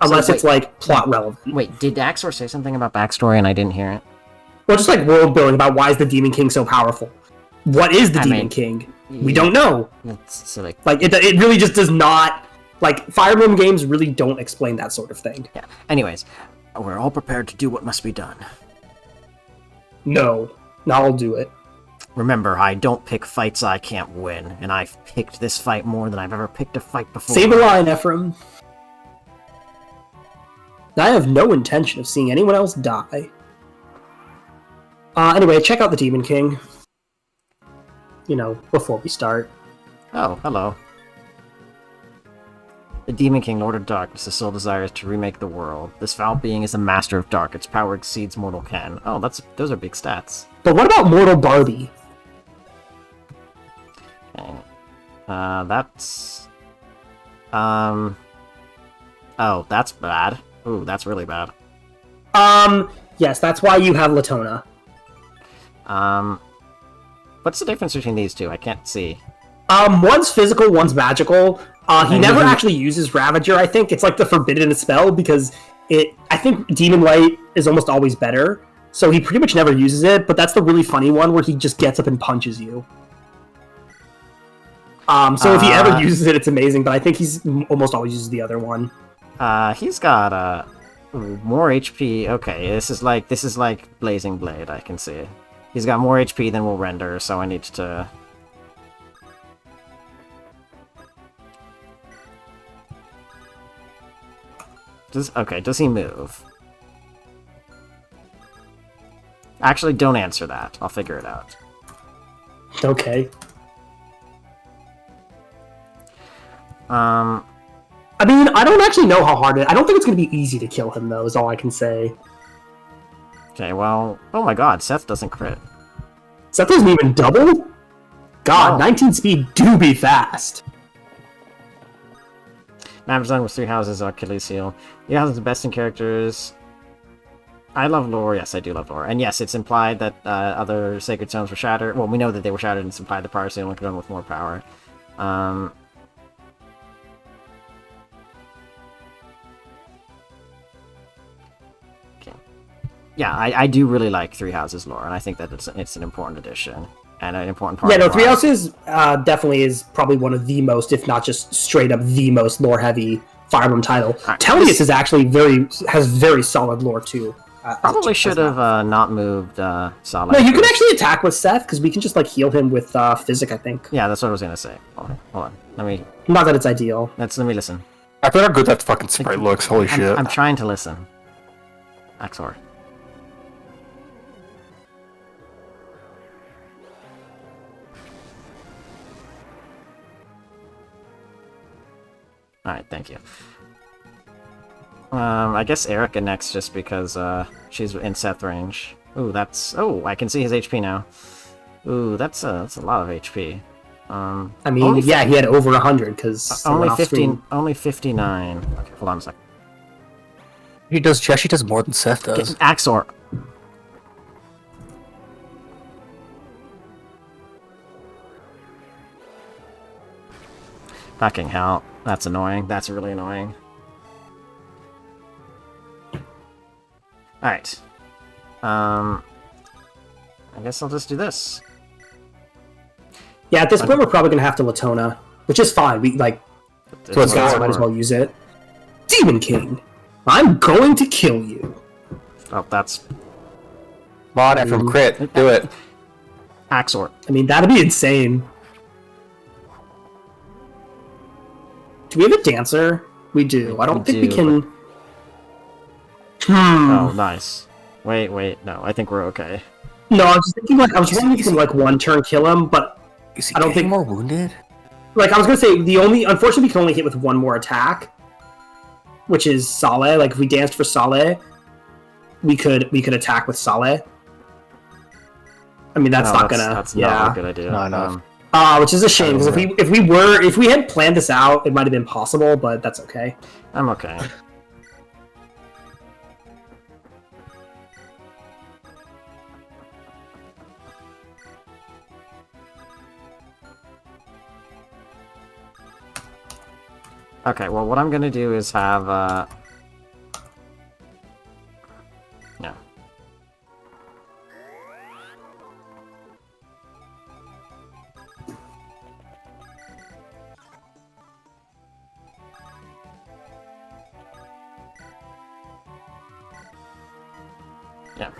Unless it's like plot relevant. Wait, did Axor say something about backstory and I didn't hear it? Well, just like world building about why is the Demon King so powerful? What is the Demon King? We don't know. It's silly. Like, it really just does not. Like, Fire Emblem games really don't explain that sort of thing. Yeah. Anyways, we're all prepared to do what must be done. No, I'll do it. Remember, I don't pick fights I can't win, and I've picked this fight more than I've ever picked a fight before. Say the line, Ephraim. I have no intention of seeing anyone else die. Anyway, check out the Demon King. You know, before we start. Oh, hello. The Demon King, Lord of Darkness, his sole desire is to remake the world. This foul being is a master of dark. Its power exceeds mortal ken. Oh, those are big stats. But what about Mortal Barbie? Okay. That's... Oh, that's bad. Ooh, that's really bad. Yes, that's why you have Latona. What's the difference between these two? I can't see. One's physical, one's magical. He never actually uses Ravager, I think. It's like the forbidden spell, because I think Demon Light is almost always better. So he pretty much never uses it, but that's the really funny one where he just gets up and punches you. So if he ever uses it, it's amazing, but I think he's almost always uses the other one. He's got, more HP. Okay, this is like Blazing Blade, I can see. He's got more HP than will render, so I need to... Does he move? Actually, don't answer that. I'll figure it out. Okay. I mean, I don't actually know how hard I don't think it's going to be easy to kill him, though, is all I can say. Okay, well... Oh my god, Seth doesn't crit. Seth doesn't even double? God, 19 speed do be fast. Map design with 3 houses, Achilles heel. You have the best in characters. I love lore. Yes, I do love lore. And yes, it's implied that other sacred stones were shattered. Well, we know that they were shattered, and it's implied the power stone could run with more power. Okay. Yeah, I do really like 3 houses lore, and I think that it's an important addition. And an important part. Yeah, no, 3 Houses definitely is probably one of the most, if not just straight up the most lore-heavy Fire Emblem title. Tellius is actually has very solid lore too. Probably should have not moved Solid. No, you can actually attack with Seth because we can just like heal him with Physic, I think. Yeah, that's what I was gonna say. Hold on. Let me. Not that it's ideal. Let me listen. I forgot how good that fucking sprite looks. Holy shit! I'm trying to listen. Axor. Alright, thank you. I guess Erica next, just because she's in Seth range. Ooh, that's... Oh, I can see his HP now. Ooh, that's a lot of HP. I mean, yeah, he had over 100, because... only 59. Okay, hold on a sec. He does more than Seth does. Axor! Fucking hell. That's annoying. That's really annoying. Alright. I guess I'll just do this. Yeah, at this point we're probably gonna have to Latona, which is fine. We, like... So might as well use it. Demon King! I'm going to kill you! Oh, that's... Mod it from crit. Do it. Axor. I mean, that'd be insane. Do we have a dancer? We do. I don't think we can... Oh, nice. Wait, no, I think we're okay. No, I was just thinking, like, I was wondering if you can, like, one turn kill him, but I don't think... more wounded? Like, I was gonna say, unfortunately, we can only hit with one more attack, which is Saleh. Like, if we danced for Saleh, we could attack with Saleh. I mean, that's not a good idea. No. Which is a shame, because if we had planned this out, it might have been possible, but that's okay. I'm okay. Okay, well, what I'm gonna do is have, yeah. Yeah.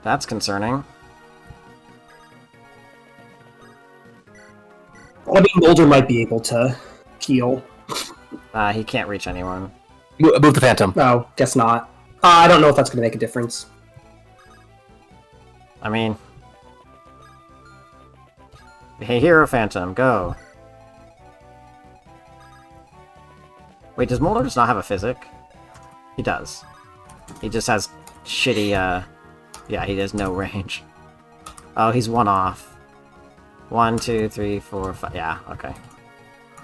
That's concerning. I mean, Mulder might be able to heal. He can't reach anyone. Move the Phantom. No, guess not. I don't know if that's going to make a difference. I mean... Hey, Hero Phantom, go. Wait, does Mulder just not have a physic? He does. He just has shitty, yeah, he has no range. Oh, he's one off. 1, 2, 3, 4, 5. Yeah, okay.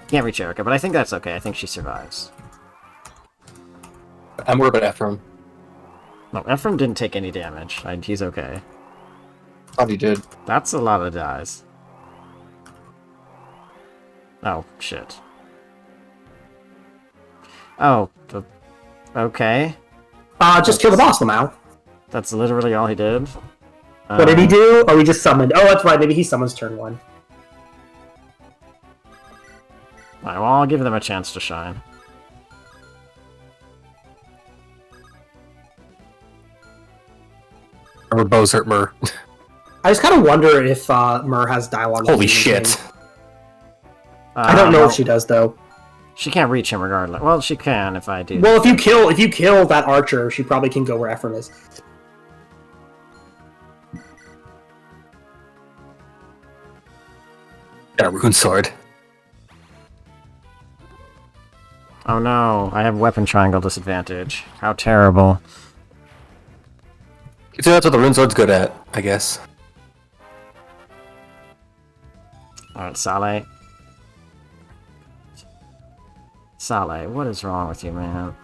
Can't reach Erica, but I think that's okay. I think she survives. I'm worried about Ephraim. No, Ephraim didn't take any damage. He's okay. Thought he did. That's a lot of dies. Oh, shit. Oh, okay. Just kill the boss now. That's literally all he did. What did he do? Oh, he just summoned. Oh, that's right. Maybe he summons turn 1. Alright, well, I'll give them a chance to shine. Or bows hurt Mur. I just kind of wonder if Mur has dialogue. Holy shit. I don't know if she does, though. She can't reach him regardless. Well, she can if I do. Well, if you kill that archer, she probably can go where Ephraim is. Got a rune sword. Oh no, I have weapon triangle disadvantage. How terrible. So that's what the rune sword's good at, I guess. Alright, Saleh. Saleh, what is wrong with you, man?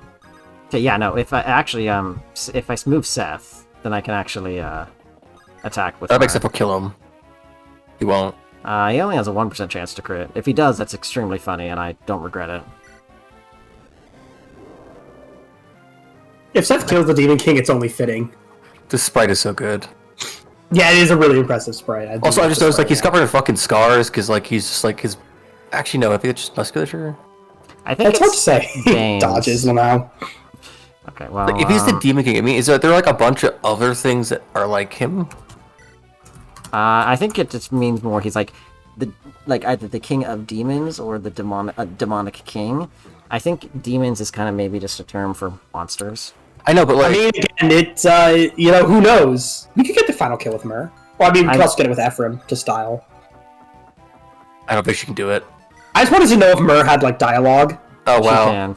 Okay, yeah, no, if I actually, if I move Seth, then I can actually, attack with That makes Seth will kill him. He won't. He only has a 1% chance to crit. If he does, that's extremely funny, and I don't regret it. If Seth kills the Demon King, it's only fitting. This sprite is so good. Yeah, it is a really impressive sprite. Also, I just noticed, like, he's covered in fucking scars, because, like, he's just, like, his... Actually, no, I think it's just musculature. I think it's hard to say. Dodges now. Okay, well... Like, if he's the Demon King, I mean, is there like, a bunch of other things that are like him? I think it just means more he's, like, either the king of demons or the demonic king. I think demons is kind of maybe just a term for monsters. I know, but like... I mean, again, it's, you know, who knows? We could get the final kill with Mur. Well, I mean, we could also get it with Ephraim to style. I don't think she can do it. I just wanted to know if Mur had, like, dialogue. Oh, wow. She can.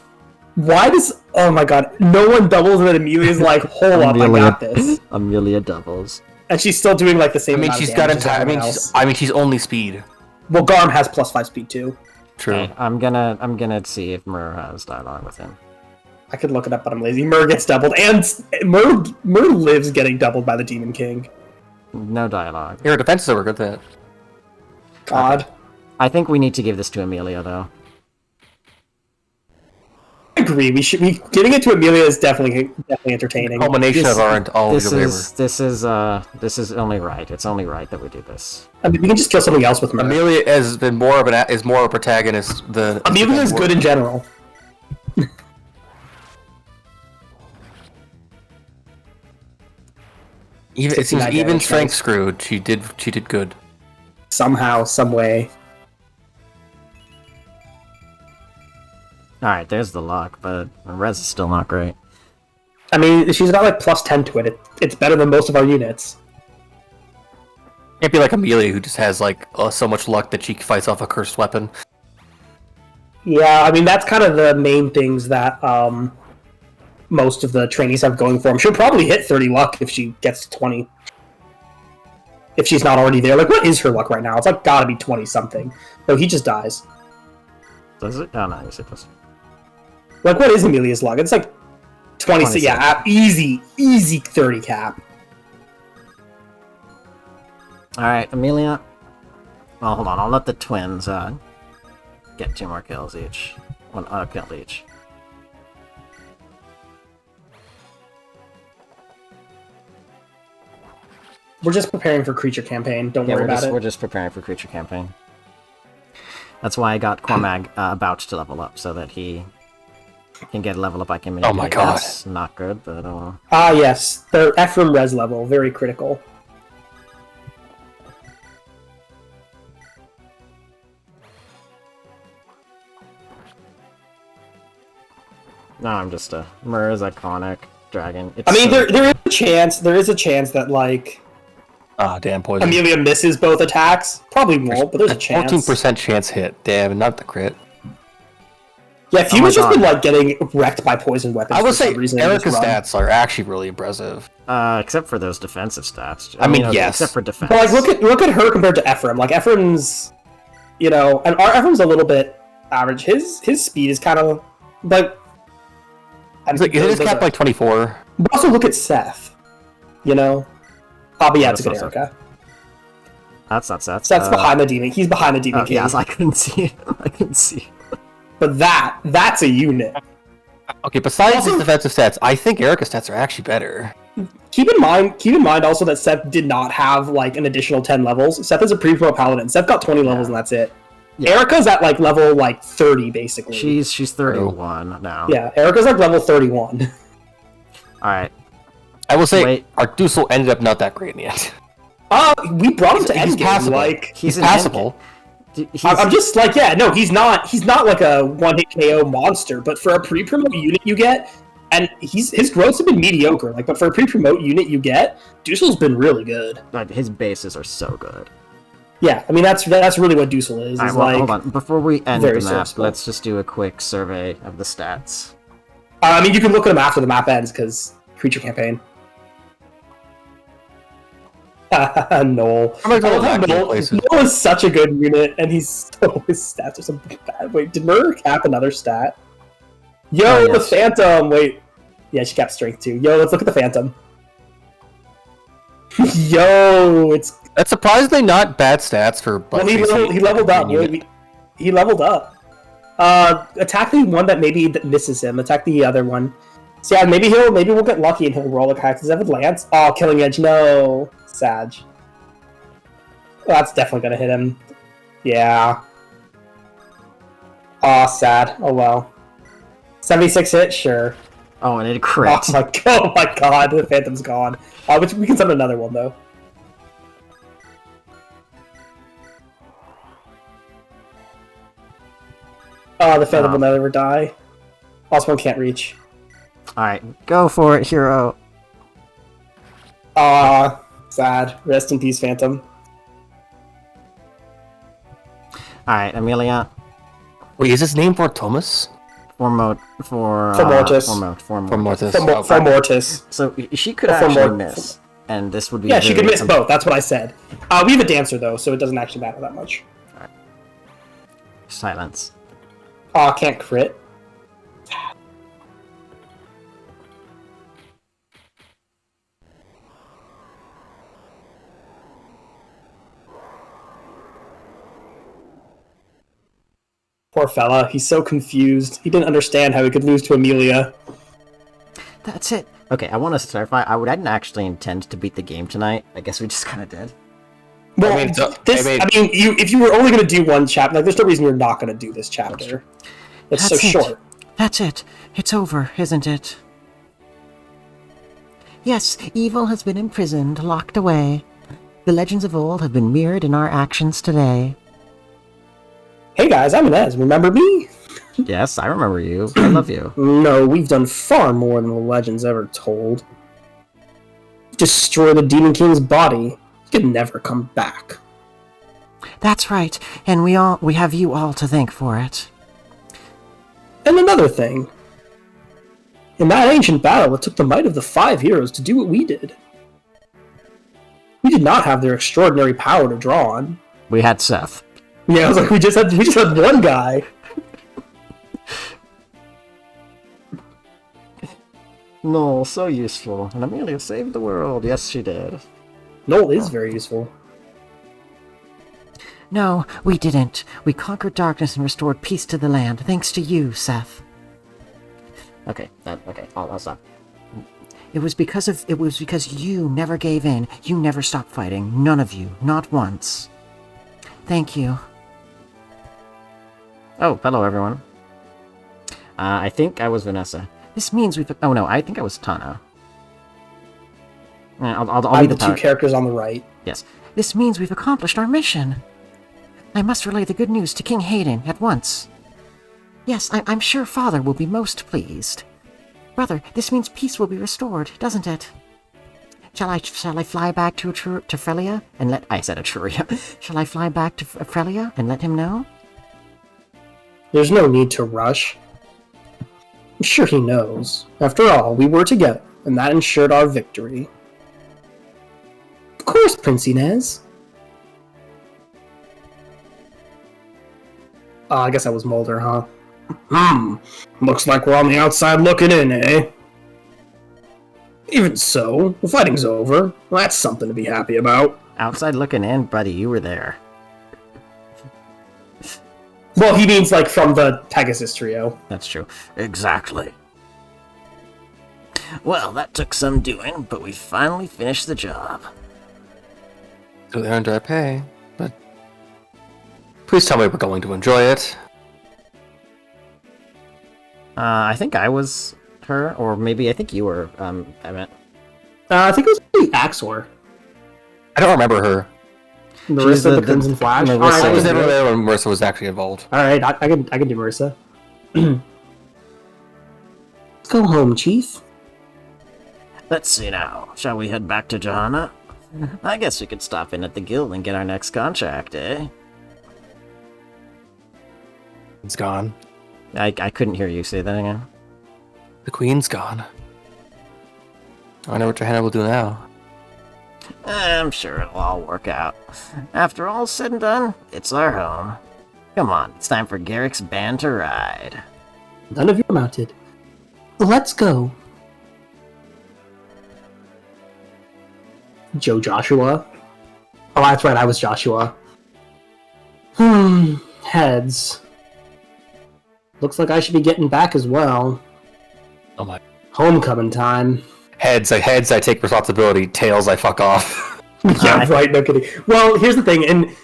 Why does... Oh my god, no one doubles and then Amelia's like, hold up, I got this. Amelia doubles. And she's still doing, like, the same amount she's of got damage as entire... everyone else. she's only speed. Well, Garm has +5 speed, too. True. Okay, I'm gonna see if Mur has dialogue with him. I could look it up, but I'm lazy. Mur gets doubled, and Mur lives getting doubled by the Demon King. No dialogue. Your defenses are good at that. God. Okay. I think we need to give this to Amelia, though. I agree. We should be giving it to Amelia is definitely entertaining. Culmination of all this your labor. This is only right. It's only right that we do this. I mean, we can just kill something else with Mur. Amelia has been more of a protagonist than Amelia is good in general. It seems even strength screwed. She did good. Somehow, some way. Alright, there's the luck, but the res is still not great. I mean, she's got like +10 to it. It's better than most of our units. Can't be like Amelia, who just has like so much luck that she fights off a cursed weapon. Yeah, I mean that's kind of the main things that most of the trainees have going for them. She'll probably hit 30 luck if she gets to 20. if she's not already there. Like, what is her luck right now? It's like gotta be 20-something. No, he just dies. Does it? Oh, no, yes, it does. Like, what is Amelia's luck? It's like 26. Yeah, easy 30 cap. Alright, Amelia. Well, hold on. I'll let the twins get 2 more kills each. 1 kill each. We're just preparing for creature campaign. Don't worry about it. We're just preparing for creature campaign. That's why I got Cormag about to level up, so that he can get a level up like immediately. Oh my god. That's not good, but... yes. The Ephraim res level. Very critical. No, I'm just a Murr's iconic dragon. I mean, there is a chance. There is a chance that like. Ah, damn poison. Amelia misses both attacks. Probably won't, but there's a chance. 14% chance hit. Damn, not the crit. Yeah, Fuma's just been like getting wrecked by poison weapons. I will say Erica's stats are actually really impressive. Except for those defensive stats. I mean, yes. Except for defense. But like, look at her compared to Ephraim. Like Ephraim's, and our Ephraim's a little bit average. His speed is kind of like. It's like his cap like 24. But also look at Seth. Oh, but yeah, it's a good Erica. That's not Seth. Seth's behind the demon. He's behind the demon king. Yes, I couldn't see it. I couldn't see it. But that's a unit. Okay, besides his defensive stats, I think Erica's stats are actually better. Keep in mind also that Seth did not have like an additional 10 levels. Seth is a pre-pro paladin. Seth got 20 levels and that's it. Yeah. Erica's at like level like 30 basically. She's 31 now. Yeah, Erica's like level 31. Alright. I will say our Dusel ended up not that great in the end. We brought him to Endgame. Passable. Like he's passable. I'm just like, yeah, no, he's not like a one-hit KO monster, but for a pre-promote unit you get, and his growths have been mediocre, like, but for a pre-promote unit you get, Dusel's been really good. Like, his bases are so good. Yeah, I mean, that's really what Dusel is. Right, well, hold on. Before we end the map, let's just do a quick survey of the stats. I mean, you can look at them after the map ends, because creature campaign. Noel. Noel is such a good unit, and his stats are so bad. Wait, did Murder cap another stat? Yo, the Phantom! Wait. Yeah, she capped strength too. Yo, let's look at the Phantom. Yo, That's surprisingly not bad stats for... Well, he leveled up. He leveled up. Attack the one that misses him. Attack the other one. So yeah, maybe we'll get lucky and he'll roll a card. Does that have Lance? Oh, Killing Edge, no. Sag. Oh, that's definitely gonna hit him. Yeah. Oh, sad. Oh well. 76 hit, sure. Oh, and it crit. Oh my god, the Phantom's gone. We can summon another one though. Oh, the Phantom will never die. Last one can't reach. Alright, go for it, hero. Sad. Rest in peace, Phantom. Alright, Amelia. Wait, is his name for Thomas? Formortis. So she could actually miss, and this would be... Yeah, she could miss both, that's what I said. We have a Dancer, though, so it doesn't actually matter that much. Alright. Silence. Can't crit. Poor fella, he's so confused. He didn't understand how he could lose to Amelia. That's it. Okay, I want to clarify. I didn't actually intend to beat the game tonight. I guess we just kind of did. Well, if you were only going to do one chapter, like, there's no reason you're not going to do this chapter. It's so short. That's it. It's over, isn't it? Yes, evil has been imprisoned, locked away. The legends of old have been mirrored in our actions today. Hey guys, I'm Inez. Remember me? Yes, I remember you. I love you. No, we've done far more than the legends ever told. Destroy the Demon King's body. He could never come back. That's right, and we have you all to thank for it. And another thing. In that ancient battle, it took the might of the 5 heroes to do what we did. We did not have their extraordinary power to draw on. We had Seth. Yeah, I was like, we just had one guy. No, so useful. And Amelia saved the world. Yes, she did. Noel is very useful. No, we didn't. We conquered darkness and restored peace to the land, thanks to you, Seth. Okay, I'll stop. It was because you never gave in. You never stopped fighting. None of you. Not once. Thank you. Oh, hello, everyone. I think I was Vanessa. This means we've... Oh, no, I think I was Tana. I'll be the two characters on the right. Yes. This means we've accomplished our mission. I must relay the good news to King Hayden at once. Yes, I'm sure Father will be most pleased. Brother, this means peace will be restored, doesn't it? Shall I fly back to Frelia and let... I said Etruria. Shall I fly back to Frelia and let him know? There's no need to rush. I'm sure he knows. After all, we were together, and that ensured our victory. Of course, Prince Inez. I guess that was Mulder, huh? Looks like we're on the outside looking in, eh? Even so, the fighting's over. Well, that's something to be happy about. Outside looking in, buddy, you were there. Well, he means, like, from the Pegasus trio. That's true. Exactly. Well, that took some doing, but we finally finished the job. So they earned our pay, but... Please tell me we're going to enjoy it. I think I was her, or maybe I think you were, Emmett. I think it was Axor. I don't remember her. Marissa, the Crimson Flash. I was never there when Marissa was actually involved. Alright, I can do Marissa. Let's go home, Chief. Let's see now. Shall we head back to Johanna? I guess we could stop in at the guild and get our next contract, eh? It's gone. I couldn't hear you say that again. The queen's gone. I know what Johanna will do now. I'm sure it'll all work out. After all's said and done, it's our home. Come on, it's time for Garrick's band to ride. None of you are mounted. Let's go. Joe Joshua? Oh, that's right, I was Joshua. Heads. Looks like I should be getting back as well. Oh my. Homecoming time. Heads, I take responsibility. Tails, I fuck off. Yeah, right, no kidding. Well, here's the thing, and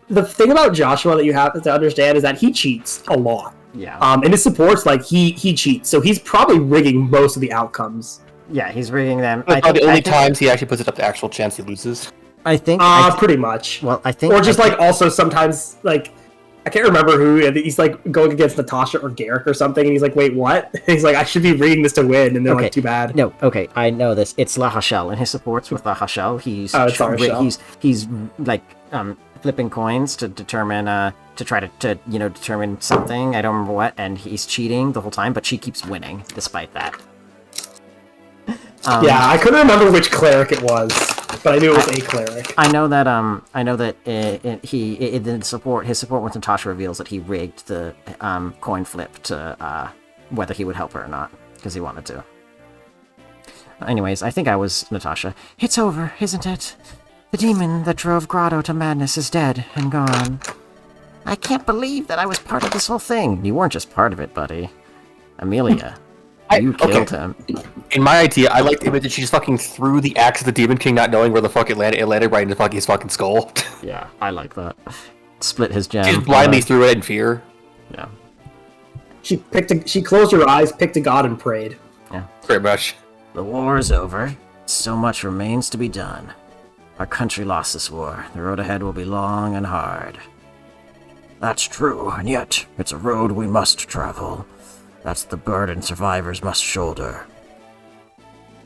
the thing about Joshua that you have to understand is that he cheats a lot. Yeah. And his supports, like, he cheats, so he's probably rigging most of the outcomes. Yeah, he's rigging them. The only times he actually puts it up the actual chance he loses. I think... pretty much. Well, I think... Or just, like, also sometimes, like... I can't remember who, he's like going against Natasha or Garrick or something, and he's like, wait, what? He's like, I should be reading this to win, and they're like, too bad. No, okay, I know this. It's La Hachelle, and his supports with La Hachelle, he's like flipping coins to determine to try to determine something. I don't remember what, and he's cheating the whole time, but she keeps winning despite that. Yeah, I couldn't remember which cleric it was, but I knew it was a cleric. I know that his support with Natasha reveals that he rigged the coin flip to whether he would help her or not because he wanted to. Anyways, I think I was Natasha. It's over, isn't it? The demon that drove Grotto to madness is dead and gone. I can't believe that I was part of this whole thing. You weren't just part of it, buddy. Amelia. You killed him. In my idea, I liked the image that she just fucking threw the axe at the Demon King, not knowing where the fuck it landed. It landed right into his fucking skull. Yeah, I like that. Split his gem. She just blindly threw it in fear. Yeah. She closed her eyes, picked a god, and prayed. Yeah. Pretty much. The war is over. So much remains to be done. Our country lost this war. The road ahead will be long and hard. That's true, and yet it's a road we must travel. That's the burden survivors must shoulder.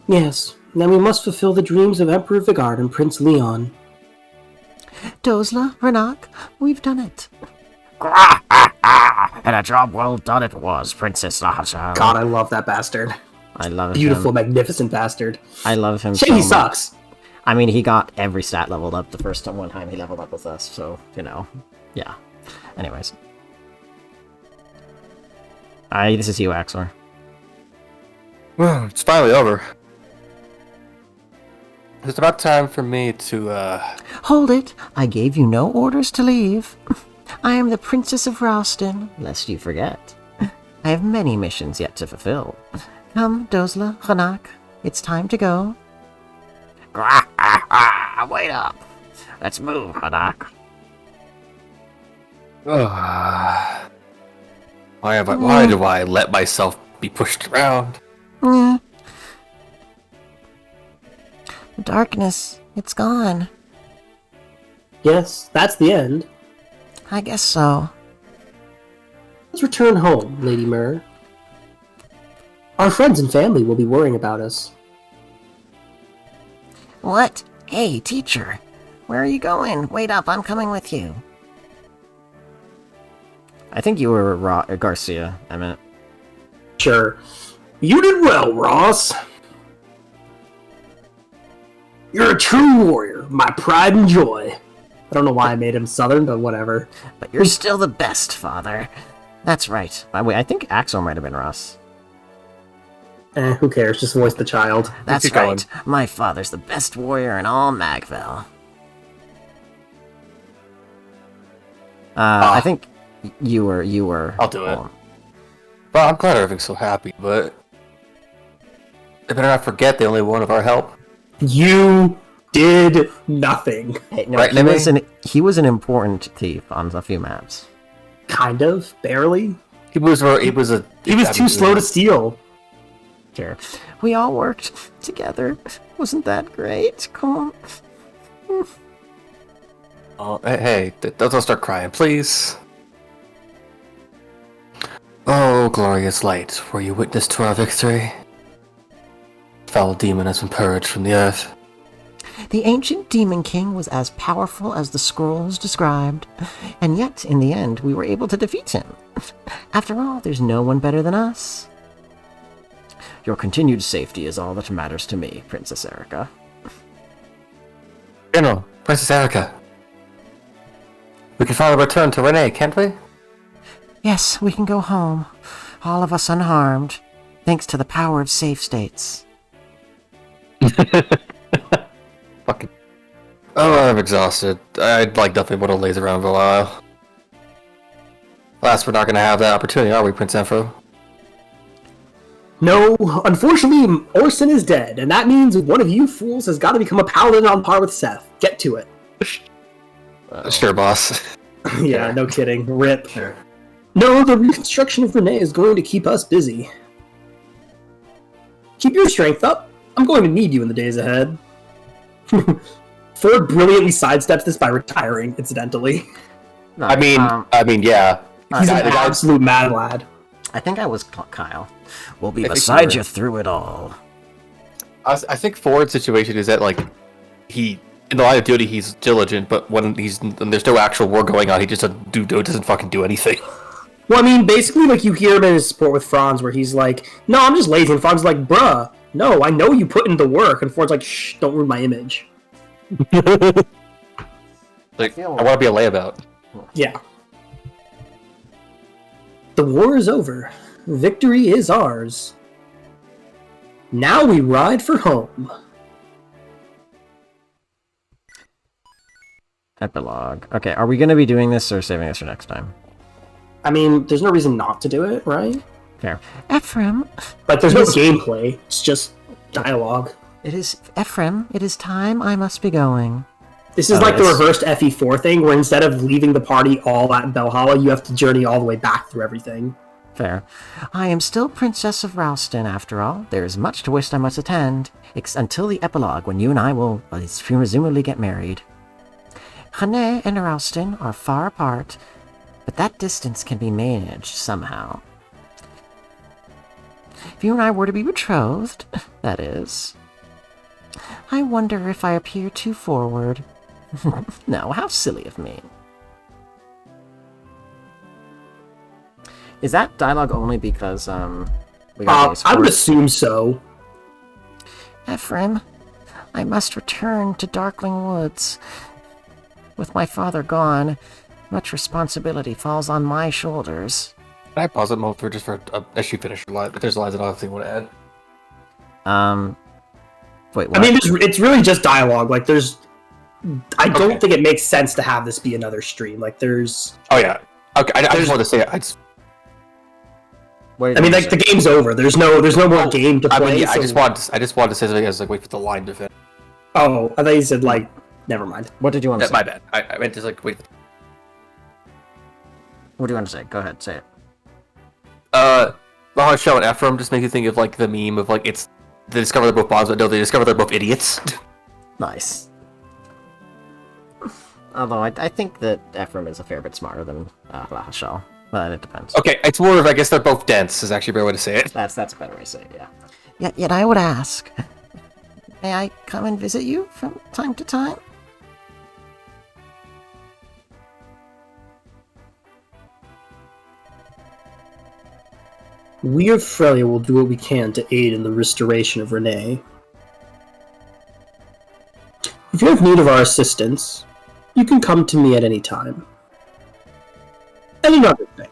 Yes, then we must fulfill the dreams of Emperor Vigard and Prince Lyon. Dozla, Renak, we've done it. And a job well done it was, Princess Lahasha. God, I love that bastard. I love him. Beautiful, magnificent bastard. I love him Shit, so he much. sucks. I mean, he got every stat leveled up the first one time he leveled up with us, so, you know, yeah. Anyways. This is you, Axor. Well, it's finally over. It's about time for me to, Hold it! I gave you no orders to leave. I am the Princess of Ralston, lest you forget. I have many missions yet to fulfill. Come, Dozla, Hanak, it's time to go. Wait up! Let's move, Hanak. Why do I let myself be pushed around? The darkness, it's gone. Yes, that's the end. I guess so. Let's return home, Lady Myrrh. Our friends and family will be worrying about us. What? Hey, teacher. Where are you going? Wait up, I'm coming with you. I think you were Garcia, I meant. Sure. You did well, Ross. You're a true warrior, my pride and joy. I don't know why I made him Southern, but whatever. But you're still the best, Father. That's right. Wait, I think Axel might have been Ross. Who cares? Just voice the child. That's Keep right. going. My father's the best warrior in all Magville. I think you were. I'll do it. Well, I'm glad everything's so happy, but they better not forget they only wanted our help. You did nothing. Hey, no, Right, he was an important thief on a few maps. Kind of, barely. He was too slow to steal. Sure. We all worked together. Wasn't that great? Come on. Oh, hey, don't start crying, please. Oh, glorious light, were you witness to our victory? Foul demon has been purged from the earth. The ancient Demon King was as powerful as the scrolls described, and yet, in the end, we were able to defeat him. After all, there's no one better than us. Your continued safety is all that matters to me, Princess Erica. General, Princess Erica. We can finally return to Renee, can't we? Yes, we can go home, all of us unharmed, thanks to the power of safe states. Fucking. Oh, I'm exhausted. I'd like nothing but to laze around for a while. Alas, we're not going to have that opportunity, are we, Prince Enfro? No, unfortunately, Orson is dead, and that means one of you fools has got to become a paladin on par with Seth. Get to it. Sure, boss. Yeah, no kidding. Rip. Sure. No, the reconstruction of Renee is going to keep us busy. Keep your strength up. I'm going to need you in the days ahead. Ford brilliantly sidesteps this by retiring, incidentally. No, I mean, yeah. He's an absolute mad lad. I think I was Kyle. We'll be I think beside you you through it all. I think Ford's situation is that, like, in the line of duty, he's diligent, but when there's no actual war going on, he just doesn't fucking do anything. Well, I mean, basically, like, you hear him in his support with Franz, where he's like, no, I'm just lazy, and Franz is like, bruh, no, I know you put in the work, and Ford's like, shh, don't ruin my image. Like, I want to be a layabout. Yeah. The war is over. Victory is ours. Now we ride for home. Epilogue. Okay, are we going to be doing this or saving this for next time? I mean, there's no reason not to do it, right? Fair. Ephraim. Like, there's no gameplay. It's just dialogue. It is Ephraim. It is time. I must be going. This is like the reversed FE4 thing, where instead of leaving the party all at Valhalla, you have to journey all the way back through everything. Fair. I am still Princess of Ralston, after all. There is much to which I must attend, until the epilogue, when you and I will presumably get married. Renee and Ralston are far apart, but that distance can be managed somehow. If you and I were to be betrothed, that is. I wonder if I appear too forward. No, how silly of me. Is that dialogue only because, we got I would assume so. Ephraim, I must return to Darkling Woods. With my father gone, much responsibility falls on my shoulders. Can I pause it more for as you finish your line? If there's lines that I don't think you want to add. Wait, what? I mean, it's really just dialogue. Like, I don't think it makes sense to have this be another stream. Like, there's... Oh, yeah. Okay, I just wanted to say it. I mean, like, the game's over. There's no more game to play. I mean, yeah, so... I just wanted to say something as, like, wait for the line to finish. Oh, I thought you said, like, never mind. What did you want to say? My bad. I meant to, like, wait. What do you want to say? Go ahead, say it. Mahasho and Ephraim just make you think of, like, the meme of, like, they discover they're both bonds, but no, they discover they're both idiots. Nice. Although I think that Ephraim is a fair bit smarter than Mahasho, but it depends. Okay, it's more of, I guess they're both dense, is actually a better way to say it. That's a better way to say it, yeah. Yet I would ask, may I come and visit you from time to time? We of Frelia will do what we can to aid in the restoration of Renee. If you have need of our assistance, you can come to me at any time. And another thing.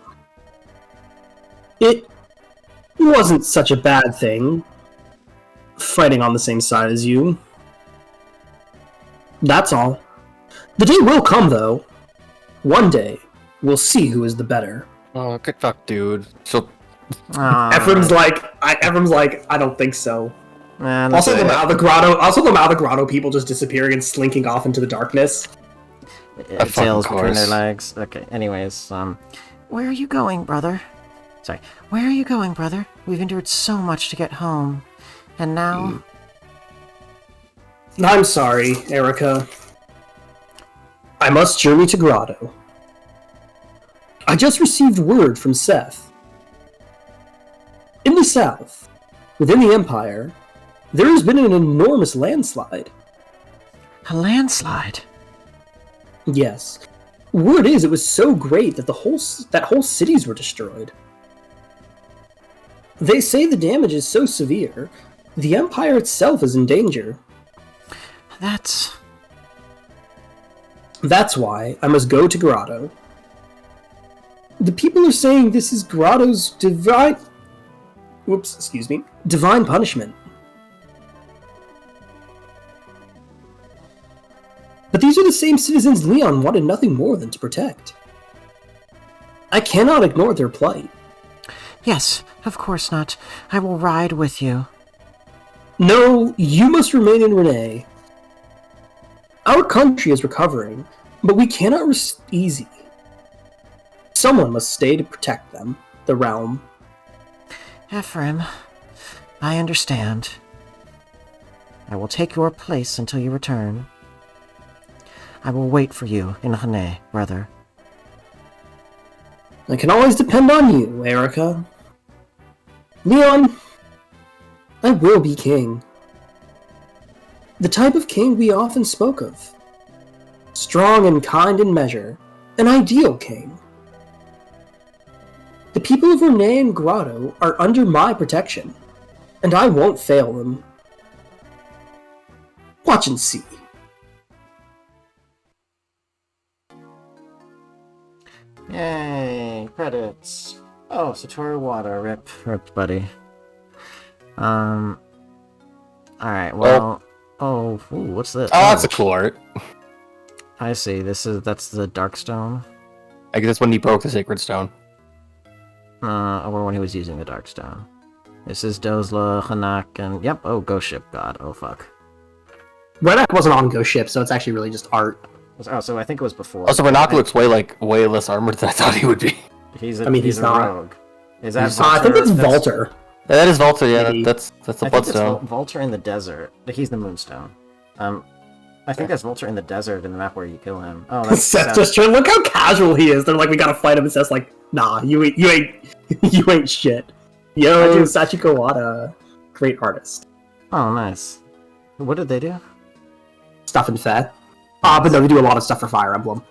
It wasn't such a bad thing, fighting on the same side as you. That's all. The day will come, though. One day, we'll see who is the better. Oh, good fuck, dude. So... Ephraim's like, I don't think so. Man, also, the Mao the Grotto people just disappearing and slinking off into the darkness. Tails between their legs. Okay, anyways, where are you going, brother? Sorry, where are you going, brother? We've endured so much to get home. And now... I'm sorry, Erica. I must journey to Grotto. I just received word from Seth. In the south, within the Empire, there has been an enormous landslide. A landslide? Yes. Word is it was so great that whole cities were destroyed. They say the damage is so severe, the Empire itself is in danger. That's why I must go to Grotto. The people are saying this is Grotto's divine punishment. But these are the same citizens Lyon wanted nothing more than to protect. I cannot ignore their plight. Yes, of course not. I will ride with you. No, you must remain in Renee. Our country is recovering, but we cannot rest easy. Someone must stay to protect them, the realm. Ephraim, I understand. I will take your place until you return. I will wait for you in Hane, brother. I can always depend on you, Erica. Lyon, I will be king. The type of king we often spoke of. Strong and kind in measure, an ideal king. The people of Renee and Grotto are under my protection, and I won't fail them. Watch and see. Yay, credits. Oh, Satoru Wada, rip, buddy. Alright, well... what's this? Oh, that's a cool art. I see, that's the Darkstone. I guess that's when he broke the Sacred Stone. Or when he was using the Darkstone. This is Dozla, Hanak, and... Yep, Ghost Ship God, oh fuck. Renak wasn't on Ghost Ship, so it's actually really just art. Oh, so I think it was before. Also, Renak looks way less armored than I thought he would be. He's a not. rogue. Is that I think it's Volter. Yeah, that is Volter, yeah, that's the Bloodstone. Volter in the desert. He's the Moonstone. I think that's Volter in the desert in the map where you kill him. Oh, that's Seth just turned. Look how casual he is. They're like, we gotta fight him, and Seth's like, nah, you ain't shit. Yo, Sachiko Wada, great artist. Oh, nice. What did they do? Stuff and Fed. But no, they do a lot of stuff for Fire Emblem.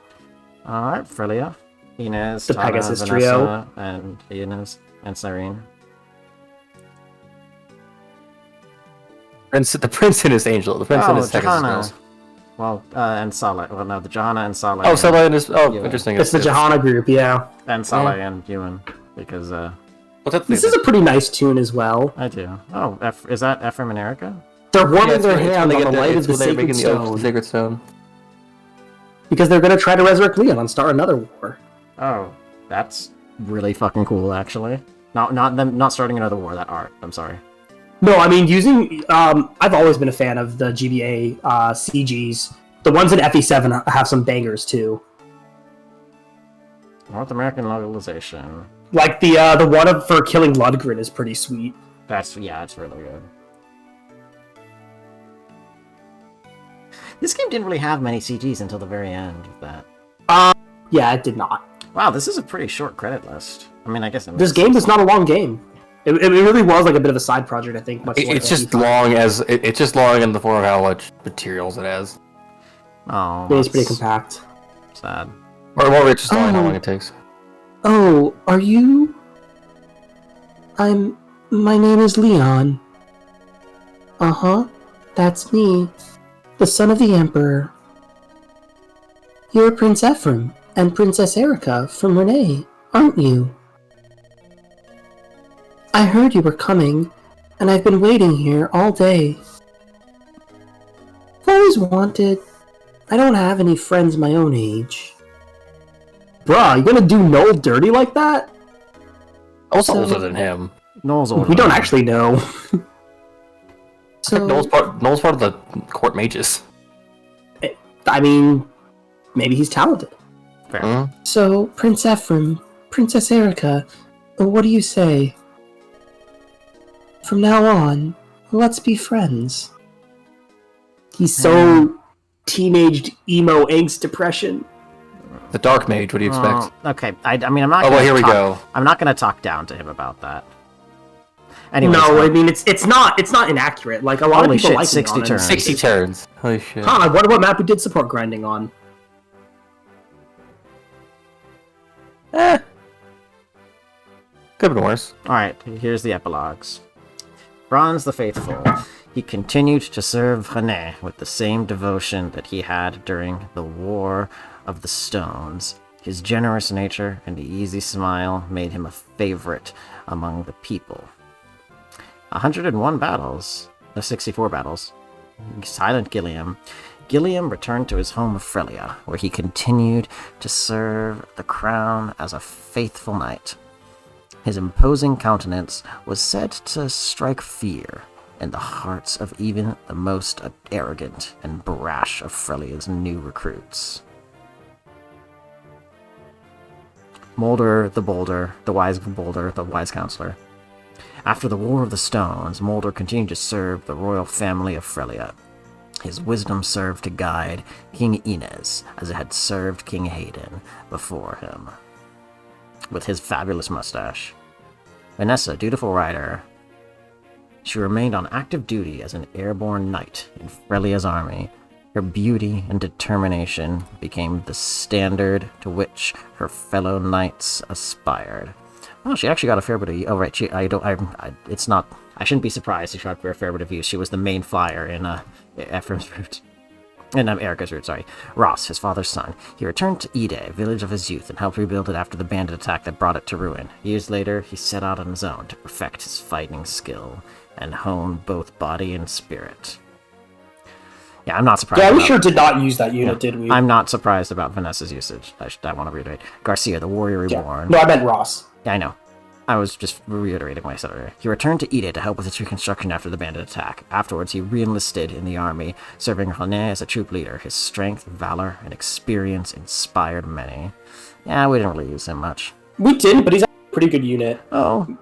Alright, Frelia, Inez, the Tana, Pegasus Vanessa, trio, and Inez, and Cyrene. The prince and his angel. The prince and his second Johanna. skills. Well, and Saleh. Well, no, the Johanna and Saleh. Oh, Saleh and his... Oh, Ewan. interesting. It's the Johanna group, yeah. And Saleh and Ewan, because This is a pretty nice tune as well. I do. Oh, is that Ephraim and Erica? They're warming it's their when- it's hand when on they the get light of the it's when they're sacred making the oath of stone the sacred stone. because they're going to try to resurrect Lyon and start another war. Oh, that's really fucking cool, actually. Not starting another war. That art. I'm sorry. No, I mean using. I've always been a fan of the GBA CGs. The ones in FE7 have some bangers too. North American localization. Like the one for killing Ludgren is pretty sweet. It's really good. This game didn't really have many CGs until the very end of that. Yeah, it did not. Wow, this is a pretty short credit list. I mean, I guess This game is not a long game. It really was like a bit of a side project, I think. Much It's just long it's just long in the form of how much materials it has. Oh, It's pretty compact. sad. Or more it's just long how long it takes. Oh, are you? My name is Lyon. Uh-huh. That's me. The son of the Emperor. You're Prince Ephraim and Princess Erica from Renee, aren't you? I heard you were coming, and I've been waiting here all day. I've always wanted... I don't have any friends my own age. Bruh, you gonna do Noel dirty like that? I was So- older than him. Noel's older. We don't actually know. So, Noel's part of the court mages. I mean, maybe he's talented. Fair. Hmm? So, Prince Ephraim, Princess Erica, what do you say? From now on, let's be friends. He's so teenaged, emo, angst, depression. The dark mage, what do you expect? Okay, I mean, I'm not. Oh, well, gonna here we talk- go. I'm not going to talk down to him about that. Anyways, No, I mean it's not inaccurate. Like a lot Holy of people shit, like 60 it on it. turns. 60 turns. Holy shit. Huh, I wonder what map we did support grinding on. Could have been worse. Alright, here's the epilogues. Franz the Faithful. He continued to serve René with the same devotion that he had during the War of the Stones. His generous nature and easy smile made him a favorite among the people. 101 battles, 64 battles. Silent Gilliam. Gilliam returned to his home of Frelia, where he continued to serve the crown as a faithful knight. His imposing countenance was said to strike fear in the hearts of even the most arrogant and brash of Frelia's new recruits. Mulder the Bolder, the wise counselor. After the War of the Stones, Mulder continued to serve the royal family of Frelia. His wisdom served to guide King Inez, as it had served King Hayden before him. With his fabulous mustache. Vanessa, dutiful rider. She remained on active duty as an airborne knight in Frelia's army. Her beauty and determination became the standard to which her fellow knights aspired. Oh, she actually got a fair bit of... Oh, right, it's not... I shouldn't be surprised she got a fair bit of use. She was the main flyer in Ephraim's route. And Erica's route, sorry. Ross, his father's son. He returned to Ide, village of his youth, and helped rebuild it after the bandit attack that brought it to ruin. Years later, he set out on his own to perfect his fighting skill and hone both body and spirit. Yeah, I'm not surprised. Yeah, we about- sure did not use that unit, did we? I'm not surprised about Vanessa's usage. I want to reiterate. Garcia, the warrior reborn. No, I meant Ross. Yeah, I know. I was just reiterating what I said earlier. He returned to Ide to help with its reconstruction after the bandit attack. Afterwards, he re-enlisted in the army, serving René as a troop leader. His strength, valor, and experience inspired many. Yeah, we didn't really use him much. We didn't, but he's a pretty good unit. Oh.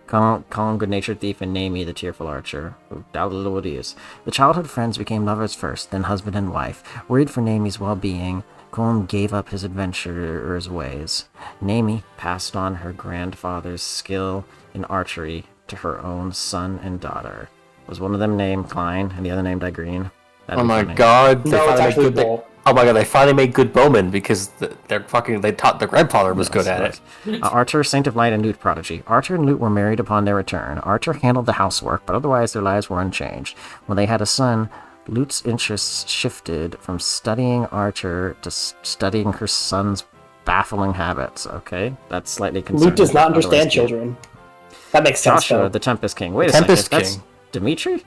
Calm, good-natured thief, and Naomi, the tearful archer. Doubted what he is. The childhood friends became lovers first, then husband and wife. Worried for Naomi's well-being, Colm gave up his adventurer's ways. Naomi passed on her grandfather's skill in archery to her own son and daughter. Was one of them named Klein and the other named Irene? Oh my god. No, it's actually Bull. Oh my god, they finally made good bowmen because they taught their grandfather was good at it. Archer, Saint of Light, and Lute prodigy. Archer and Lute were married upon their return. Archer handled the housework, but otherwise their lives were unchanged. When they had a son, Lute's interests shifted from studying Archer to studying her son's baffling habits. Okay, that's slightly concerning. Lute does not understand children. That makes sense, Joshua, though. the Tempest King. Wait a second, that's Dimitri?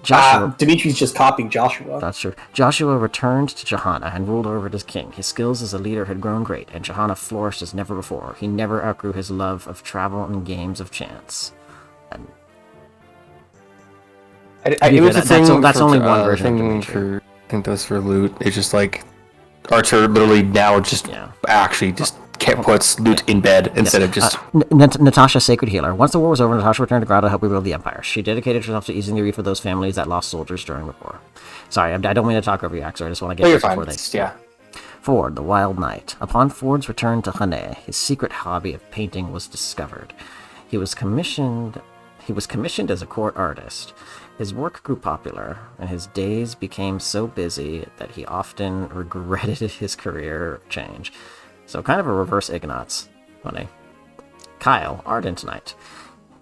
Joshua. Dimitri's just copying Joshua. That's true. Joshua returned to Johanna and ruled over it as king. His skills as a leader had grown great, and Johanna flourished as never before. He never outgrew his love of travel and games of chance. And it was that's only one version of Dimitri. I think that was for Lute. It's just like Archer literally now just actually just puts Lute in bed instead of just... Natasha, Sacred Healer. Once the war was over, Natasha returned to Grotto to help rebuild the Empire. She dedicated herself to easing the grief of those families that lost soldiers during the war. Sorry, I don't mean to talk over you, Axel. I just want to get this before they... Yeah. Ford, the Wild Knight. Upon Ford's return to Hane, his secret hobby of painting was discovered. He was commissioned as a court artist. His work grew popular, and his days became so busy that he often regretted his career change. So kind of a reverse Ignatz. Funny. Kyle, Ardent Knight.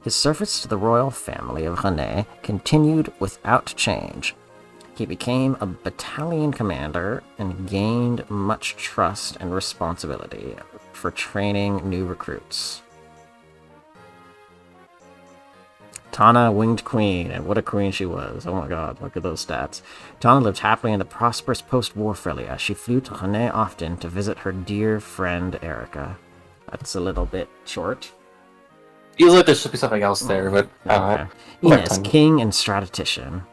His service to the royal family of Hane continued without change. He became a battalion commander and gained much trust and responsibility for training new recruits. Tana, Winged Queen, and what a queen she was. Oh my god, look at those stats. Tana lived happily in the prosperous post-war Frelia. She flew to Hane often to visit her dear friend Erica. That's a little bit short. Feels like there should be something else there, but... Okay. Enos, King and Strategician.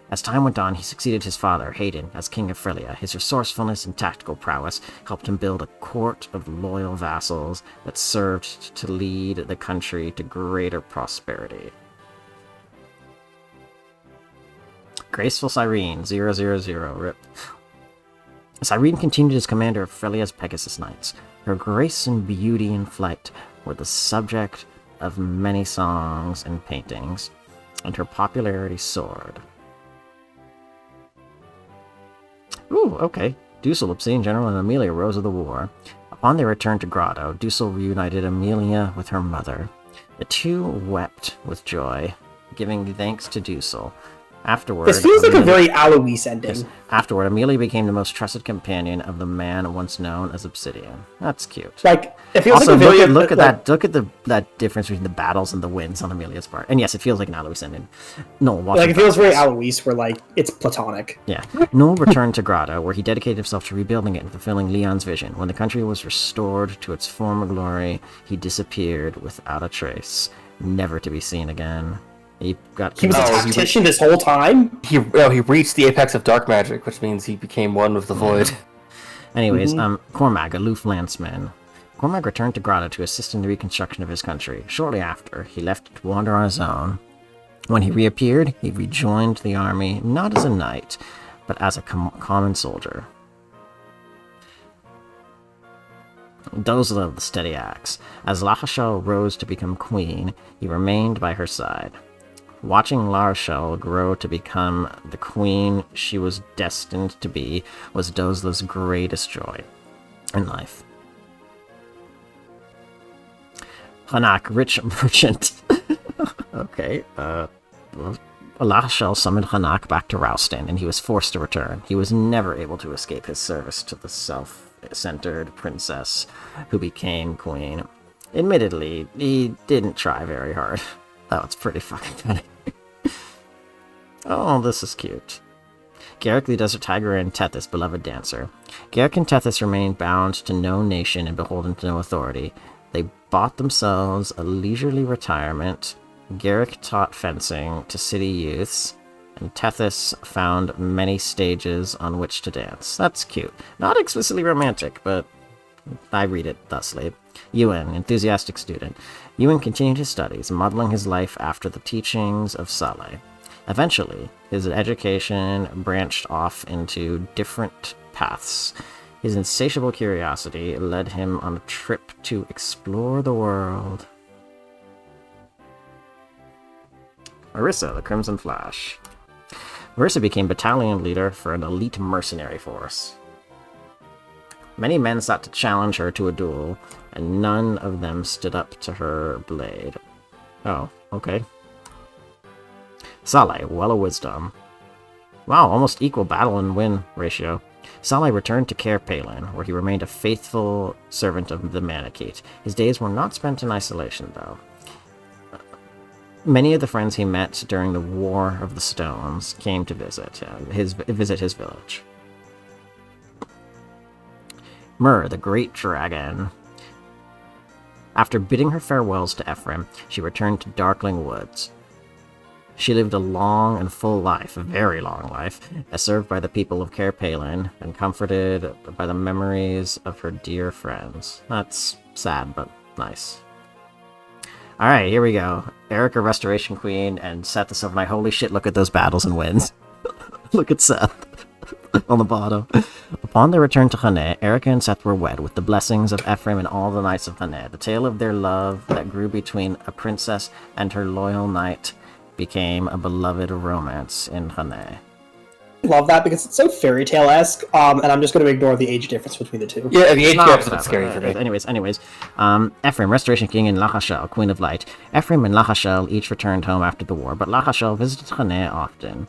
As time went on, he succeeded his father, Hayden, as King of Frelia. His resourcefulness and tactical prowess helped him build a court of loyal vassals that served to lead the country to greater prosperity. Graceful Cyrene, 000, RIP. Cyrene continued as commander of Frelia's Pegasus Knights. Her grace and beauty in flight were the subject of many songs and paintings, and her popularity soared. Ooh, okay. Dussel, Obsidian General, and Amelia rose of the war. Upon their return to Grotto, Dussel reunited Amelia with her mother. The two wept with joy, giving thanks to Dussel. Afterward, this feels like a very Alois ending. Yes, afterward, Amelia became the most trusted companion of the man once known as Obsidian. That's cute. Like, it feels also, like a look at that difference between the battles and the wins on Amelia's part. And yes, it feels like an Alois ending. Noel, like, it feels very Alois, where, like, it's platonic. Yeah. Noel returned to Grotto, where he dedicated himself to rebuilding it and fulfilling Lyon's vision. When the country was restored to its former glory, he disappeared without a trace, never to be seen again. He was a tactician this whole time? He reached the apex of dark magic, which means he became one with the void. Anyways, Cormag, aloof lanceman. Cormag returned to Grotto to assist in the reconstruction of his country. Shortly after, he left to wander on his own. When he reappeared, he rejoined the army, not as a knight, but as a common soldier. Dozla of the Steady Axe. As La Rochelle rose to become queen, he remained by her side. Watching La Rochelle grow to become the queen she was destined to be was Dozla's greatest joy in life. Hanak, rich merchant. Okay, La Rochelle summoned Hanak back to Roustan, and he was forced to return. He was never able to escape his service to the self-centered princess who became queen. Admittedly, he didn't try very hard. That was pretty fucking funny. Oh, this is cute. Garrick the Desert Tiger and Tethys, beloved dancer. Garrick and Tethys remained bound to no nation and beholden to no authority. They bought themselves a leisurely retirement. Garrick taught fencing to city youths, and Tethys found many stages on which to dance. That's cute. Not explicitly romantic, but I read it thusly. Ewan, enthusiastic student. Ewan continued his studies, modeling his life after the teachings of Saleh. Eventually, his education branched off into different paths. His insatiable curiosity led him on a trip to explore the world. Marissa, the Crimson Flash. Versa became battalion leader for an elite mercenary force. Many men sought to challenge her to a duel, and none of them stood up to her blade. Oh, okay. Saleh, Well of Wisdom. Wow, almost equal battle and win ratio. Saleh returned to Caer Palin, where he remained a faithful servant of the Manakete. His days were not spent in isolation, though. Many of the friends he met during the War of the Stones came to visit his village. Myr, the Great Dragon. After bidding her farewells to Ephraim, she returned to Darkling Woods. She lived a long and full life, a very long life, as served by the people of Caer Palin and comforted by the memories of her dear friends. That's sad, but nice. Alright, here we go. Erica, Restoration Queen, and Seth the Silver Knight. Holy shit, look at those battles and wins. Look at Seth on the bottom. Upon their return to Hane, Erica and Seth were wed with the blessings of Ephraim and all the knights of Hane. The tale of their love that grew between a princess and her loyal knight became a beloved romance in Hane. I love that because it's so fairy tale-esque, and I'm just going to ignore the age difference between the two. Yeah, the age gap's not scary for me. Anyways, Ephraim, Restoration King, and Lahashel, Queen of Light. Ephraim and Lahashel each returned home after the war, but Lahashel visited Hane often.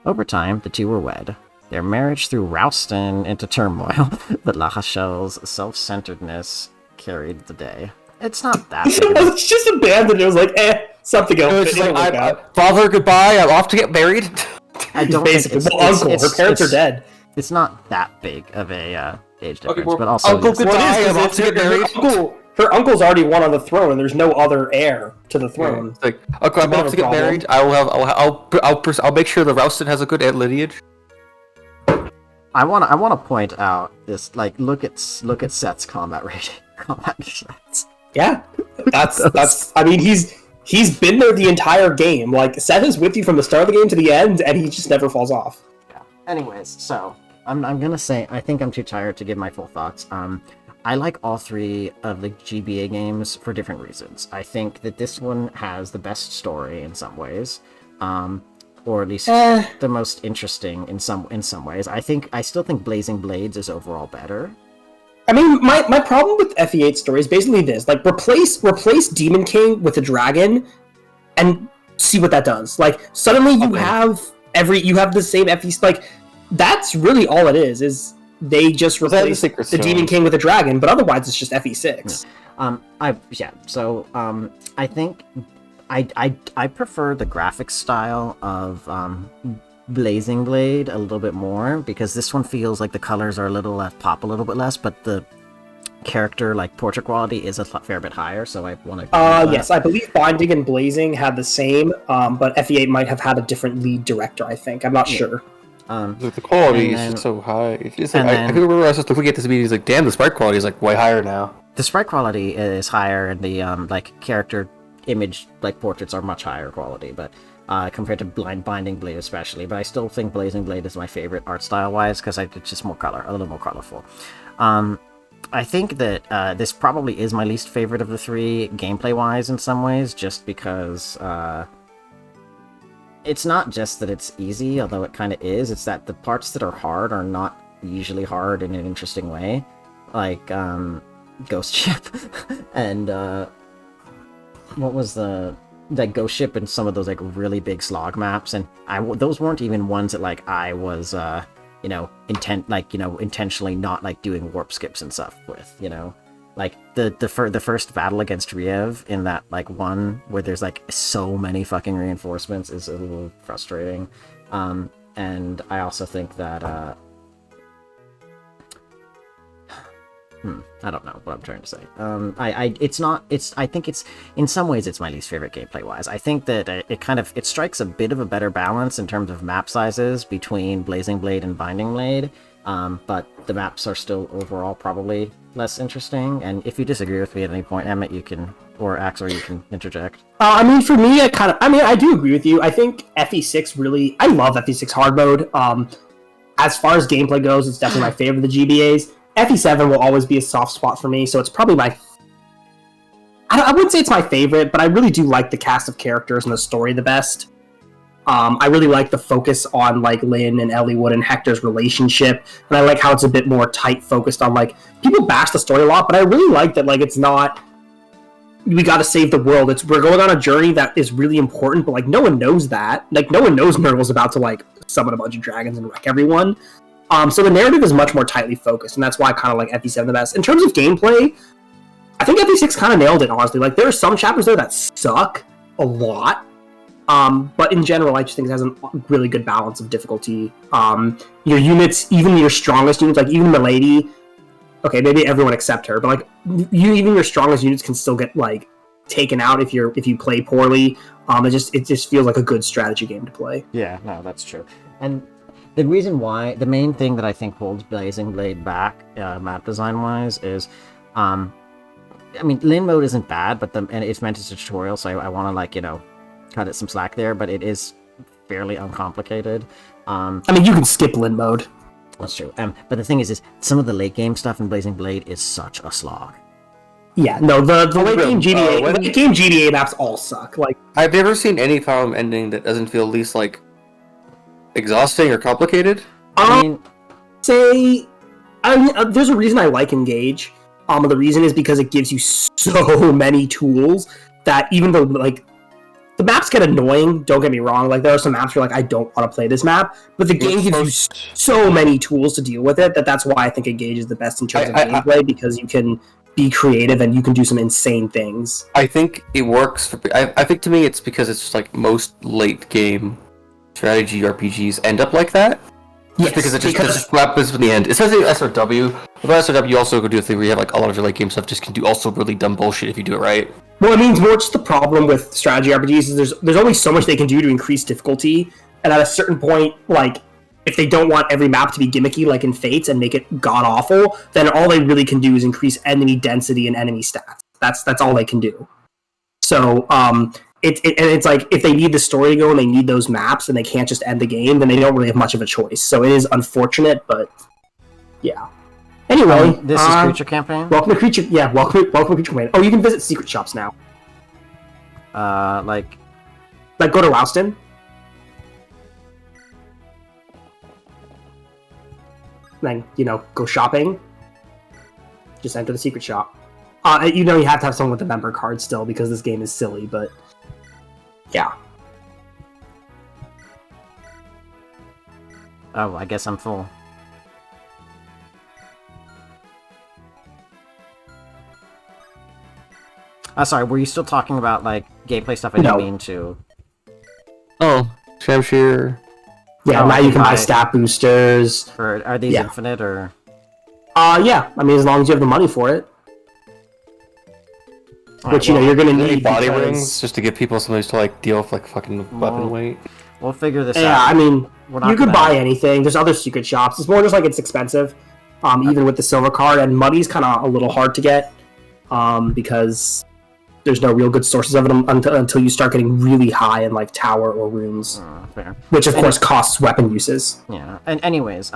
Over time, the two were wed. Their marriage threw Rouston into turmoil, but Lahashel's self-centeredness carried the day. It's not that big. It's just abandoned. It was like, something else. It's like, father, goodbye. I'm off to get married. I don't basically. think uncle. Her parents are dead. It's not that big of a age difference, but also uncle goodbye. I'm off to get married. Her uncle's already won on the throne, and there's no other heir to the throne. Yeah. It's like, uncle, I'm off to get married. I'll make sure the Rouston has a good lineage. I want to point out this. Like, look at Seth's combat rating. Combat stats. Yeah, that's. I mean, he's been there the entire game. Like, Seth is with you from the start of the game to the end, and he just never falls off. Yeah. Anyways, so I'm gonna say I think I'm too tired to give my full thoughts. I like all three of the GBA games for different reasons. I think that this one has the best story in some ways, or at least the most interesting in some ways. I still think Blazing Blades is overall better. I mean, my problem with FE8 story is basically this: like, replace Demon King with a dragon, and see what that does. Like, suddenly you have the same FE. Like, that's really all it is. Is they just replace the Demon King with a dragon, but otherwise it's just FE6. I think I prefer the graphic style of Blazing Blade a little bit more, because this one feels like the colors are pop a little bit less, but the character portrait quality is a fair bit higher, so I want to yes, I believe Binding and Blazing had the same, but FE8 might have had a different lead director, I think. I'm not sure. The quality is just so high. It's like, I remember I was just looking at this meeting, he's like, damn, the sprite quality is way higher now. The sprite quality is higher, and the character image portraits are much higher quality, but compared to Binding Blade especially. But I still think Blazing Blade is my favorite art style wise, because it's just a little more colorful. I think that this probably is my least favorite of the three gameplay wise in some ways, just because it's not just that it's easy, although it kind of is. It's that the parts that are hard are not usually hard in an interesting way, like Ghost Ship and what was the Ghost Ship and some of those really big slog maps, and those weren't even ones that I was intentionally not doing warp skips and stuff with, the first battle against Riev in that one where there's so many fucking reinforcements is a little frustrating. And I also think that I don't know what I'm trying to say. I think it's in some ways it's my least favorite gameplay wise. I think that it strikes a bit of a better balance in terms of map sizes between Blazing Blade and Binding Blade. But the maps are still overall probably less interesting. And if you disagree with me at any point, Emmett, you can, or Axel, you can interject. I mean, for me, I do agree with you. I think FE6 I love FE6 hard mode. As far as gameplay goes, it's definitely my favorite of the GBAs. FE7 will always be a soft spot for me, so it's probably I wouldn't say it's my favorite, but I really do like the cast of characters and the story the best. I really like the focus on like Lynn and Elliewood and Hector's relationship, and I like how it's a bit more tight focused on like people bash the story a lot, but I really like that like it's not we got to save the world. We're going on a journey that is really important, but like no one knows that. Like no one knows Nurgle's about to like summon a bunch of dragons and wreck everyone. So the narrative is much more tightly focused, and that's why I kind of like FE7 the best. In terms of gameplay, I think FE6 kind of nailed it, honestly. Like there are some chapters there that suck a lot. But in general, I just think it has a really good balance of difficulty. Your units, even your strongest units, like even Milady, okay, maybe everyone except her, but like even your strongest units can still get like taken out if you play poorly. It just feels like a good strategy game to play. Yeah, no, that's true. And the reason why, the main thing that I think holds Blazing Blade back, map design wise, is, I mean, Lin mode isn't bad, but and it's meant as a tutorial, so I want to like cut it some slack there, but it is fairly uncomplicated. I mean, you can skip Lin mode. That's true. But the thing is some of the late game stuff in Blazing Blade is such a slog. Yeah, no, the late game GDA maps all suck. Like I've never seen any Fire Emblem ending that doesn't feel at least like exhausting or complicated. There's a reason I like Engage. The reason is because it gives you so many tools that even though like the maps get annoying, don't get me wrong, like there are some maps where like I don't want to play this map, but the game gives you so many tools to deal with it that's why I think Engage is the best in terms of gameplay, because you can be creative and you can do some insane things. I think it works I think to me it's because it's just like most late game strategy RPGs end up like that. Yes, because it just happens in the end. Especially SRW. With SRW, you also go do a thing where you have like a lot of your late game stuff just can do also really dumb bullshit if you do it right. Well, it means more just the problem with strategy RPGs is there's only so much they can do to increase difficulty, and at a certain point, like if they don't want every map to be gimmicky like in Fates and make it god awful, then all they really can do is increase enemy density and enemy stats. That's all they can do. So it's like if they need the story to go and they need those maps and they can't just end the game, then they don't really have much of a choice. So it is unfortunate, but yeah. Anyway, this is Creature Campaign. Welcome to Creature. Yeah, welcome to Creature Campaign. Oh, you can visit secret shops now. Like go to Rouston. Then go shopping. Just enter the secret shop. You have to have someone with a member card still because this game is silly, but yeah. Oh, I guess I'm full. Sorry, were you still talking about like gameplay stuff? I didn't mean to. Oh, Shamshir. Yeah, now you can buy stat boosters. Are these infinite or? Yeah. I mean, as long as you have the money for it. Which you're gonna need body rings just to give people something to like deal with like fucking weapon weight. We'll figure this out. Yeah, I mean, you could buy anything. There's other secret shops. It's more just like it's expensive, even with the silver card, and money's kind of a little hard to get, because there's no real good sources of it until you start getting really high in like tower or runes, fair. Which of course costs weapon uses. Yeah, and anyways,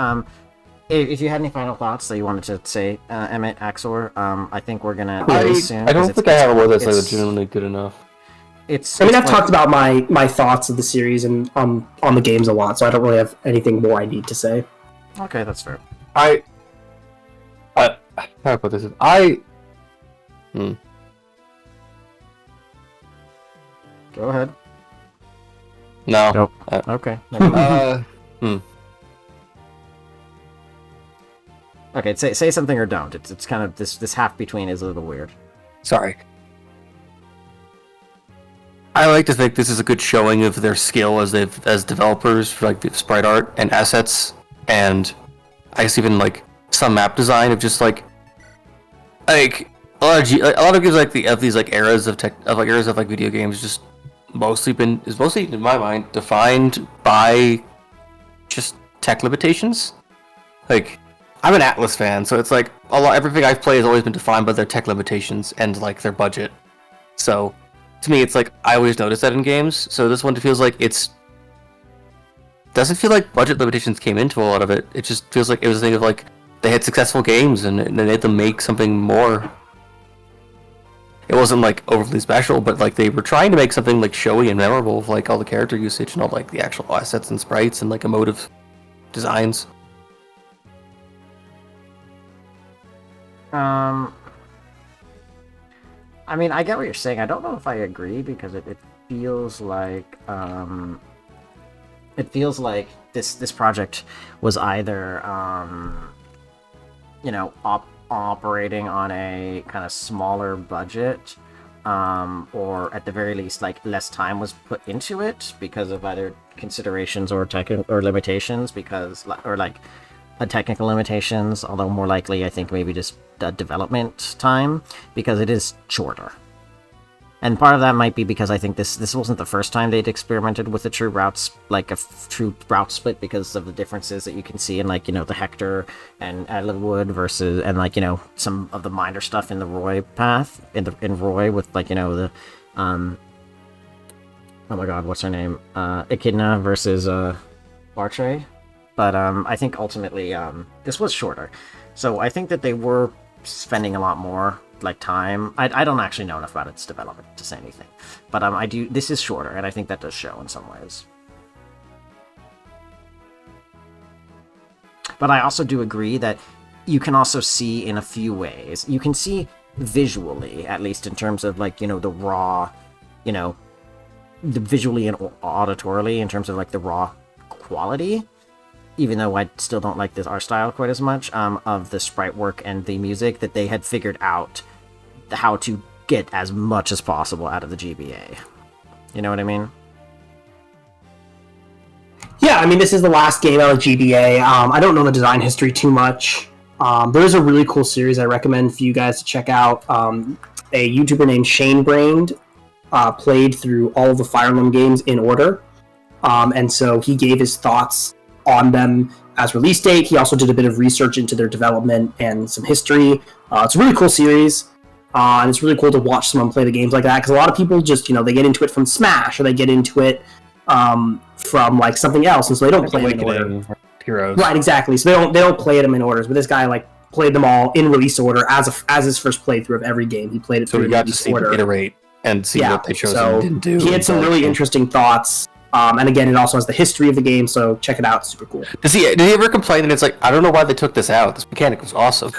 if you had any final thoughts that you wanted to say, Emmett, Axor, I think we're gonna really soon. I don't think I have a word that's like legitimately good enough. I've talked about my thoughts of the series and on the games a lot, so I don't really have anything more I need to say. Okay, that's fair. How do I put this? Go ahead. No. Nope. Okay. Okay, say something or don't. It's kind of this half between is a little weird. Sorry. I like to think this is a good showing of their skill as developers for like the sprite art and assets, and I guess even like some map design of just like a lot of games like these like eras of video games just mostly in my mind defined by just tech limitations. Like I'm an Atlas fan, so it's like everything I've played has always been defined by their tech limitations and like their budget. So to me, it's like I always notice that in games. So this one feels like doesn't feel like budget limitations came into a lot of it. It just feels like it was a thing of like they had successful games and they made them make something more. it wasn't like overly special, but like they were trying to make something like showy and memorable of like all the character usage and all like the actual assets and sprites and like emotive designs. I mean, I get what you're saying. I don't know if I agree because it feels like this project was either operating on a kind of smaller budget, or at the very least like less time was put into it because of either considerations or limitations technical limitations, although more likely I think maybe just development time, because it is shorter. And part of that might be because I think this wasn't the first time they'd experimented with a true route split because of the differences that you can see in like, the Hector and Adlerwood versus, and like, some of the minor stuff in the Roy path, in Roy with like, the oh my god, what's her name? Echidna versus Bartre. But I think ultimately this was shorter. So I think that they were spending a lot more like time. I don't actually know enough about its development to say anything. But this is shorter, and I think that does show in some ways. But I also do agree that you can also see in a few ways. You can see visually, at least in terms of like, the raw, the visually and auditorily in terms of like the raw quality, even though I still don't like this art style quite as much, of the sprite work and the music, that they had figured out how to get as much as possible out of the GBA. You know what I mean? Yeah, I mean, this is the last game out of GBA. I don't know the design history too much. There is a really cool series I recommend for you guys to check out. A YouTuber named Shane Brained played through all of the Fire Emblem games in order. And so he gave his thoughts on them as release date. He also did a bit of research into their development and some history. It's a really cool series, and it's really cool to watch someone play the games like that, because a lot of people just, they get into it from Smash, or they get into it from like something else, and so they don't play them in order. Heroes. Right, exactly. So they don't play them in orders, but this guy like played them all in release order as his first playthrough of every game. He played it through so we got to see them iterate and see what they chose and didn't do. He had some really interesting thoughts. And again, it also has the history of the game, so check it out. It's super cool. Did he ever complain that it's like, I don't know why they took this out? This mechanic was awesome.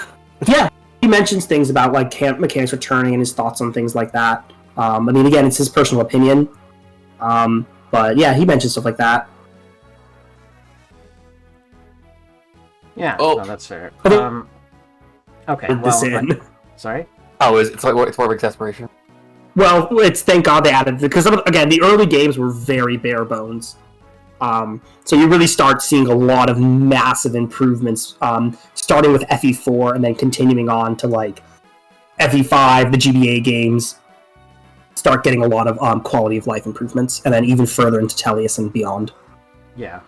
Yeah, he mentions things about like camp mechanics returning and his thoughts on things like that. I mean, again, it's his personal opinion. But yeah, he mentions stuff like that. Yeah, no, that's fair. Okay, well, sorry? Oh, it's more of exasperation? Well, it's thank God they added it, because again, the early games were very bare bones. So you really start seeing a lot of massive improvements, starting with FE4 and then continuing on to like FE5, the GBA games. Start getting a lot of quality of life improvements, and then even further into Tellius and beyond. Yeah,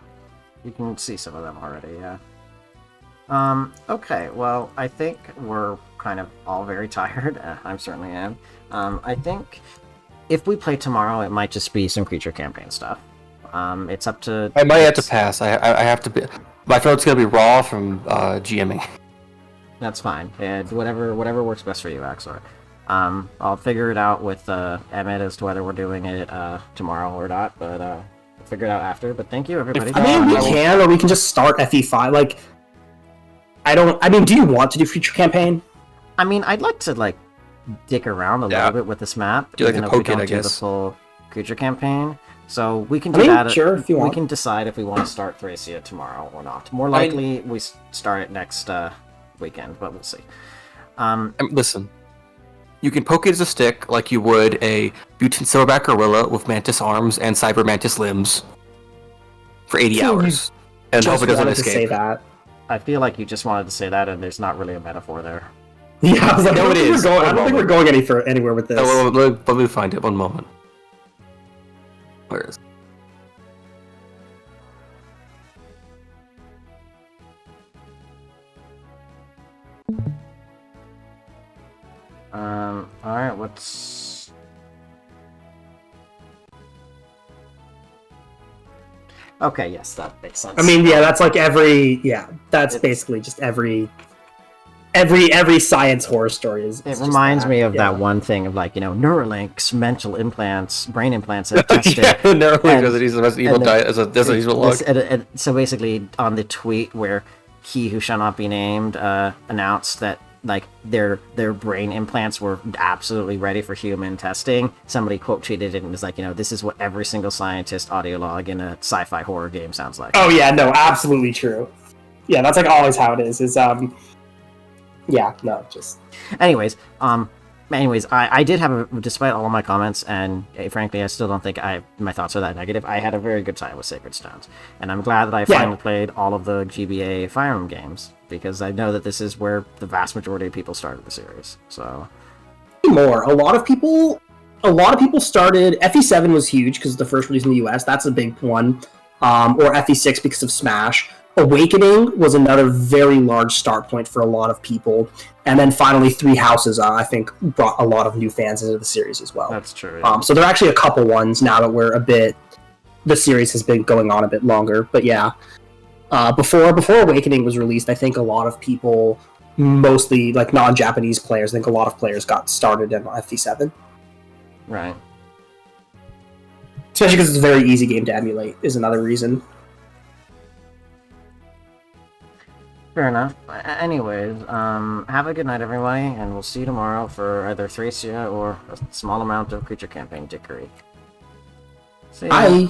you can see some of them already. Yeah. Okay, well, I think we're kind of all very tired. I certainly am. I think if we play tomorrow, it might just be some creature campaign stuff. It's up to... I might have to pass. I have to be... My throat's going to be raw from GMing. That's fine. And whatever works best for you, Axor. I'll figure it out with Emmett as to whether we're doing it tomorrow or not, but we'll figure it out after. But thank you, everybody. I mean, we can, or we can just start FE5. Like, do you want to do creature campaign? I mean, I'd like to, like, dick around a little bit with this map. Do like a poke it, I guess. The full creature campaign. So we can do that. Sure, if you want. We can decide if we want to start Thracia tomorrow or not. More likely, we start it next weekend, but we'll see. Listen, you can poke it as a stick like you would a mutant silverback gorilla with mantis arms and cyber mantis limbs for 80 hours. And hope it doesn't escape. Say that. I feel like you just wanted to say that, and there's not really a metaphor there. Yeah, I was like, no, it is. I don't think we're going anywhere with this. Let me find it. One moment. Where is it? Alright, what's... Okay, yes, that makes sense. I mean, yeah, that's like every... Yeah, that's basically just every every science horror story is. It reminds me of that one thing of like Neuralinks, mental implants, brain implants are tested. Yeah, Neuralink doesn't use the Resident Evil diet as a useful log. So basically, on the tweet where he who shall not be named announced that like their brain implants were absolutely ready for human testing, somebody quote tweeted it and was like, this is what every single scientist audio log in a sci-fi horror game sounds like. Oh yeah, no, absolutely true. Yeah, that's like always how it is. Yeah, no, just. Anyways, I did have despite all of my comments, and frankly, I still don't think my thoughts are that negative. I had a very good time with Sacred Stones, and I'm glad that I finally played all of the GBA Fire Emblem games, because I know that this is where the vast majority of people started the series. So, more. A lot of people started. FE7 was huge because the first release in the US. That's a big one. Or FE6 because of Smash. Awakening was another very large start point for a lot of people, and then finally Three Houses I think brought a lot of new fans into the series as well. That's true. Yeah. So there are actually a couple ones now that the series has been going on a bit longer. But yeah, before Awakening was released, I think a lot of people, mostly like non-Japanese players, I think a lot of players got started in FE7. Right. Especially because it's a very easy game to emulate is another reason. Fair enough. Anyways, have a good night, everybody, and we'll see you tomorrow for either Thracia or a small amount of Creature Campaign Dickery. See ya. Bye!